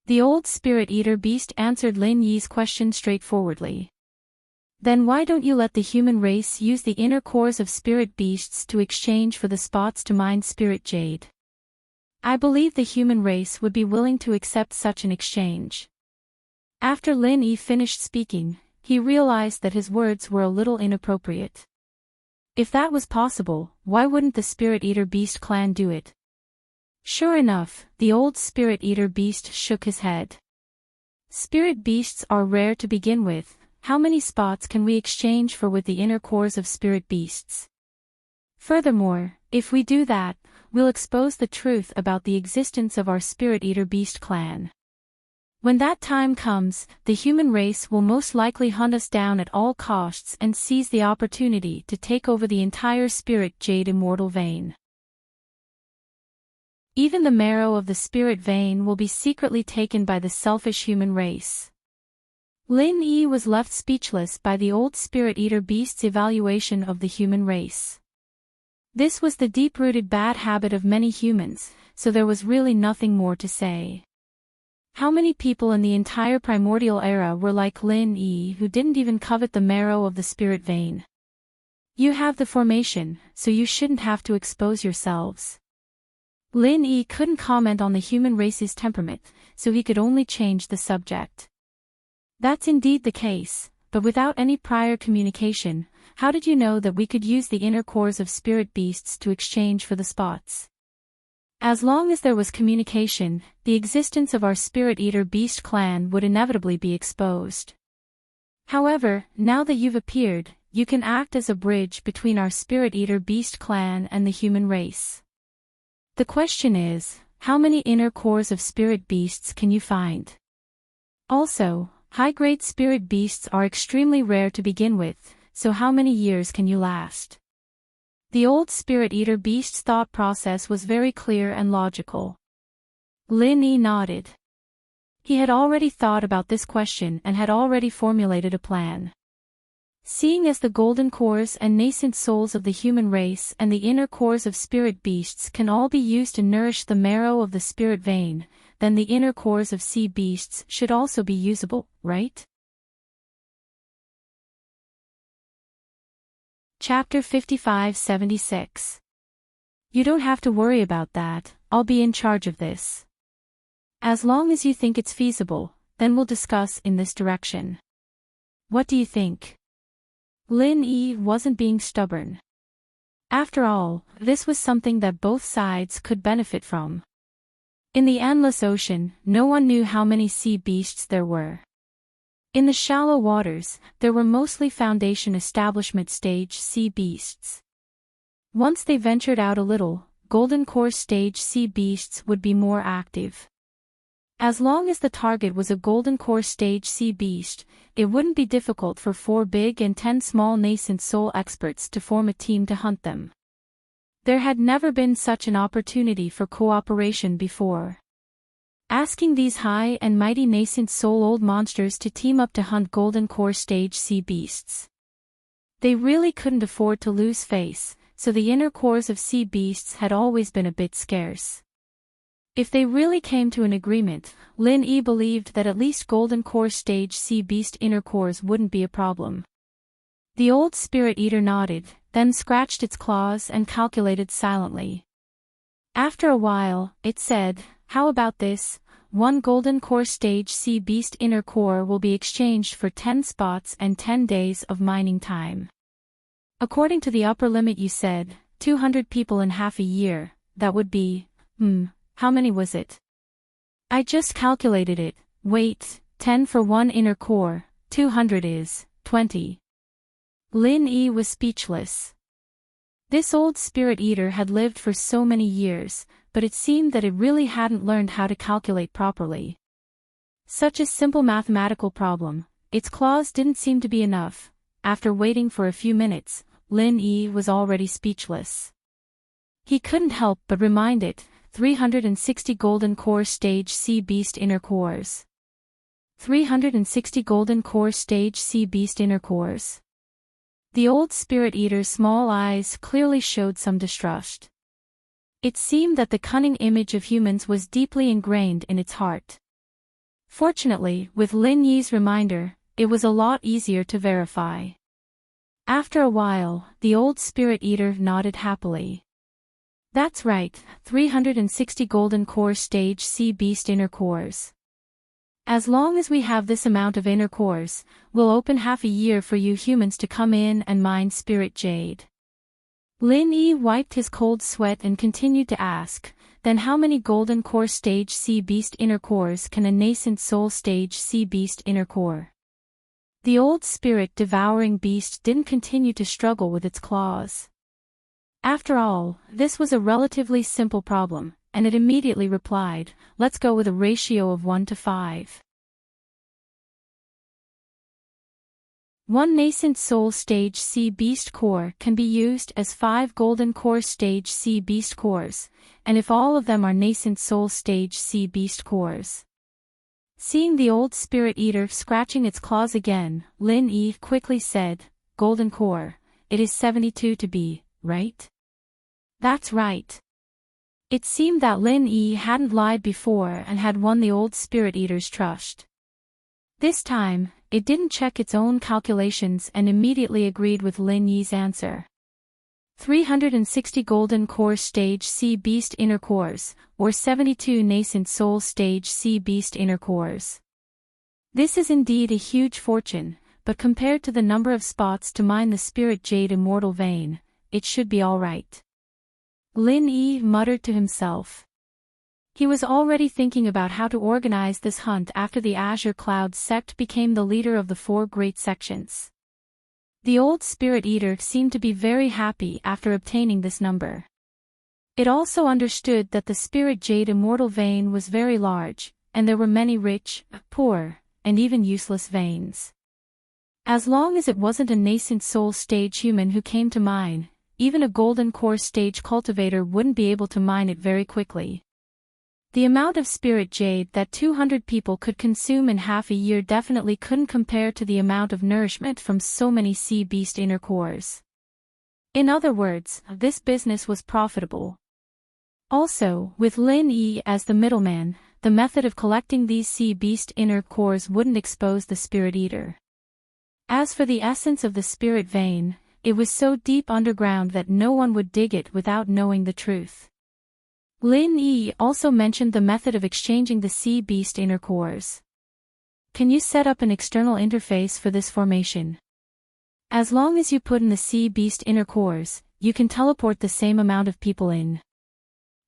The old Spirit Eater Beast answered Lin Yi's question straightforwardly. Then why don't you let the human race use the inner cores of spirit beasts to exchange for the spots to mine Spirit Jade? I believe the human race would be willing to accept such an exchange. After Lin Yi finished speaking, he realized that his words were a little inappropriate. If that was possible, why wouldn't the Spirit Eater Beast clan do it? Sure enough, the old Spirit Eater Beast shook his head. Spirit beasts are rare to begin with. How many spots can we exchange for with the inner cores of spirit beasts? Furthermore, if we do that, we'll expose the truth about the existence of our Spirit Eater Beast clan. When that time comes, the human race will most likely hunt us down at all costs and seize the opportunity to take over the entire Spirit Jade immortal vein. Even the marrow of the Spirit vein will be secretly taken by the selfish human race. Lin Yi was left speechless by the old Spirit Eater Beast's evaluation of the human race. This was the deep-rooted bad habit of many humans, so there was really nothing more to say. How many people in the entire primordial era were like Lin Yi who didn't even covet the marrow of the spirit vein? You have the formation, so you shouldn't have to expose yourselves. Lin Yi couldn't comment on the human race's temperament, so he could only change the subject. That's indeed the case, but without any prior communication, how did you know that we could use the inner cores of spirit beasts to exchange for the spots? As long as there was communication, the existence of our Spirit Eater Beast clan would inevitably be exposed. However, now that you've appeared, you can act as a bridge between our Spirit Eater Beast clan and the human race. The question is, how many inner cores of spirit beasts can you find? Also, high-grade spirit beasts are extremely rare to begin with, so how many years can you last? The old Spirit Eater Beast's thought process was very clear and logical. Lin Yi nodded. He had already thought about this question and had already formulated a plan. Seeing as the golden cores and nascent souls of the human race and the inner cores of spirit beasts can all be used to nourish the marrow of the spirit vein, then the inner cores of sea beasts should also be usable, right? Chapter 55-76. You don't have to worry about that, I'll be in charge of this. As long as you think it's feasible, then we'll discuss in this direction. What do you think? Lin Yi wasn't being stubborn. After all, this was something that both sides could benefit from. In the endless ocean, no one knew how many sea beasts there were. In the shallow waters, there were mostly Foundation Establishment stage sea beasts. Once they ventured out a little, Golden Core stage sea beasts would be more active. As long as the target was a Golden Core stage sea beast, it wouldn't be difficult for 4 big and 10 small nascent soul experts to form a team to hunt them. There had never been such an opportunity for cooperation before. Asking these high and mighty nascent soul old monsters to team up to hunt Golden Core stage sea beasts. They really couldn't afford to lose face, so the inner cores of sea beasts had always been a bit scarce. If they really came to an agreement, Lin Yi believed that at least Golden Core stage sea beast inner cores wouldn't be a problem. The old Spirit Eater nodded, then scratched its claws and calculated silently. After a while, it said, "How about this? 1 Golden Core stage sea beast inner core will be exchanged for 10 spots and 10 days of mining time. According to the upper limit you said, 200 people in half a year, that would be, how many was it? I just calculated it, wait, 10 for 1 inner core, 200 is, 20. Lin Yi was speechless. This old Spirit Eater had lived for so many years, but it seemed that it really hadn't learned how to calculate properly. Such a simple mathematical problem, its claws didn't seem to be enough. After waiting for a few minutes, Lin Yi was already speechless. He couldn't help but remind it, 360 Golden Core stage sea beast inner cores. 360 Golden Core stage sea beast inner cores. The old Spirit Eater's small eyes clearly showed some distrust. It seemed that the cunning image of humans was deeply ingrained in its heart. Fortunately, with Lin Yi's reminder, it was a lot easier to verify. After a while, the old Spirit Eater nodded happily. That's right, 360 Golden Core stage sea beast inner cores. As long as we have this amount of inner cores, we'll open half a year for you humans to come in and mine Spirit Jade. Lin Yi wiped his cold sweat and continued to ask, then how many Golden Core stage sea beast inner cores can a nascent soul stage sea beast inner core? The old spirit devouring beast didn't continue to struggle with its claws. After all, this was a relatively simple problem, and it immediately replied, let's go with a ratio of 1 to 5. One nascent soul stage C beast core can be used as 5 golden core stage C beast cores, and if all of them are nascent soul stage C beast cores. Seeing the old spirit eater scratching its claws again, Lin Yi quickly said, golden core, it is 72 to be, right? That's right. It seemed that Lin Yi hadn't lied before and had won the old spirit eater's trust. This time, it didn't check its own calculations and immediately agreed with Lin Yi's answer. 360 golden core stage C beast inner cores, or 72 nascent soul stage C beast inner cores. This is indeed a huge fortune, but compared to the number of spots to mine the spirit jade immortal vein, it should be alright. Lin Yi muttered to himself. He was already thinking about how to organize this hunt after the Azure Cloud sect became the leader of the 4 great sections. The old spirit eater seemed to be very happy after obtaining this number. It also understood that the spirit jade immortal vein was very large, and there were many rich, poor, and even useless veins. As long as it wasn't a nascent soul stage human who came to mine, even a golden core stage cultivator wouldn't be able to mine it very quickly. The amount of spirit jade that 200 people could consume in half a year definitely couldn't compare to the amount of nourishment from so many sea beast inner cores. In other words, this business was profitable. Also, with Lin Yi as the middleman, the method of collecting these sea beast inner cores wouldn't expose the spirit eater. As for the essence of the spirit vein, it was so deep underground that no one would dig it without knowing the truth. Lin Yi also mentioned the method of exchanging the sea beast inner cores. Can you set up an external interface for this formation? As long as you put in the sea beast inner cores, you can teleport the same amount of people in.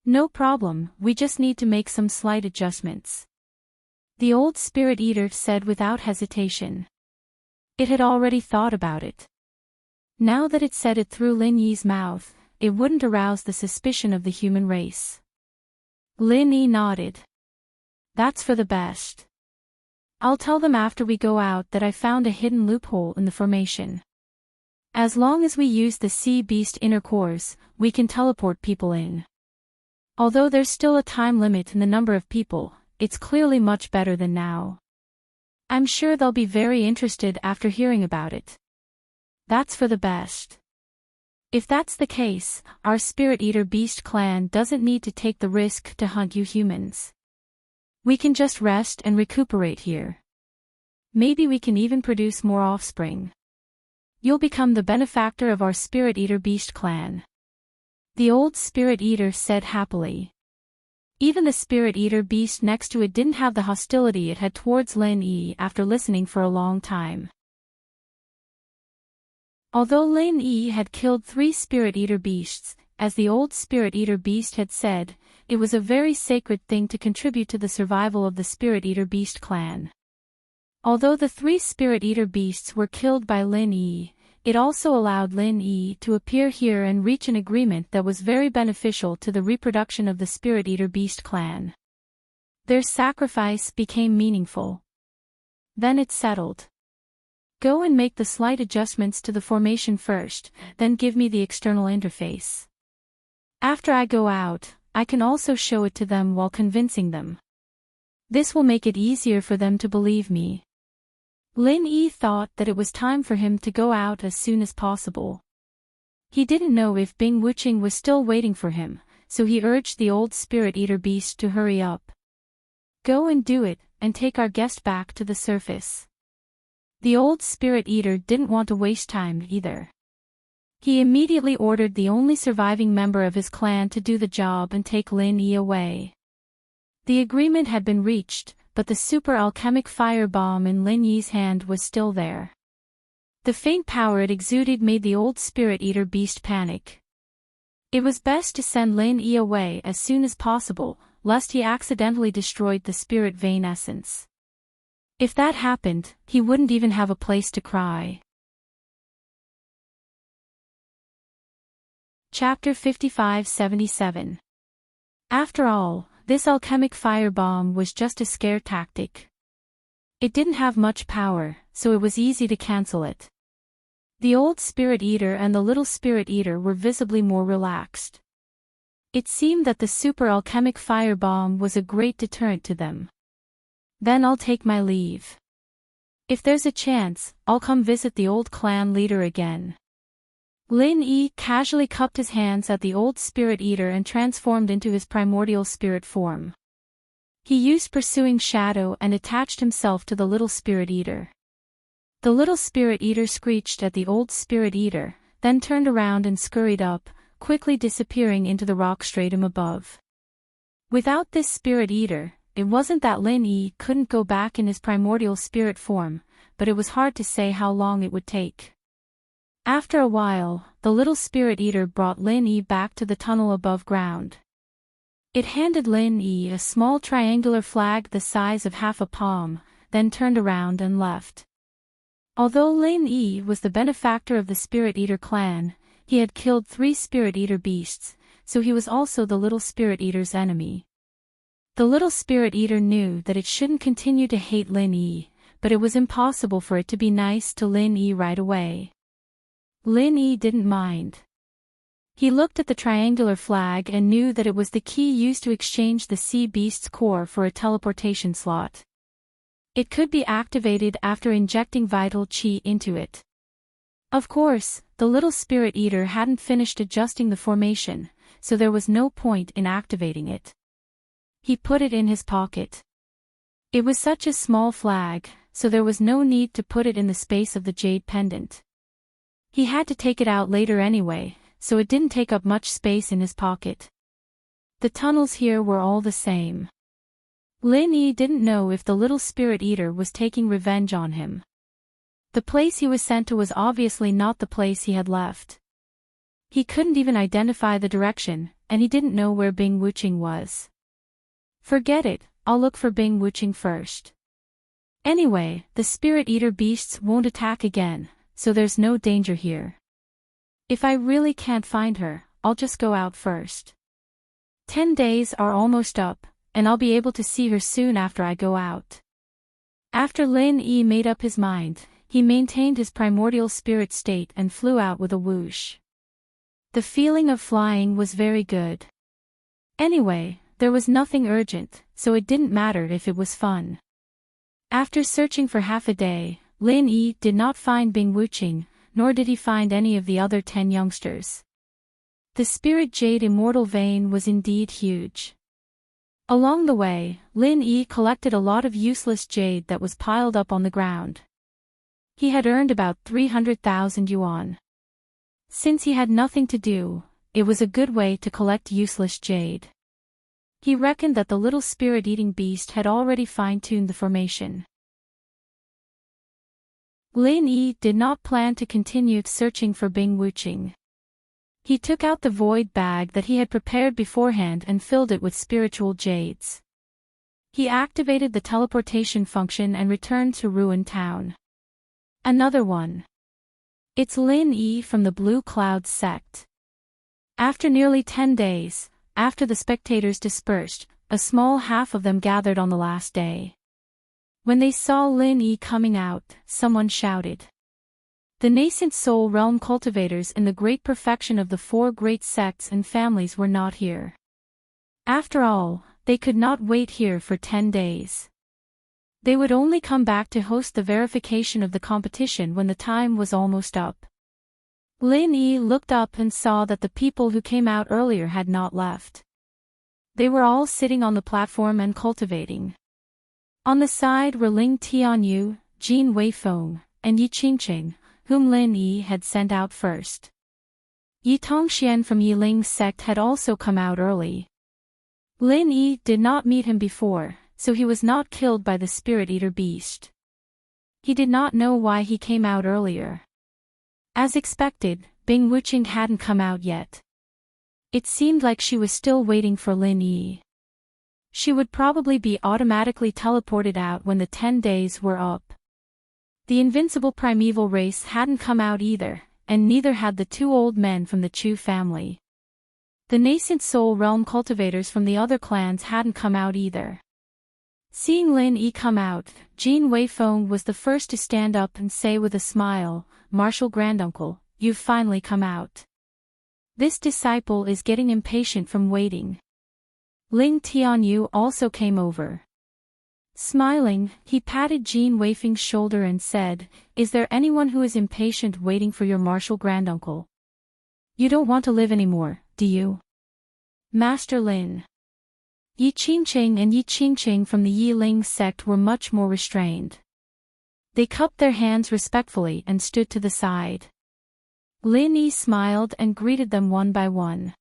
No problem, we just need to make some slight adjustments. The old spirit eater said without hesitation. It had already thought about it. Now that it said it through Lin Yi's mouth, it wouldn't arouse the suspicion of the human race. Lin Yi nodded. That's for the best. I'll tell them after we go out that I found a hidden loophole in the formation. As long as we use the sea beast inner cores, we can teleport people in. Although there's still a time limit in the number of people, it's clearly much better than now. I'm sure they'll be very interested after hearing about it. That's for the best. If that's the case, our Spirit Eater Beast clan doesn't need to take the risk to hunt you humans. We can just rest and recuperate here. Maybe we can even produce more offspring. You'll become the benefactor of our Spirit Eater Beast clan. The old Spirit Eater said happily. Even the Spirit Eater Beast next to it didn't have the hostility it had towards Lin Yi after listening for a long time. Although Lin Yi had killed 3 Spirit Eater Beasts, as the old Spirit Eater Beast had said, it was a very sacred thing to contribute to the survival of the Spirit Eater Beast clan. Although the 3 Spirit Eater Beasts were killed by Lin Yi, it also allowed Lin Yi to appear here and reach an agreement that was very beneficial to the reproduction of the Spirit Eater Beast clan. Their sacrifice became meaningful. Then it settled. Go and make the slight adjustments to the formation first, then give me the external interface. After I go out, I can also show it to them while convincing them. This will make it easier for them to believe me. Lin Yi thought that it was time for him to go out as soon as possible. He didn't know if Bing Wuqing was still waiting for him, so he urged the old Spirit Eater Beast to hurry up. Go and do it, and take our guest back to the surface. The old Spirit Eater didn't want to waste time either. He immediately ordered the only surviving member of his clan to do the job and take Lin Yi away. The agreement had been reached, but the super alchemic fire bomb in Lin Yi's hand was still there. The faint power it exuded made the old Spirit Eater Beast panic. It was best to send Lin Yi away as soon as possible, lest he accidentally destroyed the spirit vein essence. If that happened, he wouldn't even have a place to cry. Chapter 55-77. After all, this alchemic firebomb was just a scare tactic. It didn't have much power, so it was easy to cancel it. The old spirit eater and the little spirit eater were visibly more relaxed. It seemed that the super alchemic firebomb was a great deterrent to them. Then I'll take my leave. If there's a chance, I'll come visit the old clan leader again. Lin Yi casually cupped his hands at the old spirit eater and transformed into his primordial spirit form. He used pursuing shadow and attached himself to the little spirit eater. The little spirit eater screeched at the old spirit eater, then turned around and scurried up, quickly disappearing into the rock stratum above. Without this spirit eater, it wasn't that Lin Yi couldn't go back in his primordial spirit form, but it was hard to say how long it would take. After a while, the little spirit eater brought Lin Yi back to the tunnel above ground. It handed Lin Yi a small triangular flag the size of half a palm, then turned around and left. Although Lin Yi was the benefactor of the Spirit Eater clan, he had killed 3 Spirit Eater beasts, so he was also the little Spirit Eater's enemy. The little Spirit Eater knew that it shouldn't continue to hate Lin Yi, but it was impossible for it to be nice to Lin Yi right away. Lin Yi didn't mind. He looked at the triangular flag and knew that it was the key used to exchange the sea beast's core for a teleportation slot. It could be activated after injecting vital chi into it. Of course, the little spirit eater hadn't finished adjusting the formation, so there was no point in activating it. He put it in his pocket. It was such a small flag, so there was no need to put it in the space of the jade pendant. He had to take it out later anyway, so it didn't take up much space in his pocket. The tunnels here were all the same. Lin Yi didn't know if the little spirit eater was taking revenge on him. The place he was sent to was obviously not the place he had left. He couldn't even identify the direction, and he didn't know where Bing Wuching was. Forget it, I'll look for Bing Wuching first. Anyway, the spirit eater beasts won't attack again, so there's no danger here. If I really can't find her, I'll just go out first. 10 days are almost up, and I'll be able to see her soon after I go out. After Lin Yi made up his mind, he maintained his primordial spirit state and flew out with a whoosh. The feeling of flying was very good. Anyway, there was nothing urgent, so it didn't matter if it was fun. After searching for half a day, Lin Yi did not find Bing Wuching, nor did he find any of the other 10 youngsters. The spirit jade immortal vein was indeed huge. Along the way, Lin Yi collected a lot of useless jade that was piled up on the ground. He had earned about 300,000 yuan. Since he had nothing to do, it was a good way to collect useless jade. He reckoned that the little spirit-eating beast had already fine-tuned the formation. Lin Yi did not plan to continue searching for Bing Wuching. He took out the void bag that he had prepared beforehand and filled it with spiritual jades. He activated the teleportation function and returned to Ruin Town. Another one. It's Lin Yi from the Blue Clouds sect. After nearly 10 days, after the spectators dispersed, a small half of them gathered on the last day. When they saw Lin Yi coming out, someone shouted. The nascent soul realm cultivators in the great perfection of the 4 great sects and families were not here. After all, they could not wait here for 10 days. They would only come back to host the verification of the competition when the time was almost up. Lin Yi looked up and saw that the people who came out earlier had not left. They were all sitting on the platform and cultivating. On the side were Ling Tianyu, Jin Weifeng, and Yi Qingqing, whom Lin Yi had sent out first. Yi Tongxian from Yi Ling's sect had also come out early. Lin Yi did not meet him before, so he was not killed by the Spirit Eater beast. He did not know why he came out earlier. As expected, Bing Wuching hadn't come out yet. It seemed like she was still waiting for Lin Yi. She would probably be automatically teleported out when the 10 days were up. The invincible primeval race hadn't come out either, and neither had the 2 old men from the Chu family. The nascent soul realm cultivators from the other clans hadn't come out either. Seeing Lin Yi come out, Jin Weifeng was the first to stand up and say with a smile, "Martial Granduncle, you've finally come out. This disciple is getting impatient from waiting." Ling Tianyu also came over. Smiling, he patted Jin Weifeng's shoulder and said, "Is there anyone who is impatient waiting for your martial granduncle? You don't want to live anymore, do you? Master Lin." Yi Qingqing and Yi Qingqing from the Yi Ling sect were much more restrained. They cupped their hands respectfully and stood to the side. Lin Yi smiled and greeted them one by one.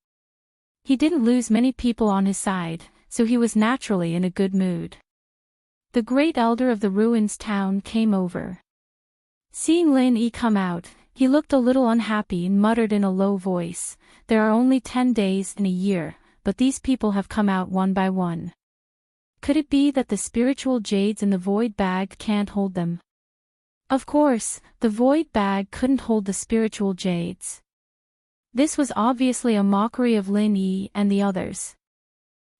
He didn't lose many people on his side, so he was naturally in a good mood. The great elder of the ruins town came over. Seeing Lin Yi come out, he looked a little unhappy and muttered in a low voice, "There are only 10 days in a year, but these people have come out one by one. Could it be that the spiritual jades in the void bag can't hold them?" Of course, the void bag couldn't hold the spiritual jades. This was obviously a mockery of Lin Yi and the others.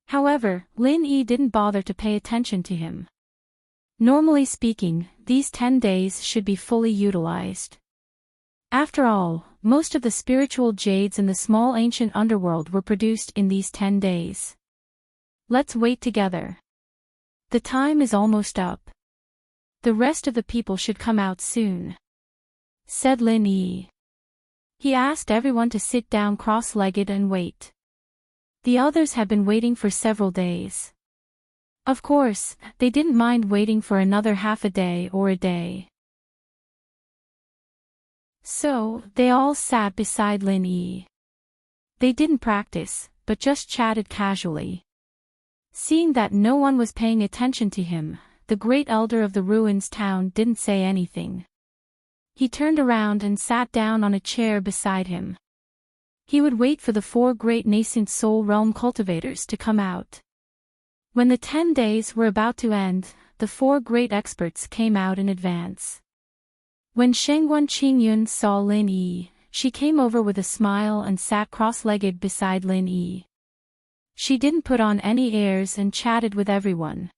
However, Lin Yi didn't bother to pay attention to him. Normally speaking, these 10 days should be fully utilized. After all, most of the spiritual jades in the small ancient underworld were produced in these 10 days. Let's wait together. The time is almost up. The rest of the people should come out soon," said Lin Yi. He asked everyone to sit down cross-legged and wait. The others had been waiting for several days. Of course, they didn't mind waiting for another half a day or a day. So, they all sat beside Lin Yi. They didn't practice, but just chatted casually. Seeing that no one was paying attention to him, the great elder of the ruins town didn't say anything. He turned around and sat down on a chair beside him. He would wait for the 4 great nascent soul realm cultivators to come out. When the 10 days were about to end, the 4 great experts came out in advance. When Shengguan Qingyun saw Lin Yi, she came over with a smile and sat cross-legged beside Lin Yi. She didn't put on any airs and chatted with everyone.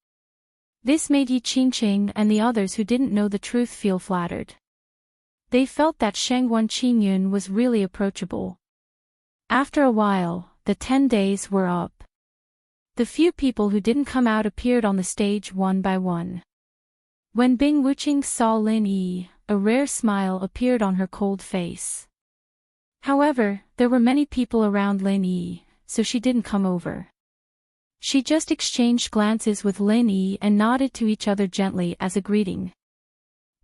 This made Yi Qingqing and the others who didn't know the truth feel flattered. They felt that Shengguan Qingyun was really approachable. After a while, the 10 days were up. The few people who didn't come out appeared on the stage one by one. When Bing Wuqing saw Lin Yi, a rare smile appeared on her cold face. However, there were many people around Lin Yi, so she didn't come over. She just exchanged glances with Lin Yi and nodded to each other gently as a greeting.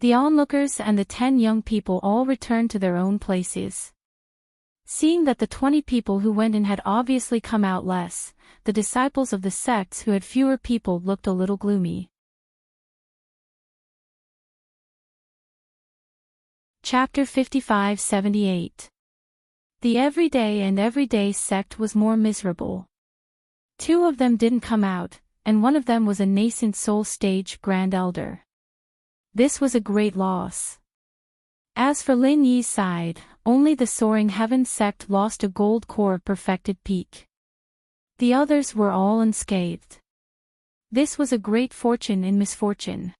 The onlookers and the 10 young people all returned to their own places. Seeing that the 20 people who went in had obviously come out less, the disciples of the sects who had fewer people looked a little gloomy. Chapter 55-78. The everyday and everyday sect was more miserable. 2 of them didn't come out, and one of them was a nascent soul stage grand elder. This was a great loss. As for Lin Yi's side, only the Soaring Heaven sect lost a gold core perfected peak. The others were all unscathed. This was a great fortune in misfortune.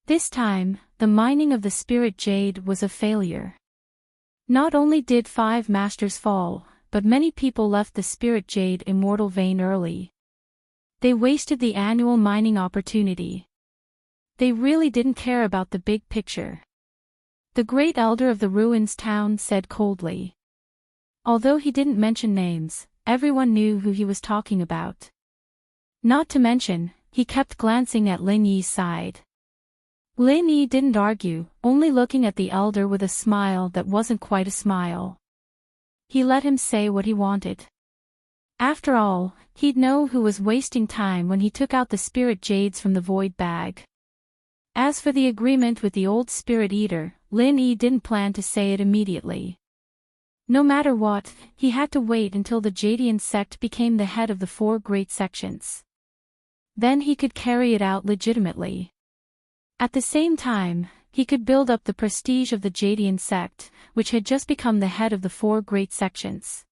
This time, the mining of the spirit jade was a failure. Not only did 5 masters fall, but many people left the spirit jade immortal vein early. They wasted the annual mining opportunity. They really didn't care about the big picture. The great elder of the ruins town said coldly. Although he didn't mention names, everyone knew who he was talking about. Not to mention, he kept glancing at Lin Yi's side. Lin Yi didn't argue, only looking at the elder with a smile that wasn't quite a smile. He let him say what he wanted. After all, he'd know who was wasting time when he took out the spirit jades from the void bag. As for the agreement with the old spirit eater, Lin Yi didn't plan to say it immediately. No matter what, he had to wait until the Jadian sect became the head of the 4 great sections. Then he could carry it out legitimately. At the same time, he could build up the prestige of the Jadian sect, which had just become the head of the 4 great sections.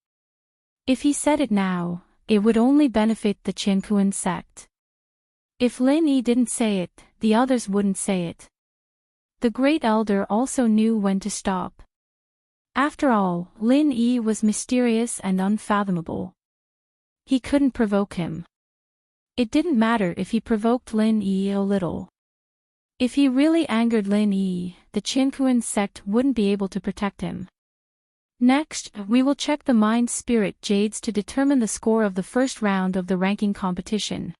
If he said it now, it would only benefit the Qianquan sect. If Lin Yi didn't say it, the others wouldn't say it. The Great Elder also knew when to stop. After all, Lin Yi was mysterious and unfathomable. He couldn't provoke him. It didn't matter if he provoked Lin Yi a little. If he really angered Lin Yi, the Qianquan sect wouldn't be able to protect him. Next, we will check the Mind Spirit Jades to determine the score of the first round of the ranking competition.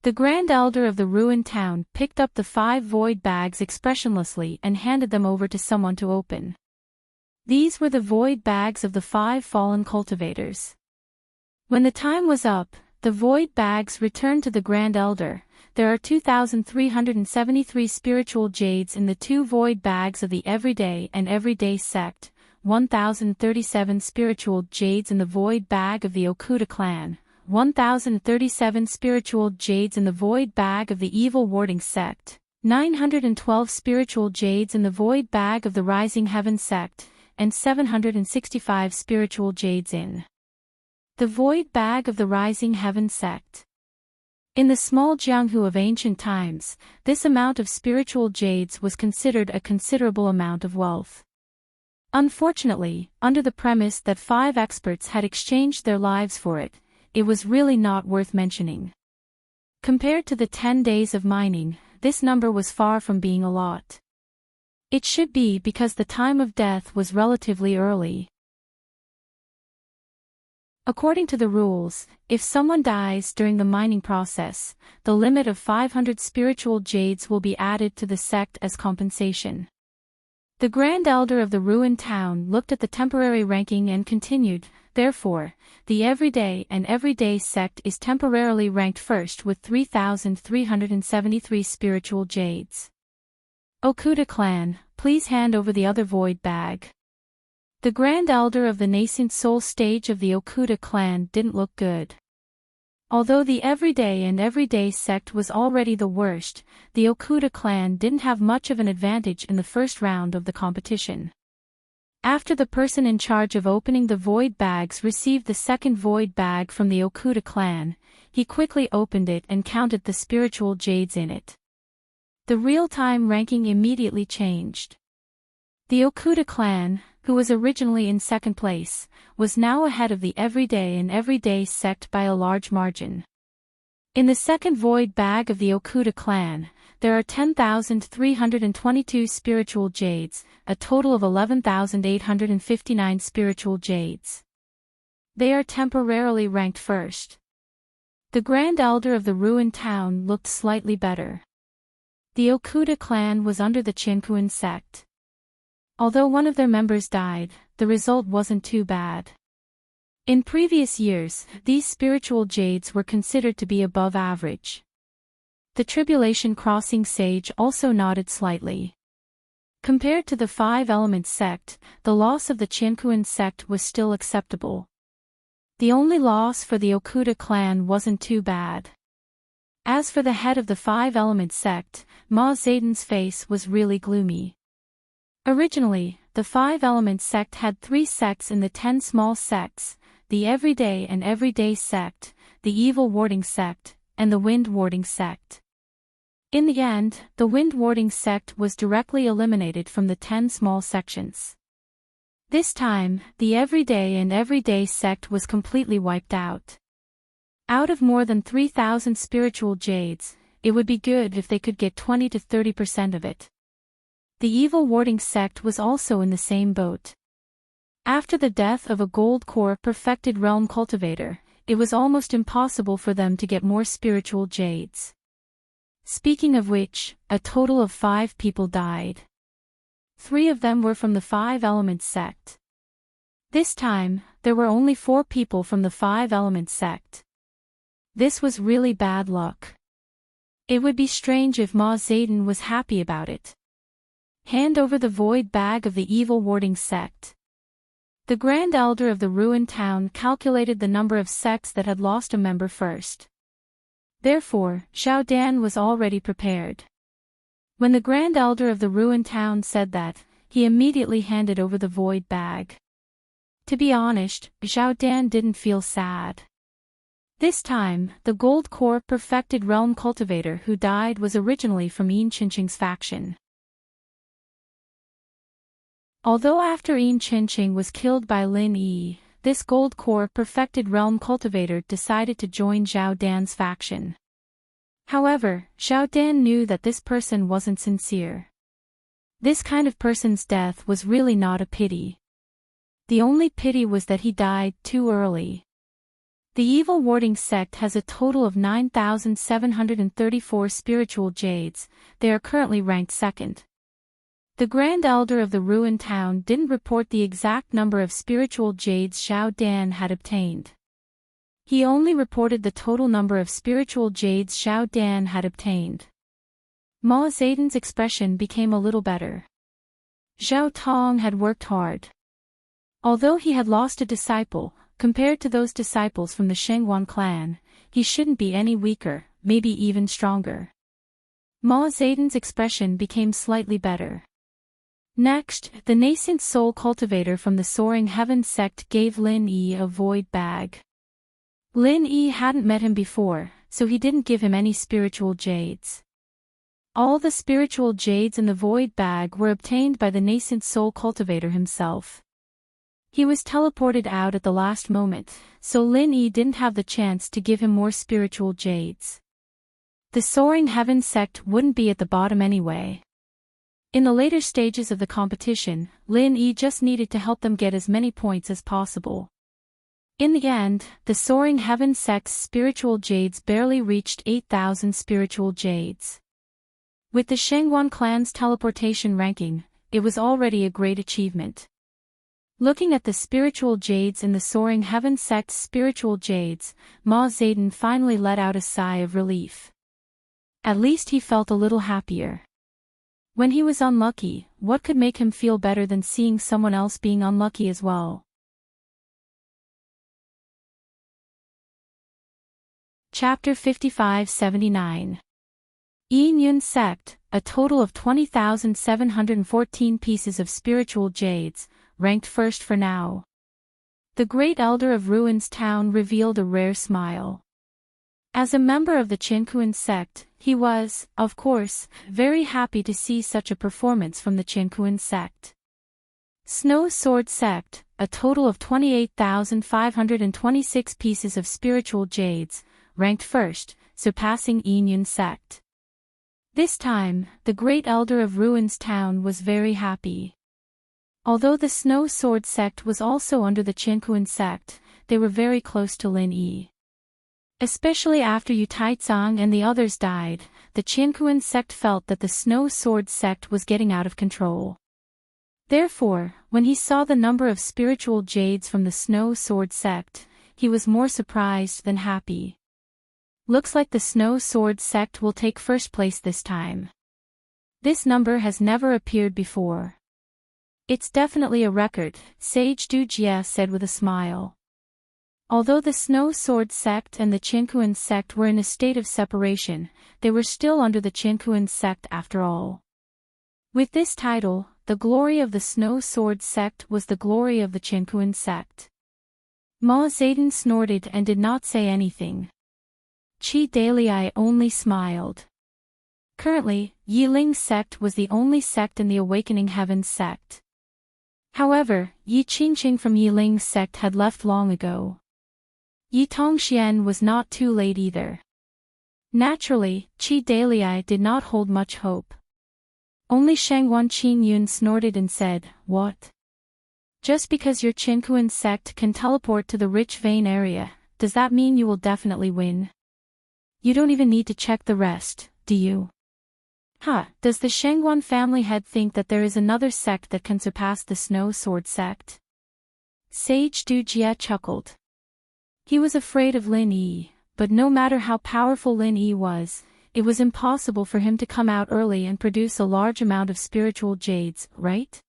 The Grand Elder of the ruined town picked up the 5 void bags expressionlessly and handed them over to someone to open. These were the void bags of the 5 fallen cultivators. When the time was up, the void bags returned to the Grand Elder. There are 2,373 spiritual jades in the 2 void bags of the Everyday and Everyday sect, 1,037 spiritual jades in the void bag of the Okuda clan, 1,037 spiritual jades in the void bag of the Evil Warding sect, 912 spiritual jades in the void bag of the Rising Heaven sect, and 765 spiritual jades in the void bag of the Rising Heaven sect. In the small Jianghu of ancient times, this amount of spiritual jades was considered a considerable amount of wealth. Unfortunately, under the premise that 5 experts had exchanged their lives for it, it was really not worth mentioning. Compared to the 10 days of mining, this number was far from being a lot. It should be because the time of death was relatively early. According to the rules, if someone dies during the mining process, the limit of 500 spiritual jades will be added to the sect as compensation. The Grand Elder of the ruined town looked at the temporary ranking and continued, therefore, the Everyday and Everyday sect is temporarily ranked first with 3,373 spiritual jades. Okuda clan, please hand over the other void bag. The Grand Elder of the nascent soul stage of the Okuda clan didn't look good. Although the Everyday and Everyday sect was already the worst, the Okuda clan didn't have much of an advantage in the first round of the competition. After the person in charge of opening the void bags received the second void bag from the Okuda clan, he quickly opened it and counted the spiritual jades in it. The real-time ranking immediately changed. The Okuda clan, who was originally in second place, was now ahead of the Everyday and Everyday sect by a large margin. In the second void bag of the Okuda clan, there are 10,322 spiritual jades, a total of 11,859 spiritual jades. They are temporarily ranked first. The Grand Elder of the ruined town looked slightly better. The Okuda clan was under the Qianquan sect. Although one of their members died, the result wasn't too bad. In previous years, these spiritual jades were considered to be above average. The Tribulation Crossing sage also nodded slightly. Compared to the 5-element sect, the loss of the Qianquan sect was still acceptable. The only loss for the Okuda clan wasn't too bad. As for the head of the 5-element sect, Ma Zedon's face was really gloomy. Originally, the 5-element sect had 3 sects in the 10 small sects, the Everyday and Everyday sect, the Evil Warding sect, and the Wind Warding sect. In the end, the Wind Warding sect was directly eliminated from the 10 small sections. This time, the Everyday and Everyday sect was completely wiped out. Out of more than 3,000 spiritual jades, it would be good if they could get 20 to 30% of it. The Evil Warding sect was also in the same boat. After the death of a gold core perfected realm cultivator, it was almost impossible for them to get more spiritual jades. Speaking of which, a total of 5 people died. 3 of them were from the 5-element sect. This time, there were only 4 people from the 5-element sect. This was really bad luck. It would be strange if Ma Zedon was happy about it. Hand over the void bag of the Evil Warding sect. The Grand Elder of the ruined town calculated the number of sects that had lost a member first. Therefore, Xiao Dan was already prepared. When the Grand Elder of the ruined town said that, he immediately handed over the void bag. To be honest, Zhao Dan didn't feel sad. This time, the Gold Core Perfected Realm Cultivator who died was originally from Enchanting's faction. Although after Enchanting was killed by Lin Yi, this Gold Core Perfected Realm Cultivator decided to join Zhao Dan's faction. However, Zhao Dan knew that this person wasn't sincere. This kind of person's death was really not a pity. The only pity was that he died too early. The Evil Warding sect has a total of 9,734 spiritual jades. They are currently ranked second. The Grand Elder of the ruined town didn't report the exact number of spiritual jades Zhao Dan had obtained. He only reported the total number of spiritual jades Zhao Dan had obtained. Ma Zaidan's expression became a little better. Zhao Tong had worked hard. Although he had lost a disciple, compared to those disciples from the Shengguan clan, he shouldn't be any weaker, maybe even stronger. Ma Zaidan's expression became slightly better. Next, the nascent soul cultivator from the Soaring Heaven sect gave Lin Yi a void bag. Lin Yi hadn't met him before, so he didn't give him any spiritual jades. All the spiritual jades in the void bag were obtained by the nascent soul cultivator himself. He was teleported out at the last moment, so Lin Yi didn't have the chance to give him more spiritual jades. The Soaring Heaven sect wouldn't be at the bottom anyway. In the later stages of the competition, Lin Yi just needed to help them get as many points as possible. In the end, the Soaring Heaven sect's spiritual jades barely reached 8,000 spiritual jades. With the Shengguan clan's teleportation ranking, it was already a great achievement. Looking at the spiritual jades in the Soaring Heaven sect's spiritual jades, Ma Zaidan finally let out a sigh of relief. At least he felt a little happier. When he was unlucky, what could make him feel better than seeing someone else being unlucky as well? Chapter 55-79. Yin Yun Sect, a total of 20,714 pieces of spiritual jades, ranked first for now. The Great Elder of Ruins Town revealed a rare smile. As a member of the Qianquan sect, he was, of course, very happy to see such a performance from the Qianquan sect. Snow Sword Sect, a total of 28,526 pieces of spiritual jades, ranked first, surpassing Yin Yun Sect. This time, the Great Elder of Ruins Town was very happy. Although the Snow Sword Sect was also under the Qianquan sect, they were very close to Lin Yi. Especially after Yu Taizong and the others died, the Qianquan sect felt that the Snow Sword sect was getting out of control. Therefore, when he saw the number of spiritual jades from the Snow Sword sect, he was more surprised than happy. Looks like the Snow Sword sect will take first place this time. This number has never appeared before. It's definitely a record, Sage Du Jie said with a smile. Although the Snow Sword sect and the Qianquan sect were in a state of separation, they were still under the Qianquan sect after all. With this title, the glory of the Snow Sword sect was the glory of the Qianquan sect. Ma Zaidan snorted and did not say anything. Qi Dalai only smiled. Currently, Yiling's sect was the only sect in the Awakening Heavens sect. However, Yi Qingqing from Yiling's sect had left long ago. Yi Tongxian was not too late either. Naturally, Qi Dalai did not hold much hope. Only Shengguan Qingyun snorted and said, "What? Just because your Qianquan sect can teleport to the rich vein area, does that mean you will definitely win? You don't even need to check the rest, do you? Does the Shengguan family head think that there is another sect that can surpass the Snow Sword sect?" Sage Du Jie chuckled. He was afraid of Lin Yi, but no matter how powerful Lin Yi was, it was impossible for him to come out early and produce a large amount of spiritual jades, right?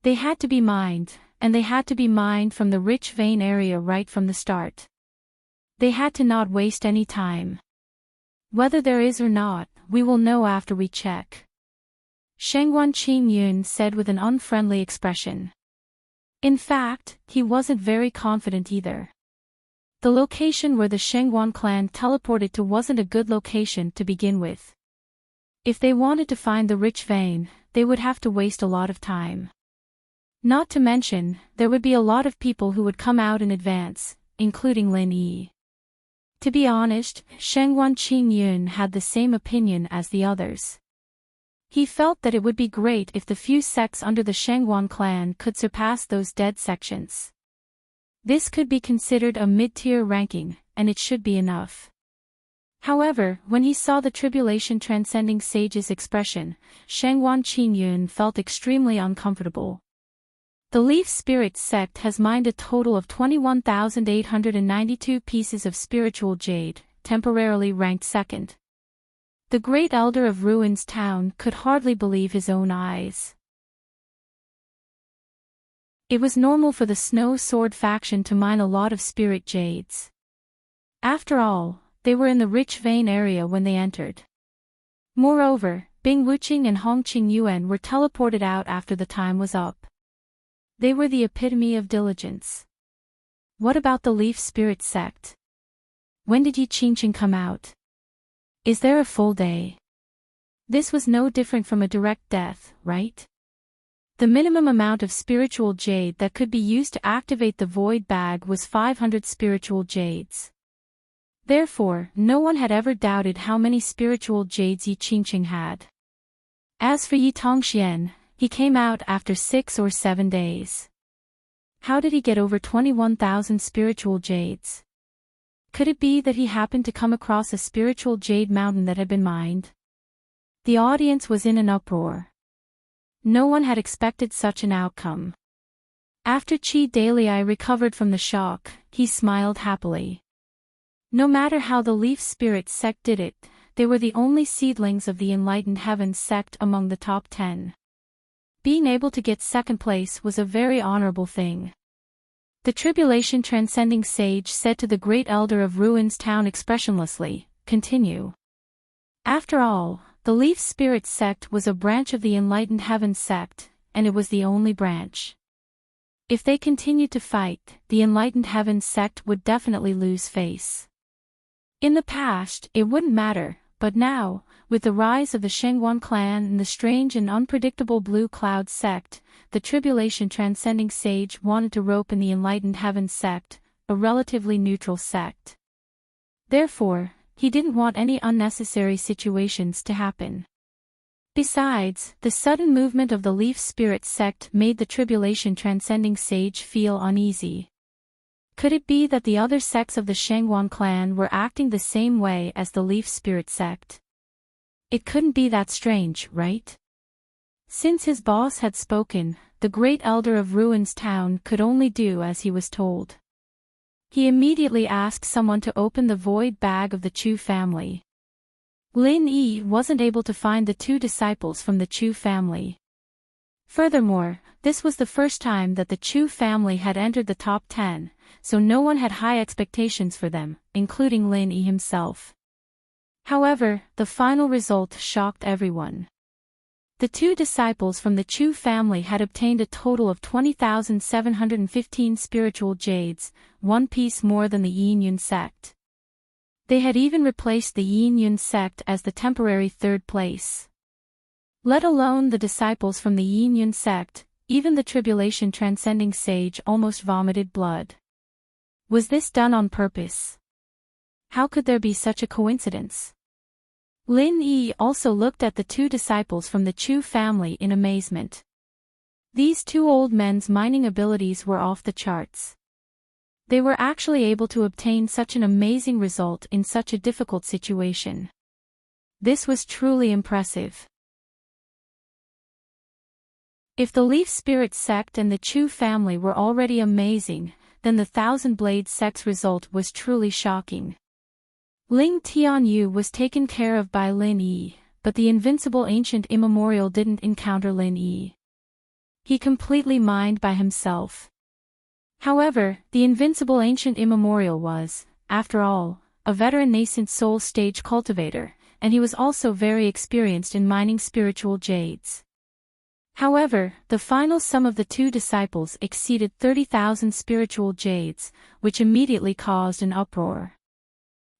They had to be mined, and they had to be mined from the rich vein area right from the start. They had to not waste any time. Whether there is or not, we will know after we check. Shengguan Qingyun said with an unfriendly expression. In fact, he wasn't very confident either. The location where the Shengguan clan teleported to wasn't a good location to begin with. If they wanted to find the rich vein, they would have to waste a lot of time. Not to mention, there would be a lot of people who would come out in advance, including Lin Yi. To be honest, Shengguan Qingyun had the same opinion as the others. He felt that it would be great if the few sects under the Shengguan clan could surpass those dead sections. This could be considered a mid-tier ranking, and it should be enough. However, when he saw the tribulation transcending sage's expression, Shengguan Qingyun felt extremely uncomfortable. The Leaf Spirit sect has mined a total of 21,892 pieces of spiritual jade, temporarily ranked second. The Great Elder of Ruins Town could hardly believe his own eyes. It was normal for the Snow Sword faction to mine a lot of spirit jades. After all, they were in the rich vein area when they entered. Moreover, Bing Wuqing and Hong Qingyuan were teleported out after the time was up. They were the epitome of diligence. What about the Leaf Spirit sect? When did Yi Qingqing come out? Is there a full day? This was no different from a direct death, right? The minimum amount of spiritual jade that could be used to activate the void bag was 500 spiritual jades. Therefore, no one had ever doubted how many spiritual jades Yi Qingqing had. As for Yi Tongxian, he came out after 6 or 7 days. How did he get over 21,000 spiritual jades? Could it be that he happened to come across a spiritual jade mountain that had been mined? The audience was in an uproar. No one had expected such an outcome. After Qi Dalai recovered from the shock, he smiled happily. No matter how the Leaf Spirit sect did it, they were the only seedlings of the Enlightened Heavens sect among the top 10. Being able to get second place was a very honorable thing. The tribulation transcending sage said to the Great Elder of Ruins Town expressionlessly, "Continue." After all, the Leaf Spirit sect was a branch of the Enlightened Heavens sect, and it was the only branch. If they continued to fight, the Enlightened Heavens sect would definitely lose face. In the past, it wouldn't matter, but now, with the rise of the Shengguan clan and the strange and unpredictable Blue Cloud sect, the tribulation transcending sage wanted to rope in the Enlightened Heavens sect, a relatively neutral sect. Therefore, he didn't want any unnecessary situations to happen. Besides, the sudden movement of the Leaf Spirit sect made the tribulation transcending sage feel uneasy. Could it be that the other sects of the Shengguan clan were acting the same way as the Leaf Spirit sect? It couldn't be that strange, right? Since his boss had spoken, the Great Elder of Ruins Town could only do as he was told. He immediately asked someone to open the void bag of the Chu family. Lin Yi wasn't able to find the 2 disciples from the Chu family. Furthermore, this was the first time that the Chu family had entered the top 10, so no one had high expectations for them, including Lin Yi himself. However, the final result shocked everyone. The 2 disciples from the Chu family had obtained a total of 20,715 spiritual jades, 1 piece more than the Yin Yun sect. They had even replaced the Yin Yun sect as the temporary 3rd place. Let alone the disciples from the Yin Yun sect, even the tribulation transcending sage almost vomited blood. Was this done on purpose? How could there be such a coincidence? Lin Yi also looked at the 2 disciples from the Chu family in amazement. These 2 old men's mining abilities were off the charts. They were actually able to obtain such an amazing result in such a difficult situation. This was truly impressive. If the Leaf Spirit sect and the Chu family were already amazing, then the Thousand Blade sect's result was truly shocking. Ling Tianyu was taken care of by Lin Yi, but the invincible ancient immemorial didn't encounter Lin Yi. He completely mined by himself. However, the invincible ancient immemorial was, after all, a veteran nascent soul stage cultivator, and he was also very experienced in mining spiritual jades. However, the final sum of the two disciples exceeded 30,000 spiritual jades, which immediately caused an uproar.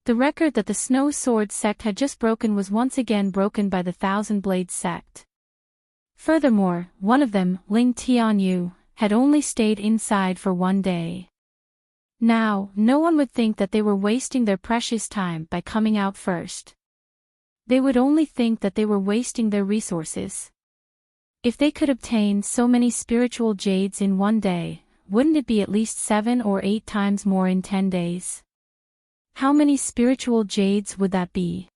The record that the Snow Sword sect had just broken was once again broken by the Thousand Blades sect. Furthermore, one of them, Ling Tianyu, had only stayed inside for 1 day. Now, no one would think that they were wasting their precious time by coming out first. They would only think that they were wasting their resources. If they could obtain so many spiritual jades in 1 day, wouldn't it be at least 7 or 8 times more in 10 days? How many spiritual jades would that be?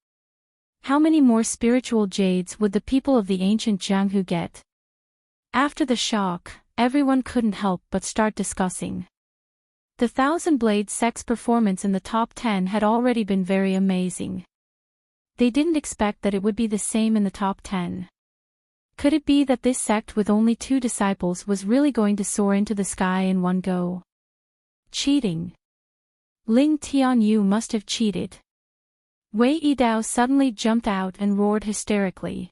How many more spiritual jades would the people of the ancient Jianghu get? After the shock, everyone couldn't help but start discussing. The Thousand Blades sect's performance in the top 10 had already been very amazing. They didn't expect that it would be the same in the top 10. Could it be that this sect with only 2 disciples was really going to soar into the sky in one go? Cheating. Ling Tianyu must have cheated. Wei Yidao suddenly jumped out and roared hysterically.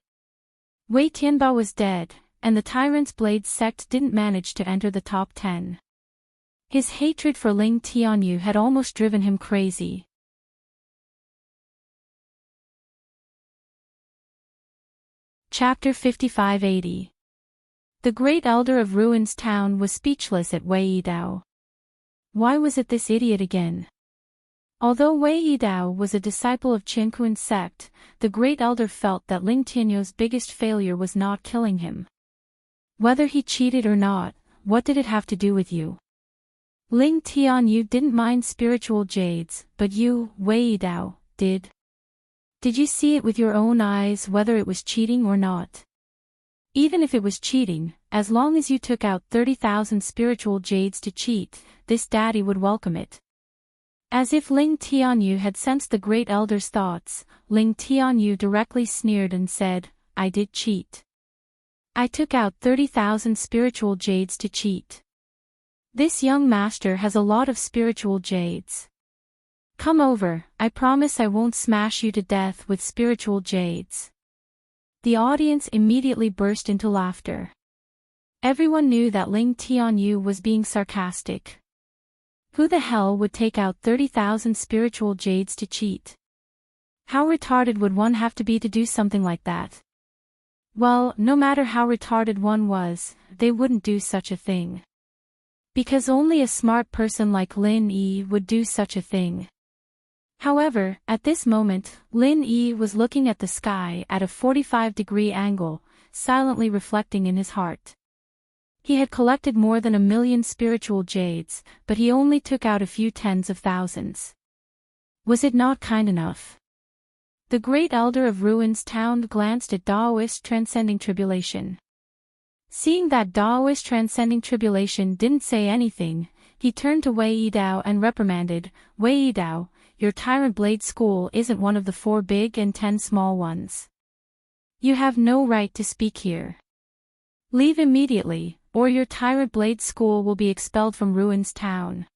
Wei Tianbao was dead, and the Tyrant's Blade sect didn't manage to enter the top 10. His hatred for Ling Tianyu had almost driven him crazy. Chapter 5580. The great elder of Ruins Town was speechless at Wei Yidao. Why was it this idiot again? Although Wei Yidao was a disciple of Qinkuan's sect, the great elder felt that Ling Tianyu's biggest failure was not killing him. Whether he cheated or not, what did it have to do with you? Ling Tianyu didn't mind spiritual jades, but you, Wei Yidao, did. Did you see it with your own eyes whether it was cheating or not? Even if it was cheating, as long as you took out 30,000 spiritual jades to cheat, this daddy would welcome it. As if Ling Tianyu had sensed the great elder's thoughts, Ling Tianyu directly sneered and said, I did cheat. I took out 30,000 spiritual jades to cheat. This young master has a lot of spiritual jades. Come over, I promise I won't smash you to death with spiritual jades. The audience immediately burst into laughter. Everyone knew that Ling Tianyu was being sarcastic. Who the hell would take out 30,000 spiritual jades to cheat? How retarded would one have to be to do something like that? Well, no matter how retarded one was, they wouldn't do such a thing. Because only a smart person like Lin Yi would do such a thing. However, at this moment, Lin Yi was looking at the sky at a 45-degree angle, silently reflecting in his heart. He had collected more than 1 million spiritual jades, but he only took out a few tens of thousands. Was it not kind enough? The great elder of Ruins Town glanced at Daoist Transcending Tribulation. Seeing that Daoist Transcending Tribulation didn't say anything, he turned to Wei Yidao and reprimanded, Wei Yidao, your Tyrant Blade School isn't one of the 4 big and 10 small ones. You have no right to speak here. Leave immediately, or your Tyrant Blade School will be expelled from Ruins Town.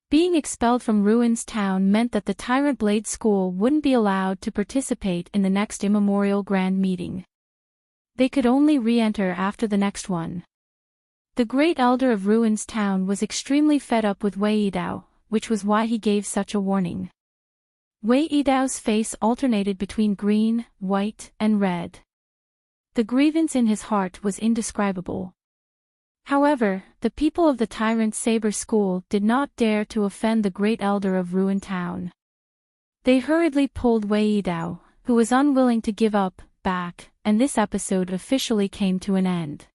Being expelled from Ruins Town meant that the Tyrant Blade School wouldn't be allowed to participate in the next immemorial grand meeting. They could only re-enter after the next one. The great elder of Ruins Town was extremely fed up with Wei Yidao, which was why he gave such a warning. Wei Yidao's face alternated between green, white, and red. The grievance in his heart was indescribable. However, the people of the Tyrant Saber School did not dare to offend the great elder of Ruin Town. They hurriedly pulled Wei Yidao, who was unwilling to give up, back, and this episode officially came to an end.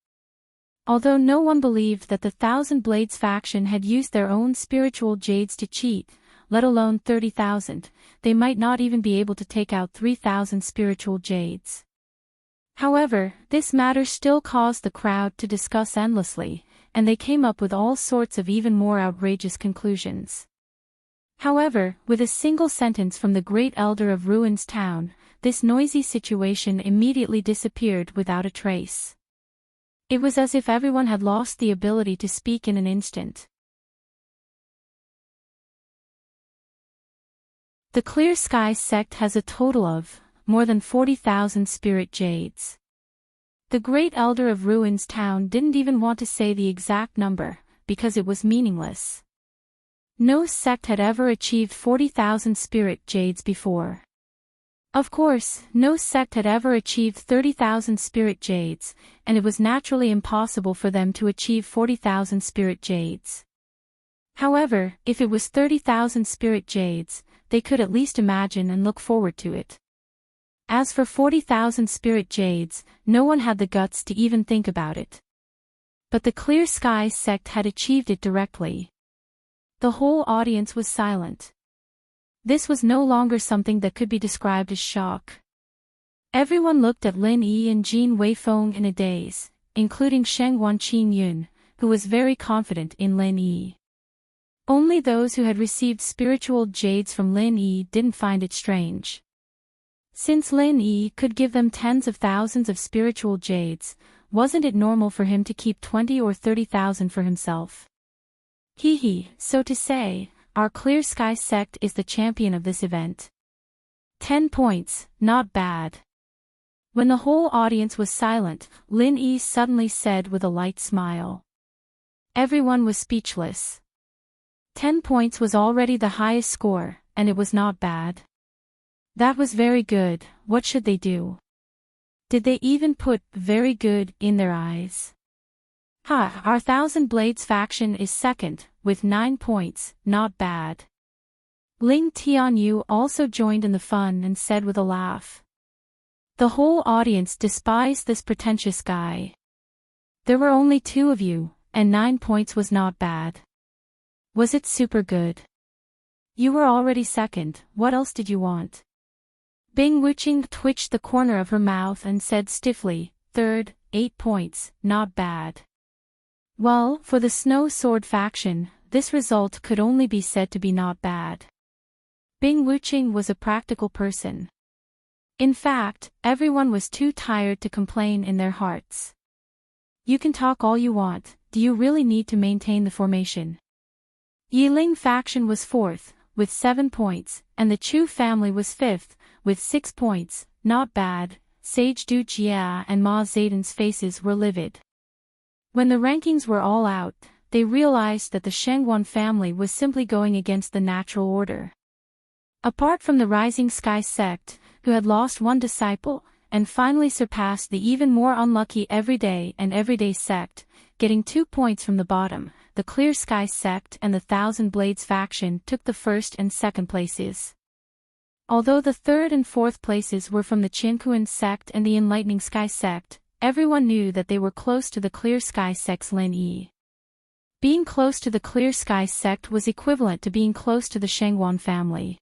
Although no one believed that the Thousand Blades faction had used their own spiritual jades to cheat, let alone 30,000, they might not even be able to take out 3,000 spiritual jades. However, this matter still caused the crowd to discuss endlessly, and they came up with all sorts of even more outrageous conclusions. However, with a single sentence from the great elder of Ruins Town, this noisy situation immediately disappeared without a trace. It was as if everyone had lost the ability to speak in an instant. The Clear Sky sect has a total of more than 40,000 spirit jades. The great elder of Ruins Town didn't even want to say the exact number, because it was meaningless. No sect had ever achieved 40,000 spirit jades before. Of course, no sect had ever achieved 30,000 spirit jades, and it was naturally impossible for them to achieve 40,000 spirit jades. However, if it was 30,000 spirit jades, they could at least imagine and look forward to it. As for 40,000 spirit jades, no one had the guts to even think about it. But the Clear Sky sect had achieved it directly. The whole audience was silent. This was no longer something that could be described as shock. Everyone looked at Lin Yi and Jin Weifeng in a daze, including Sheng Wanqin Yun, who was very confident in Lin Yi. Only those who had received spiritual jades from Lin Yi didn't find it strange. Since Lin Yi could give them tens of thousands of spiritual jades, wasn't it normal for him to keep 20 or 30,000 for himself? So to say, our Clear Sky sect is the champion of this event. 10 points, not bad. When the whole audience was silent, Lin Yi suddenly said with a light smile. Everyone was speechless. 10 points was already the highest score, and it was not bad. That was very good. What should they do? Did they even put very good in their eyes? Our Thousand Blades faction is second, with 9 points, not bad. Ling Tianyu also joined in the fun and said with a laugh. The whole audience despised this pretentious guy. There were only 2 of you, and 9 points was not bad. Was it super good? You were already second, what else did you want? Bing Wuqing twitched the corner of her mouth and said stiffly, third, 8 points, not bad. Well, for the Snow Sword faction, this result could only be said to be not bad. Bing Wuqing was a practical person. In fact, everyone was too tired to complain in their hearts. You can talk all you want, do you really need to maintain the formation? Yiling faction was fourth, with 7 points, and the Chu family was fifth, with 6 points, not bad. Sage Du Jia and Ma Zayden's faces were livid. When the rankings were all out, they realized that the Shengwan family was simply going against the natural order. Apart from the Rising Sky sect, who had lost 1 disciple, and finally surpassed the even more unlucky Everyday sect, getting 2 points from the bottom, the Clear Sky sect and the Thousand Blades faction took the first and second places. Although the third and fourth places were from the Qinkuan sect and the Enlightening Sky sect, everyone knew that they were close to the Clear Sky sect's Lin Yi. Being close to the Clear Sky sect was equivalent to being close to the Shengwan family.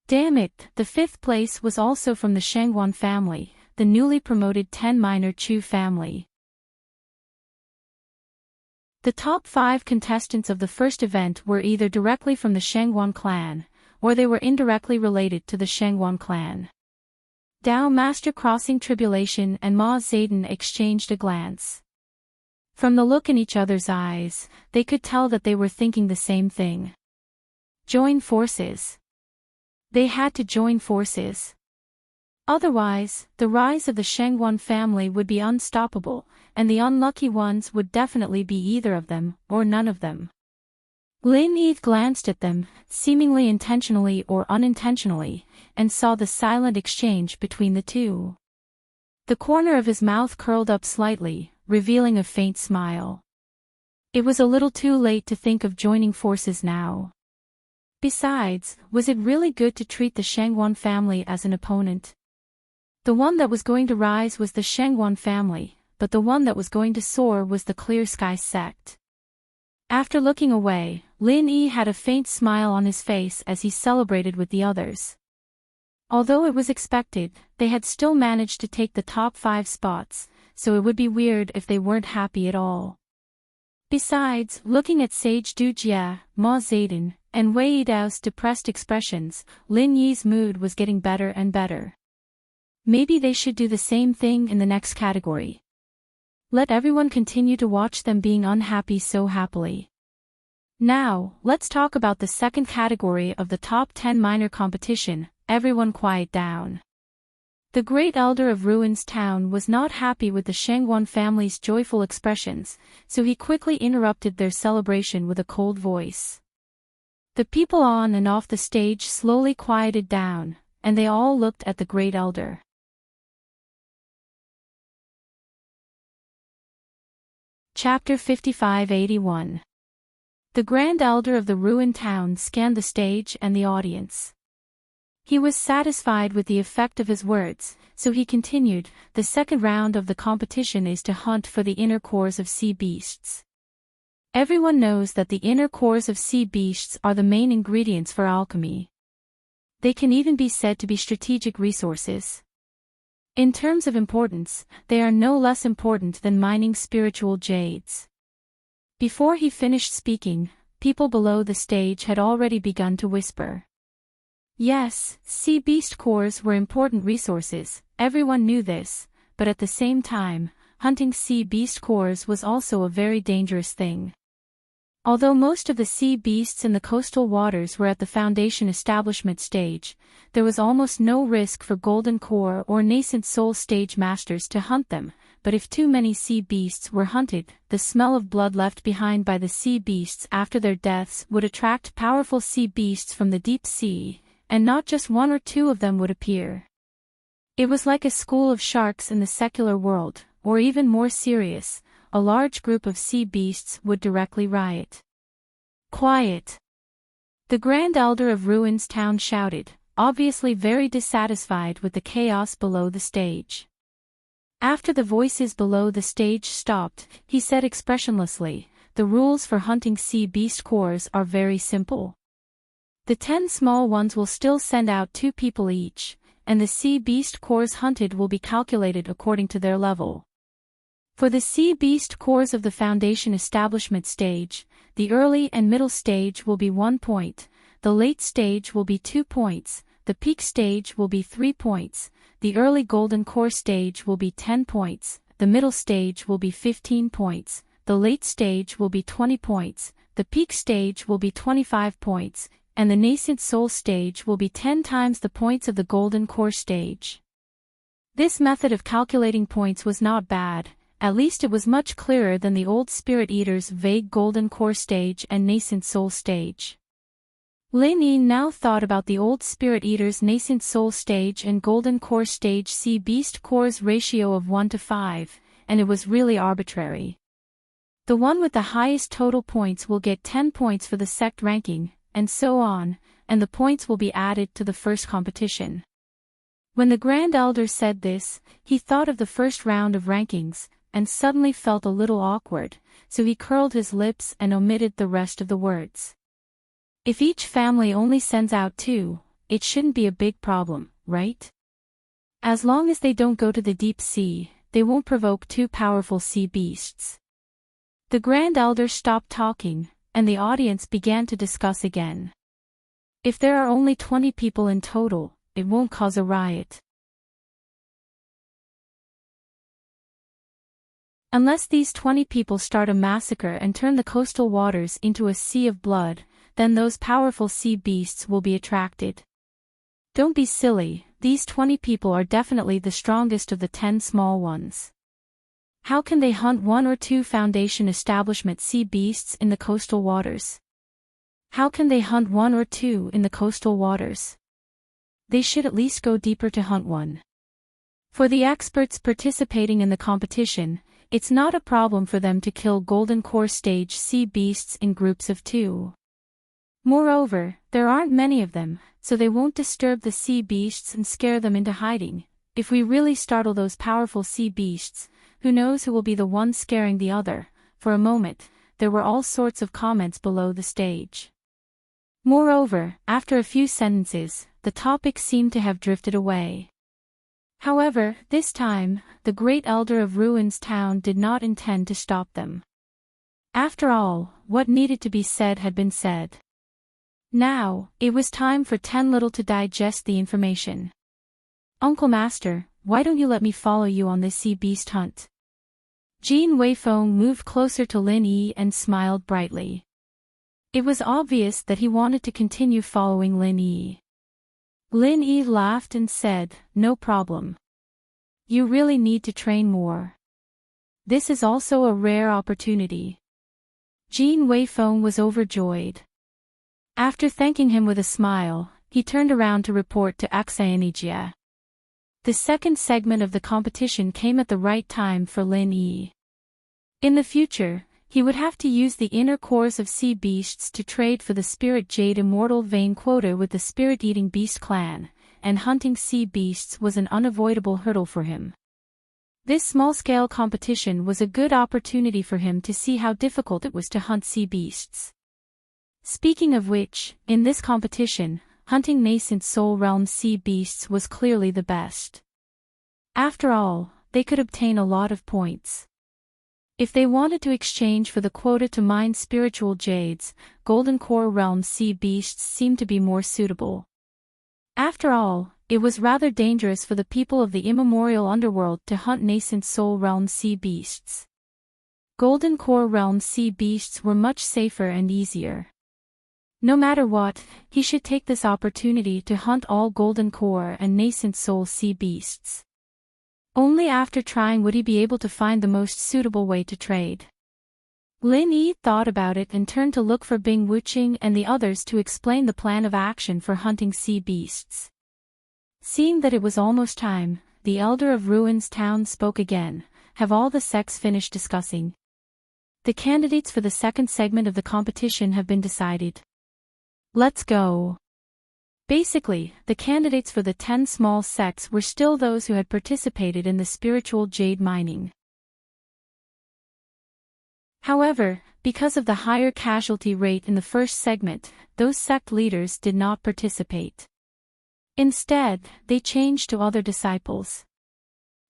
Damn it, the 5th place was also from the Shengwan family, the newly promoted 10 Minor Chu family. The top 5 contestants of the first event were either directly from the Shengwan clan, or they were indirectly related to the Shengwan clan. Dao Master Crossing Tribulation and Ma Zayden exchanged a glance. From the look in each other's eyes, they could tell that they were thinking the same thing. Join forces. They had to join forces. Otherwise, the rise of the Shengwan family would be unstoppable, and the unlucky ones would definitely be either of them, or none of them. Lin Yi glanced at them, seemingly intentionally or unintentionally, and saw the silent exchange between the two. The corner of his mouth curled up slightly, revealing a faint smile. It was a little too late to think of joining forces now. Besides, was it really good to treat the Shengwan family as an opponent? The one that was going to rise was the Shengwan family, but the one that was going to soar was the Clear Sky sect. After looking away, Lin Yi had a faint smile on his face as he celebrated with the others. Although it was expected, they had still managed to take the top 5 spots, so it would be weird if they weren't happy at all. Besides, looking at Sage Du Jia, Ma Zayden, and Wei Yidao's depressed expressions, Lin Yi's mood was getting better and better. Maybe they should do the same thing in the next category. Let everyone continue to watch them being unhappy so happily. Now, let's talk about the second category of the top 10 minor competition. Everyone quiet down. The great elder of Ruins Town was not happy with the Shangguan family's joyful expressions, so he quickly interrupted their celebration with a cold voice. The people on and off the stage slowly quieted down, and they all looked at the great elder. Chapter 5581. The Grand Elder of the ruined town scanned the stage and the audience. He was satisfied with the effect of his words, so he continued, "The second round of the competition is to hunt for the inner cores of sea beasts. Everyone knows that the inner cores of sea beasts are the main ingredients for alchemy. They can even be said to be strategic resources. In terms of importance, they are no less important than mining spiritual jades." Before he finished speaking, people below the stage had already begun to whisper. Yes, sea beast cores were important resources, everyone knew this, but at the same time, hunting sea beast cores was also a very dangerous thing. Although most of the sea beasts in the coastal waters were at the Foundation establishment stage, there was almost no risk for Golden Core or Nascent Soul stage masters to hunt them, but if too many sea beasts were hunted, the smell of blood left behind by the sea beasts after their deaths would attract powerful sea beasts from the deep sea, and not just one or two of them would appear. It was like a school of sharks in the secular world, or even more serious, a large group of sea beasts would directly riot. "Quiet!" The Grand Elder of Ruins Town shouted, obviously very dissatisfied with the chaos below the stage. After the voices below the stage stopped, he said expressionlessly, "The rules for hunting sea beast cores are very simple. The 10 small ones will still send out 2 people each, and the sea beast cores hunted will be calculated according to their level. For the sea beast cores of the Foundation establishment stage, the early and middle stage will be 1 point, the late stage will be 2 points, the peak stage will be 3 points, the early golden core stage will be 10 points, the middle stage will be 15 points, the late stage will be 20 points, the peak stage will be 25 points, and the nascent soul stage will be 10 times the points of the golden core stage." This method of calculating points was not bad, at least it was much clearer than the old Spirit Eater's vague golden core stage and nascent soul stage. Lin Yi now thought about the old Spirit Eater's nascent soul stage and golden core stage sea beast cores ratio of 1 to 5, and it was really arbitrary. The one with the highest total points will get 10 points for the sect ranking, and so on, and the points will be added to the first competition. When the Grand Elder said this, he thought of the first round of rankings, and suddenly felt a little awkward, so he curled his lips and omitted the rest of the words. If each family only sends out 2, it shouldn't be a big problem, right? As long as they don't go to the deep sea, they won't provoke 2 powerful sea beasts. The Grand Elder stopped talking, and the audience began to discuss again. If there are only 20 people in total, it won't cause a riot. Unless these 20 people start a massacre and turn the coastal waters into a sea of blood, then those powerful sea beasts will be attracted. Don't be silly, these 20 people are definitely the strongest of the 10 small ones. How can they hunt 1 or 2 Foundation establishment sea beasts in the coastal waters? How can they hunt 1 or 2 in the coastal waters? They should at least go deeper to hunt 1. For the experts participating in the competition, it's not a problem for them to kill golden core stage sea beasts in groups of 2. Moreover, there aren't many of them, so they won't disturb the sea beasts and scare them into hiding. If we really startle those powerful sea beasts, who knows who will be the one scaring the other? For a moment, there were all sorts of comments below the stage. Moreover, after a few sentences, the topic seemed to have drifted away. However, this time, the Great Elder of Ruins Town did not intend to stop them. After all, what needed to be said had been said. Now, it was time for 10 Little to digest the information. "Uncle Master, why don't you let me follow you on this sea beast hunt?" Jean Weifeng moved closer to Lin Yi and smiled brightly. It was obvious that he wanted to continue following Lin Yi. Lin Yi laughed and said, "No problem." you really need to train more. This is also a rare opportunity. Jin Weifeng was overjoyed. After thanking him with a smile, he turned around to report to Axayanijia. The second segment of the competition came at the right time for Lin Yi. In the future, he would have to use the inner cores of sea beasts to trade for the Spirit Jade Immortal Vein quota with the Spirit-Eating Beast clan, and hunting sea beasts was an unavoidable hurdle for him. This small-scale competition was a good opportunity for him to see how difficult it was to hunt sea beasts. Speaking of which, in this competition, hunting nascent soul realm sea beasts was clearly the best. After all, they could obtain a lot of points. If they wanted to exchange for the quota to mine spiritual jades, golden core realm sea beasts seemed to be more suitable. After all, it was rather dangerous for the people of the immemorial underworld to hunt nascent soul realm sea beasts. Golden core realm sea beasts were much safer and easier. No matter what, he should take this opportunity to hunt all golden core and nascent soul sea beasts. Only after trying would he be able to find the most suitable way to trade. Lin Yi thought about it and turned to look for Bing Wuqing and the others to explain the plan of action for hunting sea beasts. Seeing that it was almost time, the Elder of Ruins Town spoke again. Have all the sects finished discussing? The candidates for the second segment of the competition have been decided. Let's go. Basically, the candidates for the 10 small sects were still those who had participated in the spiritual jade mining. However, because of the higher casualty rate in the first segment, those sect leaders did not participate. Instead, they changed to other disciples.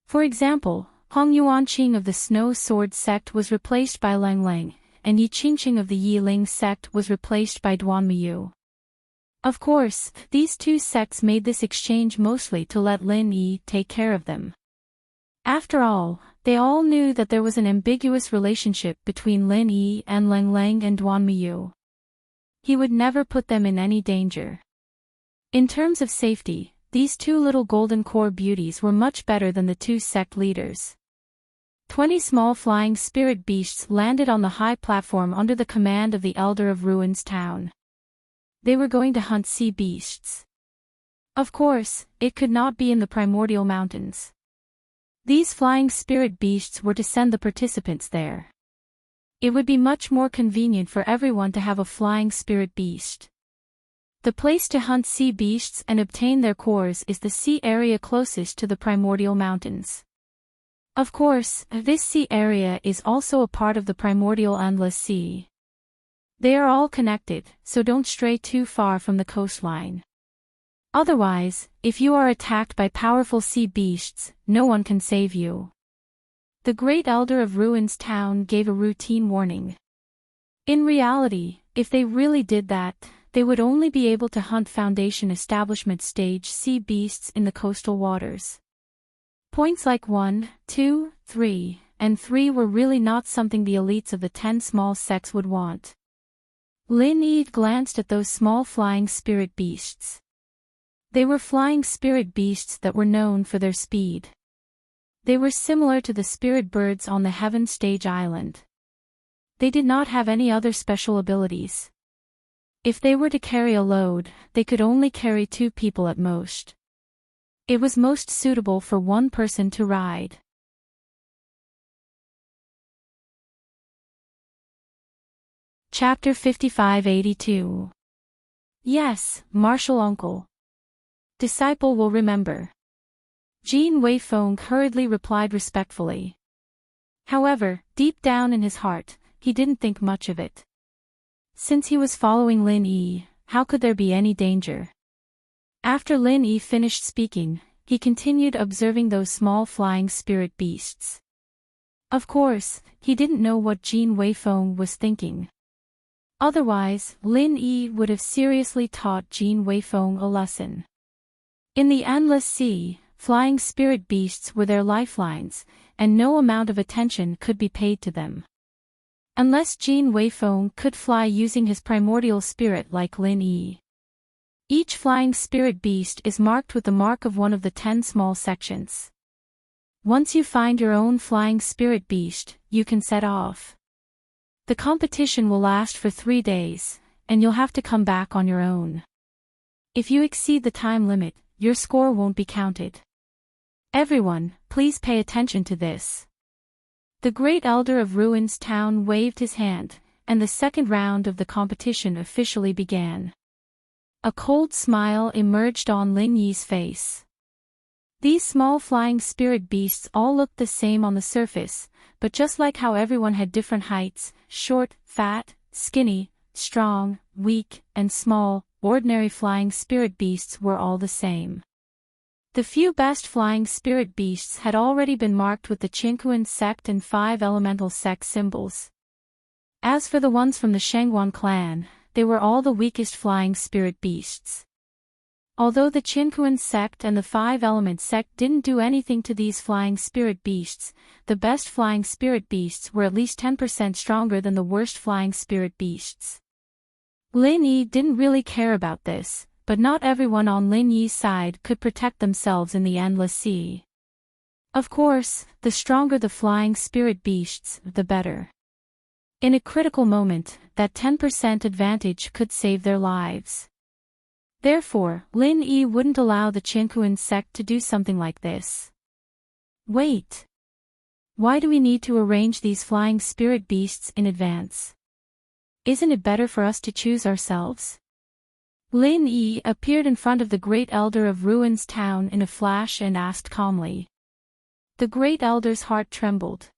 For example, Hong Yuanqing of the Snow Sword sect was replaced by Lang Lang, and Yi Qingqing of the Yi Ling sect was replaced by Duan Miyu. Of course, these two sects made this exchange mostly to let Lin Yi take care of them. After all, they all knew that there was an ambiguous relationship between Lin Yi and Lang Lang and Duan Miyu. He would never put them in any danger. In terms of safety, these two little golden core beauties were much better than the two sect leaders. 20 small flying spirit beasts landed on the high platform under the command of the Elder of Ruins Town. They were going to hunt sea beasts. Of course, it could not be in the primordial mountains. These flying spirit beasts were to send the participants there. It would be much more convenient for everyone to have a flying spirit beast. The place to hunt sea beasts and obtain their cores is the sea area closest to the primordial mountains. Of course, this sea area is also a part of the primordial endless sea. They are all connected, so don't stray too far from the coastline. Otherwise, if you are attacked by powerful sea beasts, no one can save you. The Great Elder of Ruins Town gave a routine warning. In reality, if they really did that, they would only be able to hunt Foundation Establishment stage sea beasts in the coastal waters. Points like 1, 2, 3, and 3 were really not something the elites of the 10 small sects would want. Lin Yi glanced at those small flying spirit beasts. They were flying spirit beasts that were known for their speed. They were similar to the spirit birds on the Heaven Stage Island. They did not have any other special abilities. If they were to carry a load, they could only carry 2 people at most. It was most suitable for one person to ride. Chapter 5582. Yes, Martial Uncle. Disciple will remember. Jin Weifeng hurriedly replied respectfully. However, deep down in his heart, he didn't think much of it. Since he was following Lin Yi, how could there be any danger? After Lin Yi finished speaking, he continued observing those small flying spirit beasts. Of course, he didn't know what Jin Weifeng was thinking. Otherwise, Lin Yi would have seriously taught Jin Weifeng a lesson. In the endless sea, flying spirit beasts were their lifelines, and no amount of attention could be paid to them. Unless Jin Weifeng could fly using his primordial spirit like Lin Yi. Each flying spirit beast is marked with the mark of one of the 10 small sections. Once you find your own flying spirit beast, you can set off. The competition will last for 3 days, and you'll have to come back on your own. If you exceed the time limit, your score won't be counted. Everyone, please pay attention to this. The Great Elder of Ruins Town waved his hand, and the second round of the competition officially began. A cold smile emerged on Lin Yi's face. These small flying spirit beasts all looked the same on the surface, but just like how everyone had different heights, short, fat, skinny, strong, weak, and small, ordinary flying spirit beasts were all the same. The few best flying spirit beasts had already been marked with the Qinquan sect and 5 elemental sect symbols. As for the ones from the Shangguan clan, they were all the weakest flying spirit beasts. Although the Qinquan sect and the 5 element sect didn't do anything to these flying spirit beasts, the best flying spirit beasts were at least 10% stronger than the worst flying spirit beasts. Lin Yi didn't really care about this, but not everyone on Lin Yi's side could protect themselves in the endless sea. Of course, the stronger the flying spirit beasts, the better. In a critical moment, that 10% advantage could save their lives. Therefore, Lin Yi wouldn't allow the Qinquan sect to do something like this. Wait. Why do we need to arrange these flying spirit beasts in advance? Isn't it better for us to choose ourselves? Lin Yi appeared in front of the Great Elder of Ruins Town in a flash and asked calmly. The Great Elder's heart trembled.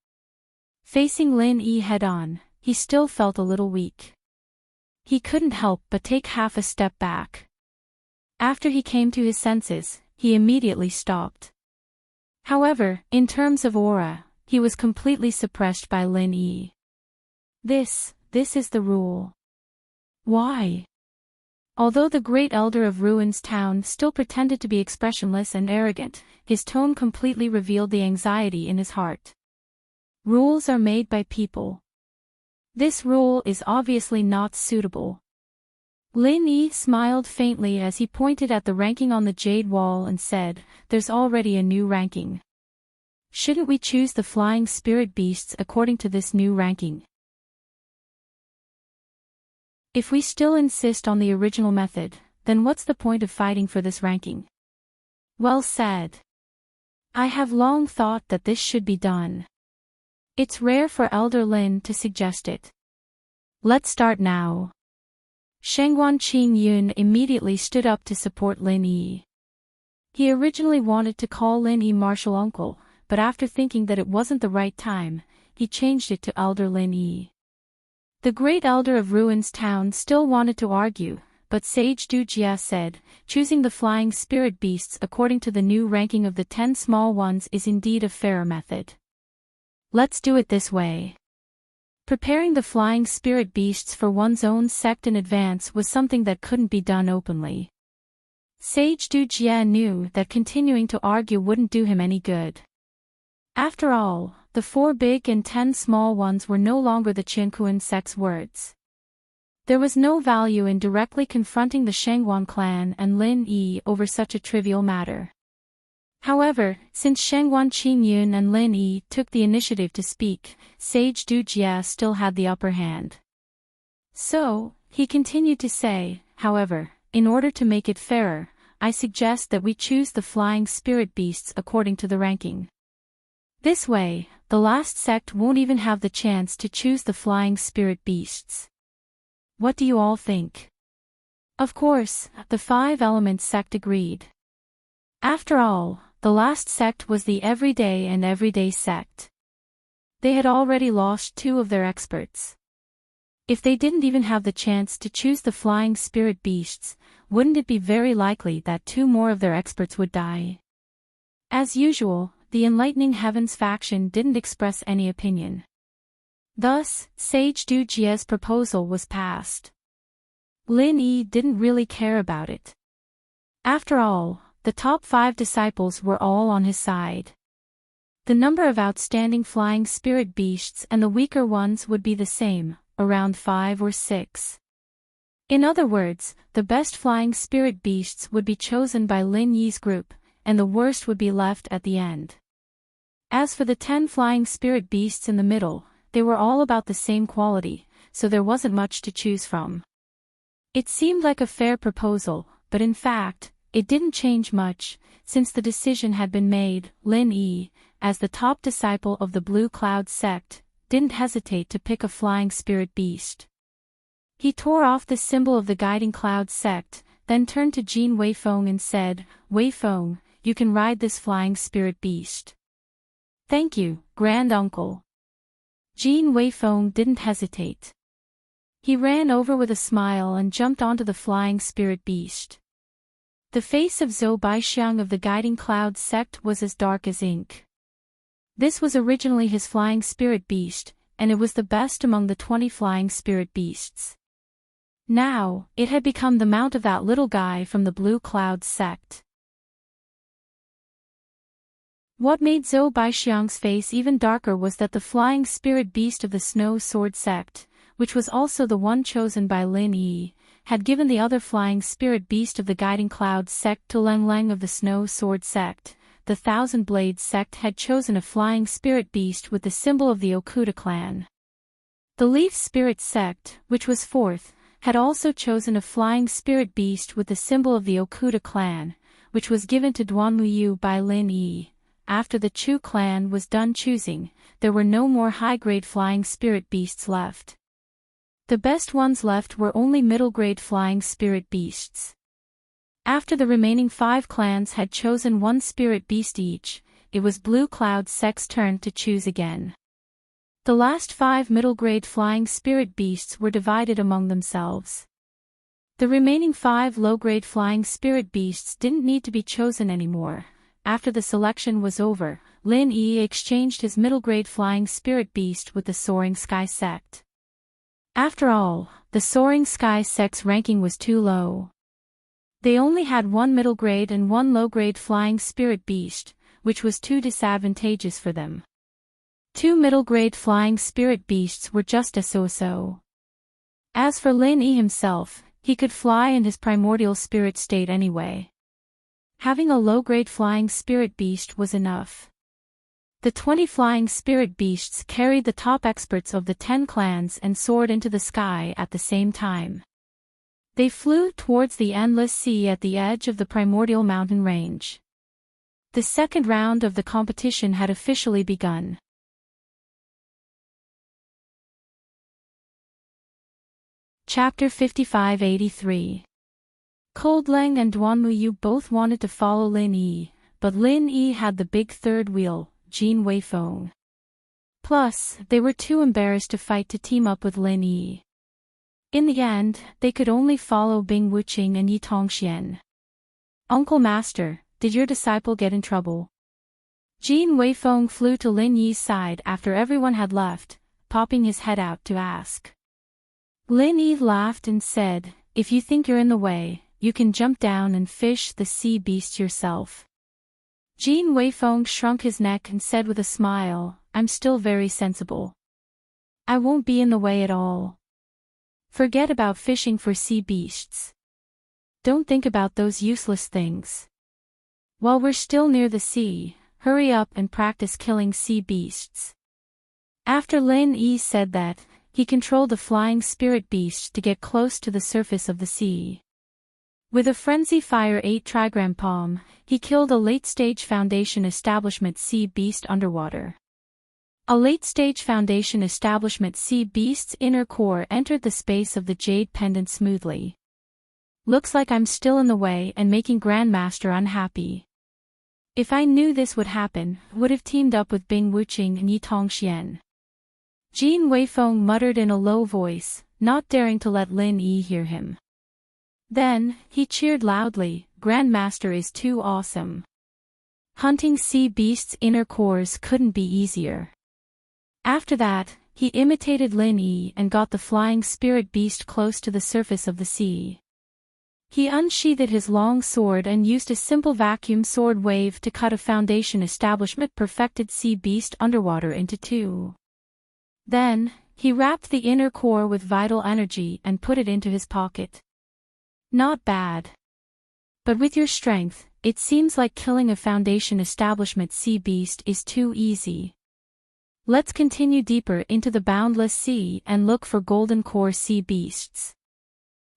Facing Lin Yi head-on, he still felt a little weak. He couldn't help but take half a step back. After he came to his senses, he immediately stopped. However, in terms of aura, he was completely suppressed by Lin Yi. This is the rule. Why? Although the Great Elder of Ruins Town still pretended to be expressionless and arrogant, his tone completely revealed the anxiety in his heart. Rules are made by people. This rule is obviously not suitable. Lin Yi smiled faintly as he pointed at the ranking on the jade wall and said, "There's already a new ranking. Shouldn't we choose the flying spirit beasts according to this new ranking? If we still insist on the original method, then what's the point of fighting for this ranking?" Well said. I have long thought that this should be done. It's rare for Elder Lin to suggest it. Let's start now. Shangguan Qingyun immediately stood up to support Lin Yi. He originally wanted to call Lin Yi martial uncle, but after thinking that it wasn't the right time, he changed it to Elder Lin Yi. The Great Elder of Ruins Town still wanted to argue, but Sage Du Jia said, choosing the flying spirit beasts according to the new ranking of the 10 small ones is indeed a fairer method. Let's do it this way. Preparing the flying spirit beasts for one's own sect in advance was something that couldn't be done openly. Sage Du Jia knew that continuing to argue wouldn't do him any good. After all, the 4 big and 10 small ones were no longer the Qinquan sect's words. There was no value in directly confronting the Shangguan clan and Lin Yi over such a trivial matter. However, since Shangguan Qingyun and Lin Yi took the initiative to speak, Sage Du Jia still had the upper hand. So, he continued to say, however, in order to make it fairer, I suggest that we choose the flying spirit beasts according to the ranking. This way, the last sect won't even have the chance to choose the flying spirit beasts. What do you all think? Of course, the 5 elements sect agreed. After all, the last sect was the everyday and everyday sect. They had already lost 2 of their experts. If they didn't even have the chance to choose the flying spirit beasts, wouldn't it be very likely that 2 more of their experts would die? As usual, the Enlightening Heavens faction didn't express any opinion. Thus, Sage Du Jia's proposal was passed. Lin Yi didn't really care about it. After all, the top 5 disciples were all on his side. The number of outstanding flying spirit beasts and the weaker ones would be the same, around 5 or 6. In other words, the best flying spirit beasts would be chosen by Lin Yi's group, and the worst would be left at the end. As for the 10 flying spirit beasts in the middle, they were all about the same quality, so there wasn't much to choose from. It seemed like a fair proposal, but in fact, it didn't change much, since the decision had been made. Lin Yi, as the top disciple of the Blue Cloud sect, didn't hesitate to pick a flying spirit beast. He tore off the symbol of the Guiding Cloud sect, then turned to Jean Weifeng and said, "Weifeng, you can ride this flying spirit beast." "Thank you, Grand Uncle." Jean Weifeng didn't hesitate. He ran over with a smile and jumped onto the flying spirit beast. The face of Zhou Baixiang of the Guiding Cloud sect was as dark as ink. This was originally his flying spirit beast, and it was the best among the 20 flying spirit beasts. Now, it had become the mount of that little guy from the Blue Cloud sect. What made Zhou Baixiang's face even darker was that the flying spirit beast of the Snow Sword sect, which was also the one chosen by Lin Yi, had given the other flying spirit beast of the Guiding Cloud sect to Leng Leng of the Snow Sword sect. The Thousand Blades sect had chosen a flying spirit beast with the symbol of the Okuda clan. The Leaf Spirit sect, which was fourth, had also chosen a flying spirit beast with the symbol of the Okuda clan, which was given to Duanmuyu by Lin Yi. After the Chu clan was done choosing, there were no more high-grade flying spirit beasts left. The best ones left were only middle-grade flying spirit beasts. After the remaining 5 clans had chosen one spirit beast each, it was Blue Cloud sect's turn to choose again. The last 5 middle-grade flying spirit beasts were divided among themselves. The remaining 5 low-grade flying spirit beasts didn't need to be chosen anymore. After the selection was over, Lin Yi exchanged his middle-grade flying spirit beast with the Soaring Sky sect. After all, the Soaring Sky sect's ranking was too low. They only had 1 middle-grade and 1 low-grade flying spirit beast, which was too disadvantageous for them. 2 middle-grade flying spirit beasts were just a so-so. As for Lin Yi himself, he could fly in his primordial spirit state anyway. Having a low-grade flying spirit beast was enough. The 20 flying spirit beasts carried the top experts of the 10 clans and soared into the sky at the same time. They flew towards the endless sea at the edge of the primordial mountain range. The second round of the competition had officially begun. Chapter 5583. Cold Leng and Duanmuyu both wanted to follow Lin Yi, but Lin Yi had the big third wheel, Jean Weifeng. Plus, they were too embarrassed to fight to team up with Lin Yi. In the end, they could only follow Bing Wuqing and Yi Tongxian. "Uncle Master, did your disciple get in trouble?" Jean Weifeng flew to Lin Yi's side after everyone had left, popping his head out to ask. Lin Yi laughed and said, "If you think you're in the way, you can jump down and fish the sea beast yourself." Jean Weifeng shrunk his neck and said with a smile, "I'm still very sensible. I won't be in the way at all. Forget about fishing for sea beasts. Don't think about those useless things. While we're still near the sea, hurry up and practice killing sea beasts." After Lin Yi said that, he controlled the flying spirit beast to get close to the surface of the sea. With a Frenzy Fire 8 trigram palm, he killed a late-stage Foundation Establishment sea beast underwater. A late-stage Foundation Establishment sea beast's inner core entered the space of the jade pendant smoothly. "Looks like I'm still in the way and making Grandmaster unhappy. If I knew this would happen, would have teamed up with Bing Wuqing and Yi Tongxian." Jean Weifeng muttered in a low voice, not daring to let Lin Yi hear him. Then, he cheered loudly, "Grandmaster is too awesome. Hunting sea beasts' inner cores couldn't be easier." After that, he imitated Lin Yi and got the flying spirit beast close to the surface of the sea. He unsheathed his long sword and used a simple vacuum sword wave to cut a Foundation Establishment perfected sea beast underwater into 2. Then, he wrapped the inner core with vital energy and put it into his pocket. "Not bad. But with your strength, it seems like killing a Foundation establishment sea beast is too easy. Let's continue deeper into the boundless sea and look for golden core sea beasts.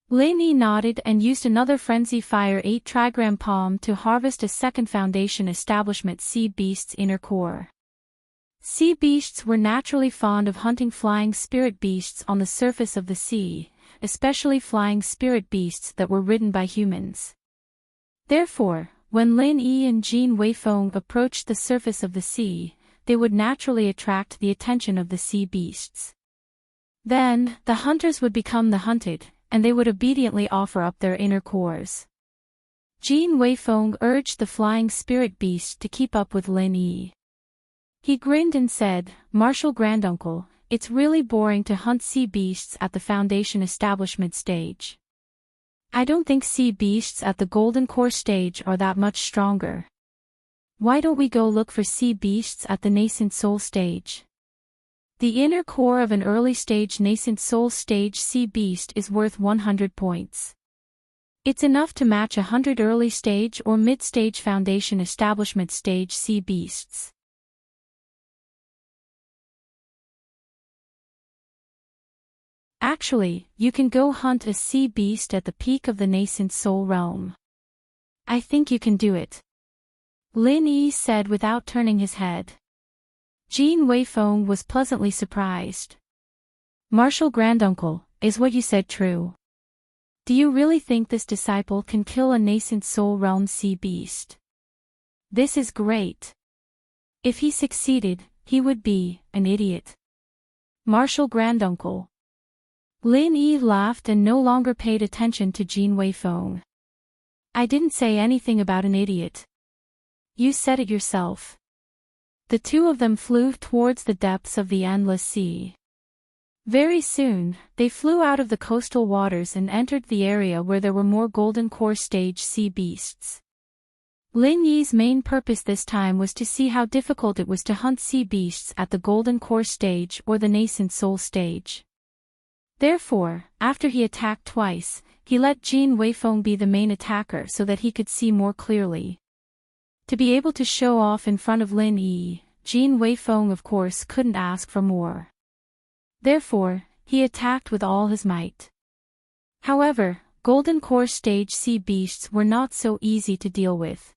Lin Yi nodded and used another Frenzy Fire 8 trigram palm to harvest a second Foundation establishment sea beast's inner core. Sea beasts were naturally fond of hunting flying spirit beasts on the surface of the sea, especially flying spirit beasts that were ridden by humans. Therefore, when Lin Yi and Jin Weifeng approached the surface of the sea, they would naturally attract the attention of the sea beasts. Then, the hunters would become the hunted, and they would obediently offer up their inner cores. Jin Weifeng urged the flying spirit beast to keep up with Lin Yi. He grinned and said, "Martial Granduncle, it's really boring to hunt sea beasts at the Foundation establishment stage. I don't think sea beasts at the Golden Core stage are that much stronger. Why don't we go look for sea beasts at the Nascent Soul stage? The inner core of an early stage Nascent Soul stage sea beast is worth 100 points. It's enough to match 100 early stage or mid-stage Foundation establishment stage sea beasts." Actually, you can go hunt a sea beast at the peak of the Nascent Soul realm. I think you can do it, Lin Yi said without turning his head. Jin Weifeng was pleasantly surprised. "Martial Granduncle, is what you said true? Do you really think this disciple can kill a Nascent Soul realm sea beast? This is great. If he succeeded, he would be an idiot." "Martial Granduncle." Lin Yi laughed and no longer paid attention to Jin Weifeng. "I didn't say anything about an idiot. You said it yourself." The two of them flew towards the depths of the endless sea. Very soon, they flew out of the coastal waters and entered the area where there were more Golden Core stage sea beasts. Lin Yi's main purpose this time was to see how difficult it was to hunt sea beasts at the Golden Core stage or the Nascent Soul stage. Therefore, after he attacked twice, he let Jin Weifeng be the main attacker so that he could see more clearly. To be able to show off in front of Lin Yi, Jin Weifeng of course couldn't ask for more. Therefore, he attacked with all his might. However, Golden Core stage sea beasts were not so easy to deal with.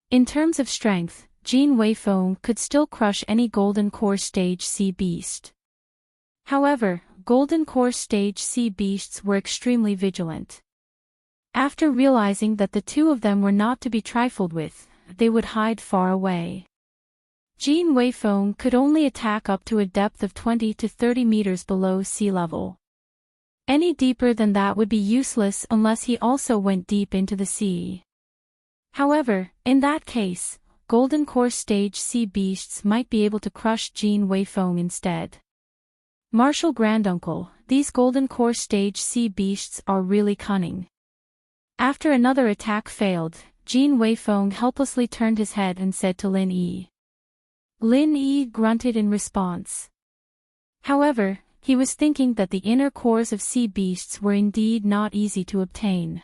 In terms of strength, Jin Weifeng could still crush any Golden Core stage sea beast. However, Golden Core stage sea beasts were extremely vigilant. After realizing that the two of them were not to be trifled with, they would hide far away. Jin Weifeng could only attack up to a depth of 20 to 30 meters below sea level. Any deeper than that would be useless unless he also went deep into the sea. However, in that case, Golden Core stage sea beasts might be able to crush Jin Weifeng instead. "Martial Granduncle, these Golden Core stage sea beasts are really cunning." After another attack failed, Jin Weifeng helplessly turned his head and said to Lin Yi. Lin Yi grunted in response. However, he was thinking that the inner cores of sea beasts were indeed not easy to obtain.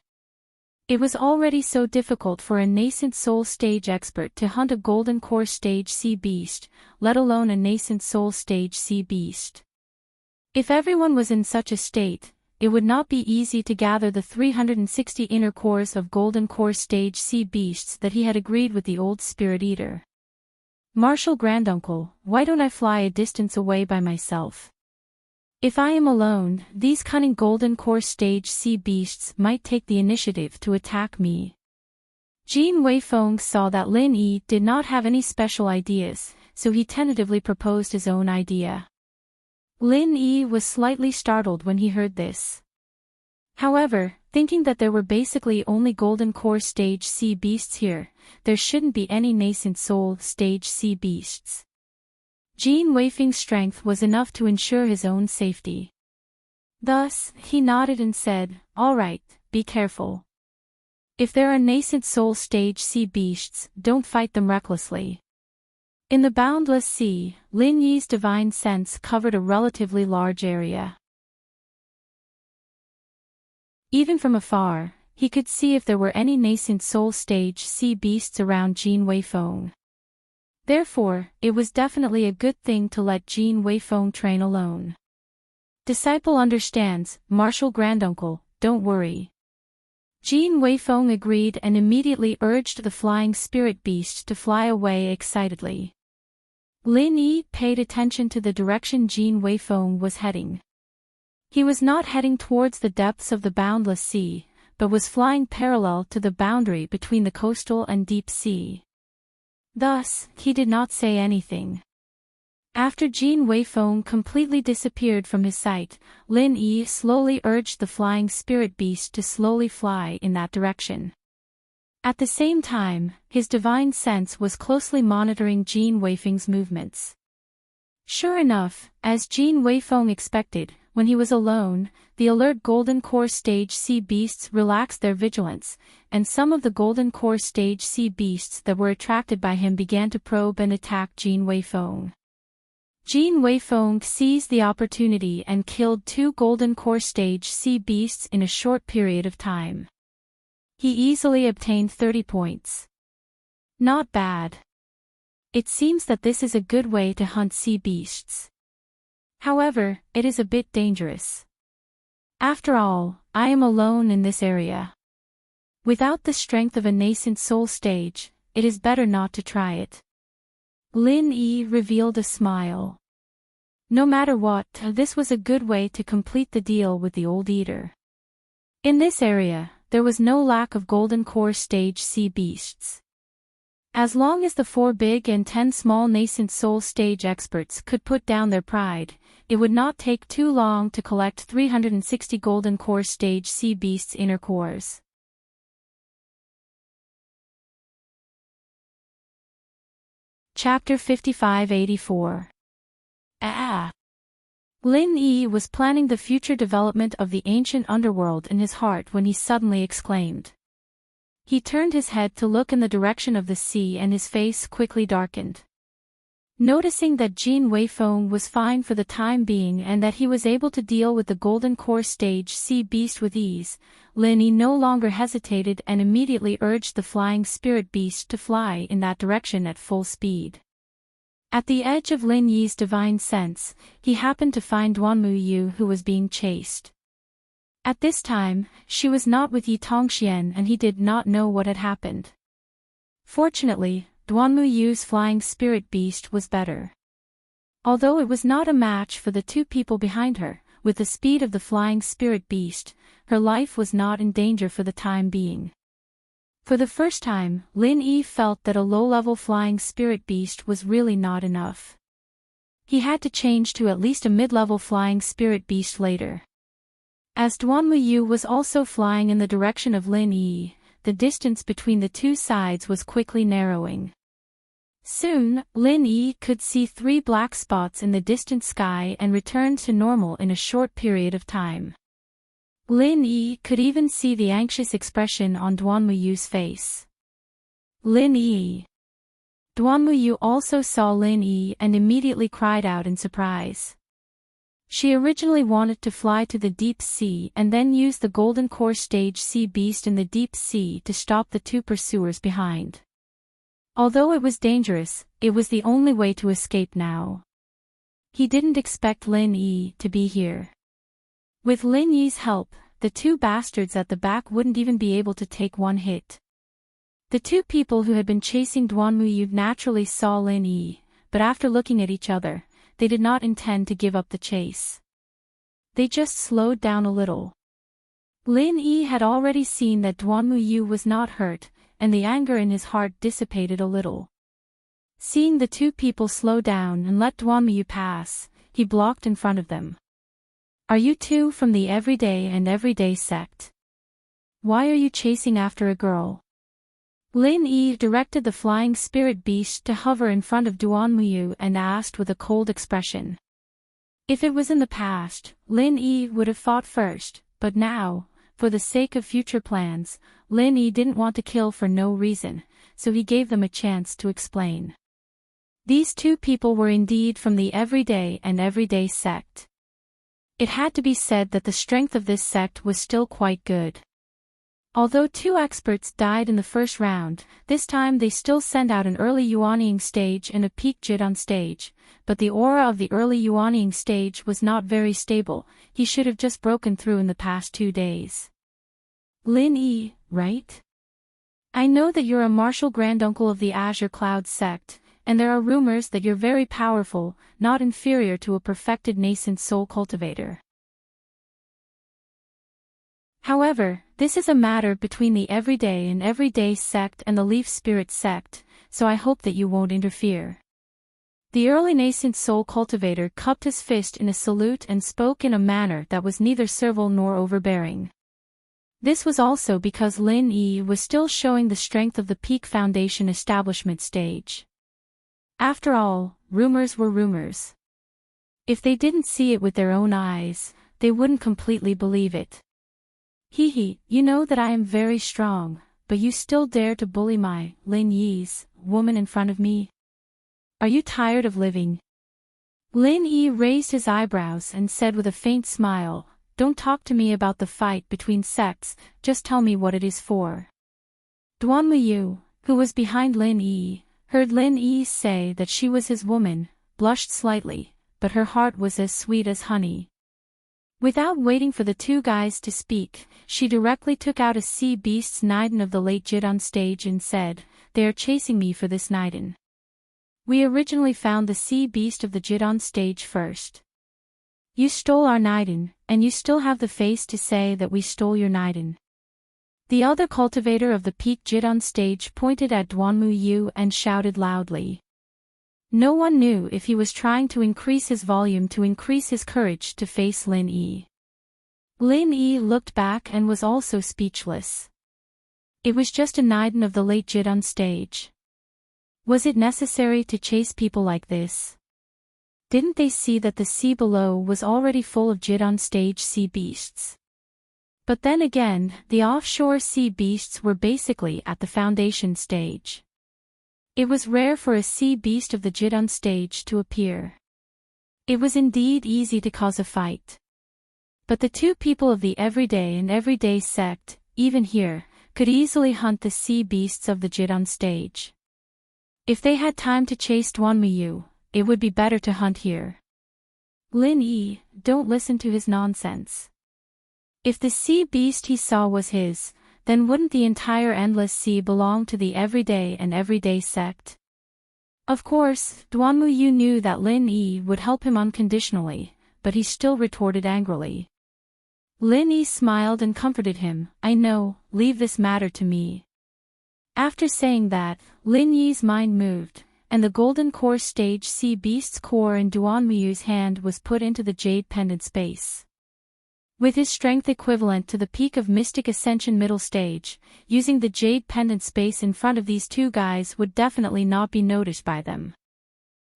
It was already so difficult for a Nascent Soul stage expert to hunt a Golden Core stage sea beast, let alone a Nascent Soul stage sea beast. If everyone was in such a state, it would not be easy to gather the 360 inner cores of Golden Core stage sea beasts that he had agreed with the old Spirit Eater. "Martial Granduncle, why don't I fly a distance away by myself? If I am alone, these cunning Golden Core stage sea beasts might take the initiative to attack me." Jin Weifeng saw that Lin Yi did not have any special ideas, so he tentatively proposed his own idea. Lin Yi was slightly startled when he heard this. However, thinking that there were basically only Golden Core stage sea beasts here, there shouldn't be any Nascent Soul stage sea beasts. Jin Weifeng's strength was enough to ensure his own safety. Thus, he nodded and said, "All right, be careful. If there are Nascent Soul stage sea beasts, don't fight them recklessly." In the boundless sea, Lin Yi's divine sense covered a relatively large area. Even from afar, he could see if there were any nascent soul stage sea beasts around Jean Weifeng. Therefore, it was definitely a good thing to let Jean Weifeng train alone. Disciple understands, Marshal Granduncle, don't worry. Jean Weifeng agreed and immediately urged the flying spirit beast to fly away excitedly. Lin Yi paid attention to the direction Jean Weifeng was heading. He was not heading towards the depths of the boundless sea, but was flying parallel to the boundary between the coastal and deep sea. Thus, he did not say anything. After Jean Weifeng completely disappeared from his sight, Lin Yi slowly urged the flying spirit beast to slowly fly in that direction. At the same time, his divine sense was closely monitoring Jean Weifeng's movements. Sure enough, as Jean Weifeng expected, when he was alone, the alert Golden Core Stage sea beasts relaxed their vigilance, and some of the Golden Core Stage sea beasts that were attracted by him began to probe and attack Jean Weifeng. Jean Weifeng seized the opportunity and killed 2 Golden Core Stage sea beasts in a short period of time. He easily obtained 30 points. Not bad. It seems that this is a good way to hunt sea beasts. However, it is a bit dangerous. After all, I am alone in this area. Without the strength of a nascent soul stage, it is better not to try it. Lin Yi revealed a smile. No matter what, this was a good way to complete the deal with the old eater. In this area, there was no lack of Golden Core Stage sea beasts. As long as the 4 big and 10 small nascent soul stage experts could put down their pride, it would not take too long to collect 360 Golden Core Stage sea beasts' inner cores. Chapter 5584. Lin Yi was planning the future development of the ancient underworld in his heart when he suddenly exclaimed. He turned his head to look in the direction of the sea and his face quickly darkened. Noticing that Jean Weifeng was fine for the time being and that he was able to deal with the Golden Core Stage sea beast with ease, Lin Yi no longer hesitated and immediately urged the flying spirit beast to fly in that direction at full speed. At the edge of Lin Yi's divine sense, he happened to find Duanmu Yu, who was being chased. At this time, she was not with Yi Tongxian and he did not know what had happened. Fortunately, Duanmu Yu's flying spirit beast was better. Although it was not a match for the 2 people behind her, with the speed of the flying spirit beast, her life was not in danger for the time being. For the first time, Lin Yi felt that a low-level flying spirit beast was really not enough. He had to change to at least a mid-level flying spirit beast later. As Duanmu Yu was also flying in the direction of Lin Yi, the distance between the 2 sides was quickly narrowing. Soon, Lin Yi could see 3 black spots in the distant sky and returned to normal in a short period of time. Lin Yi could even see the anxious expression on Duanmu Yu's face. Lin Yi. Duanmu Yu also saw Lin Yi and immediately cried out in surprise. She originally wanted to fly to the deep sea and then use the Golden Core Stage sea beast in the deep sea to stop the 2 pursuers behind. Although it was dangerous, it was the only way to escape now. He didn't expect Lin Yi to be here. With Lin Yi's help, the 2 bastards at the back wouldn't even be able to take 1 hit. The 2 people who had been chasing Duanmu Yu naturally saw Lin Yi, but after looking at each other, they did not intend to give up the chase. They just slowed down a little. Lin Yi had already seen that Duanmu Yu was not hurt, and the anger in his heart dissipated a little. Seeing the 2 people slow down and let Duanmu Yu pass, he blocked in front of them. Are you 2 from the Everyday and Everyday sect? Why are you chasing after a girl? Lin Yi directed the flying spirit beast to hover in front of Duanmu Yu and asked with a cold expression. If it was in the past, Lin Yi would have fought first, but now, for the sake of future plans, Lin Yi didn't want to kill for no reason, so he gave them a chance to explain. These 2 people were indeed from the Everyday and Everyday sect. It had to be said that the strength of this sect was still quite good. Although 2 experts died in the first round, this time they still sent out an early Yuanying stage and a peak Jidon stage, but the aura of the early Yuanying stage was not very stable. He should have just broken through in the past 2 days. Lin Yi, right? I know that you're a martial granduncle of the Azure Cloud sect, and there are rumors that you're very powerful, not inferior to a perfected nascent soul cultivator. However, this is a matter between the Everyday and Everyday sect and the Leaf Spirit sect, so I hope that you won't interfere. The early nascent soul cultivator cupped his fist in a salute and spoke in a manner that was neither servile nor overbearing. This was also because Lin Yi was still showing the strength of the peak foundation establishment stage. After all, rumors were rumors. If they didn't see it with their own eyes, they wouldn't completely believe it. You know that I am very strong, but you still dare to bully my, Lin Yi's, woman in front of me? Are you tired of living? Lin Yi raised his eyebrows and said with a faint smile, "Don't talk to me about the fight between sects, just tell me what it is for." Duanmuyu, who was behind Lin Yi, heard Lin Yi say that she was his woman, blushed slightly, but her heart was as sweet as honey. Without waiting for the 2 guys to speak, she directly took out a sea beast's Niden of the late Jidon stage and said, "They are chasing me for this Niden. We originally found the sea beast of the Jidon stage first. You stole our Niden, and you still have the face to say that we stole your Niden." The other cultivator of the peak Jidon stage pointed at Duanmuyu and shouted loudly. No one knew if he was trying to increase his volume to increase his courage to face Lin Yi. Lin Yi looked back and was also speechless. It was just a Niden of the late Jidon stage. Was it necessary to chase people like this? Didn't they see that the sea below was already full of Jidon stage sea beasts? But then again, the offshore sea beasts were basically at the foundation stage. It was rare for a sea beast of the Jidon stage to appear. It was indeed easy to cause a fight. But the 2 people of the Everyday and Everyday sect, even here, could easily hunt the sea beasts of the Jidon stage. If they had time to chase Duanmuyu, it would be better to hunt here. Lin Yi, don't listen to his nonsense. If the sea beast he saw was his, then wouldn't the entire endless sea belong to the Everyday and Everyday sect? Of course, Duanmuyu knew that Lin Yi would help him unconditionally, but he still retorted angrily. Lin Yi smiled and comforted him, "I know, leave this matter to me." After saying that, Lin Yi's mind moved, and the golden core stage sea beast's core in Duanmuyu's hand was put into the jade pendant space. With his strength equivalent to the peak of Mystic Ascension middle stage, using the jade pendant space in front of these 2 guys would definitely not be noticed by them.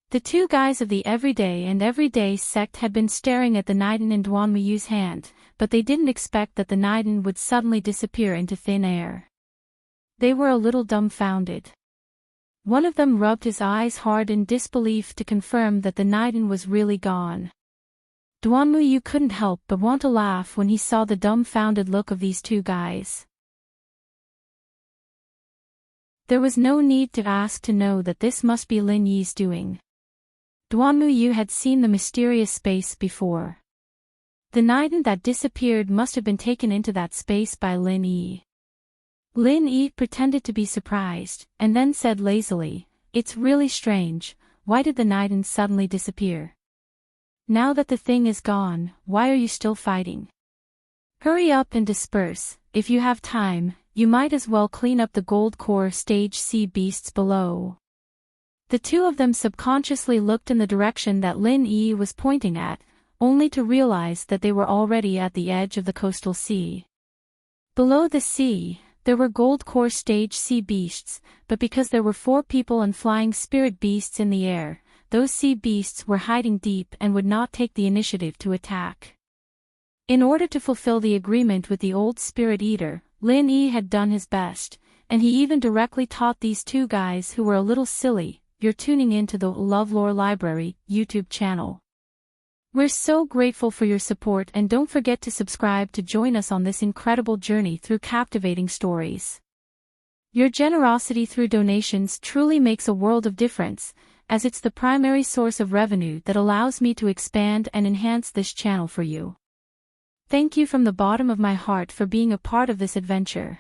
The 2 guys of the Everyday and Everyday sect had been staring at the Niden in Duanmuyu's hand, but they didn't expect that the Niden would suddenly disappear into thin air. They were a little dumbfounded. One of them rubbed his eyes hard in disbelief to confirm that the Niden was really gone. Duanmuyu couldn't help but want to laugh when he saw the dumbfounded look of these 2 guys. There was no need to ask to know that this must be Lin Yi's doing. Duanmuyu had seen the mysterious space before. The Niden that disappeared must have been taken into that space by Lin Yi. Lin Yi pretended to be surprised, and then said lazily, "It's really strange, why did the Niden suddenly disappear? Now that the thing is gone, why are you still fighting? Hurry up and disperse. If you have time, you might as well clean up the gold core stage sea beasts below." The 2 of them subconsciously looked in the direction that Lin Yi was pointing at, only to realize that they were already at the edge of the coastal sea. Below the sea, there were gold core stage sea beasts, but because there were 4 people and flying spirit beasts in the air, those sea beasts were hiding deep and would not take the initiative to attack. In order to fulfill the agreement with the old spirit eater, Lin Yi had done his best, and he even directly taught these 2 guys who were a little silly, "You're tuning in to the LoveLore Library YouTube channel. We're so grateful for your support, and don't forget to subscribe to join us on this incredible journey through captivating stories. Your generosity through donations truly makes a world of difference, as it's the primary source of revenue that allows me to expand and enhance this channel for you. Thank you from the bottom of my heart for being a part of this adventure.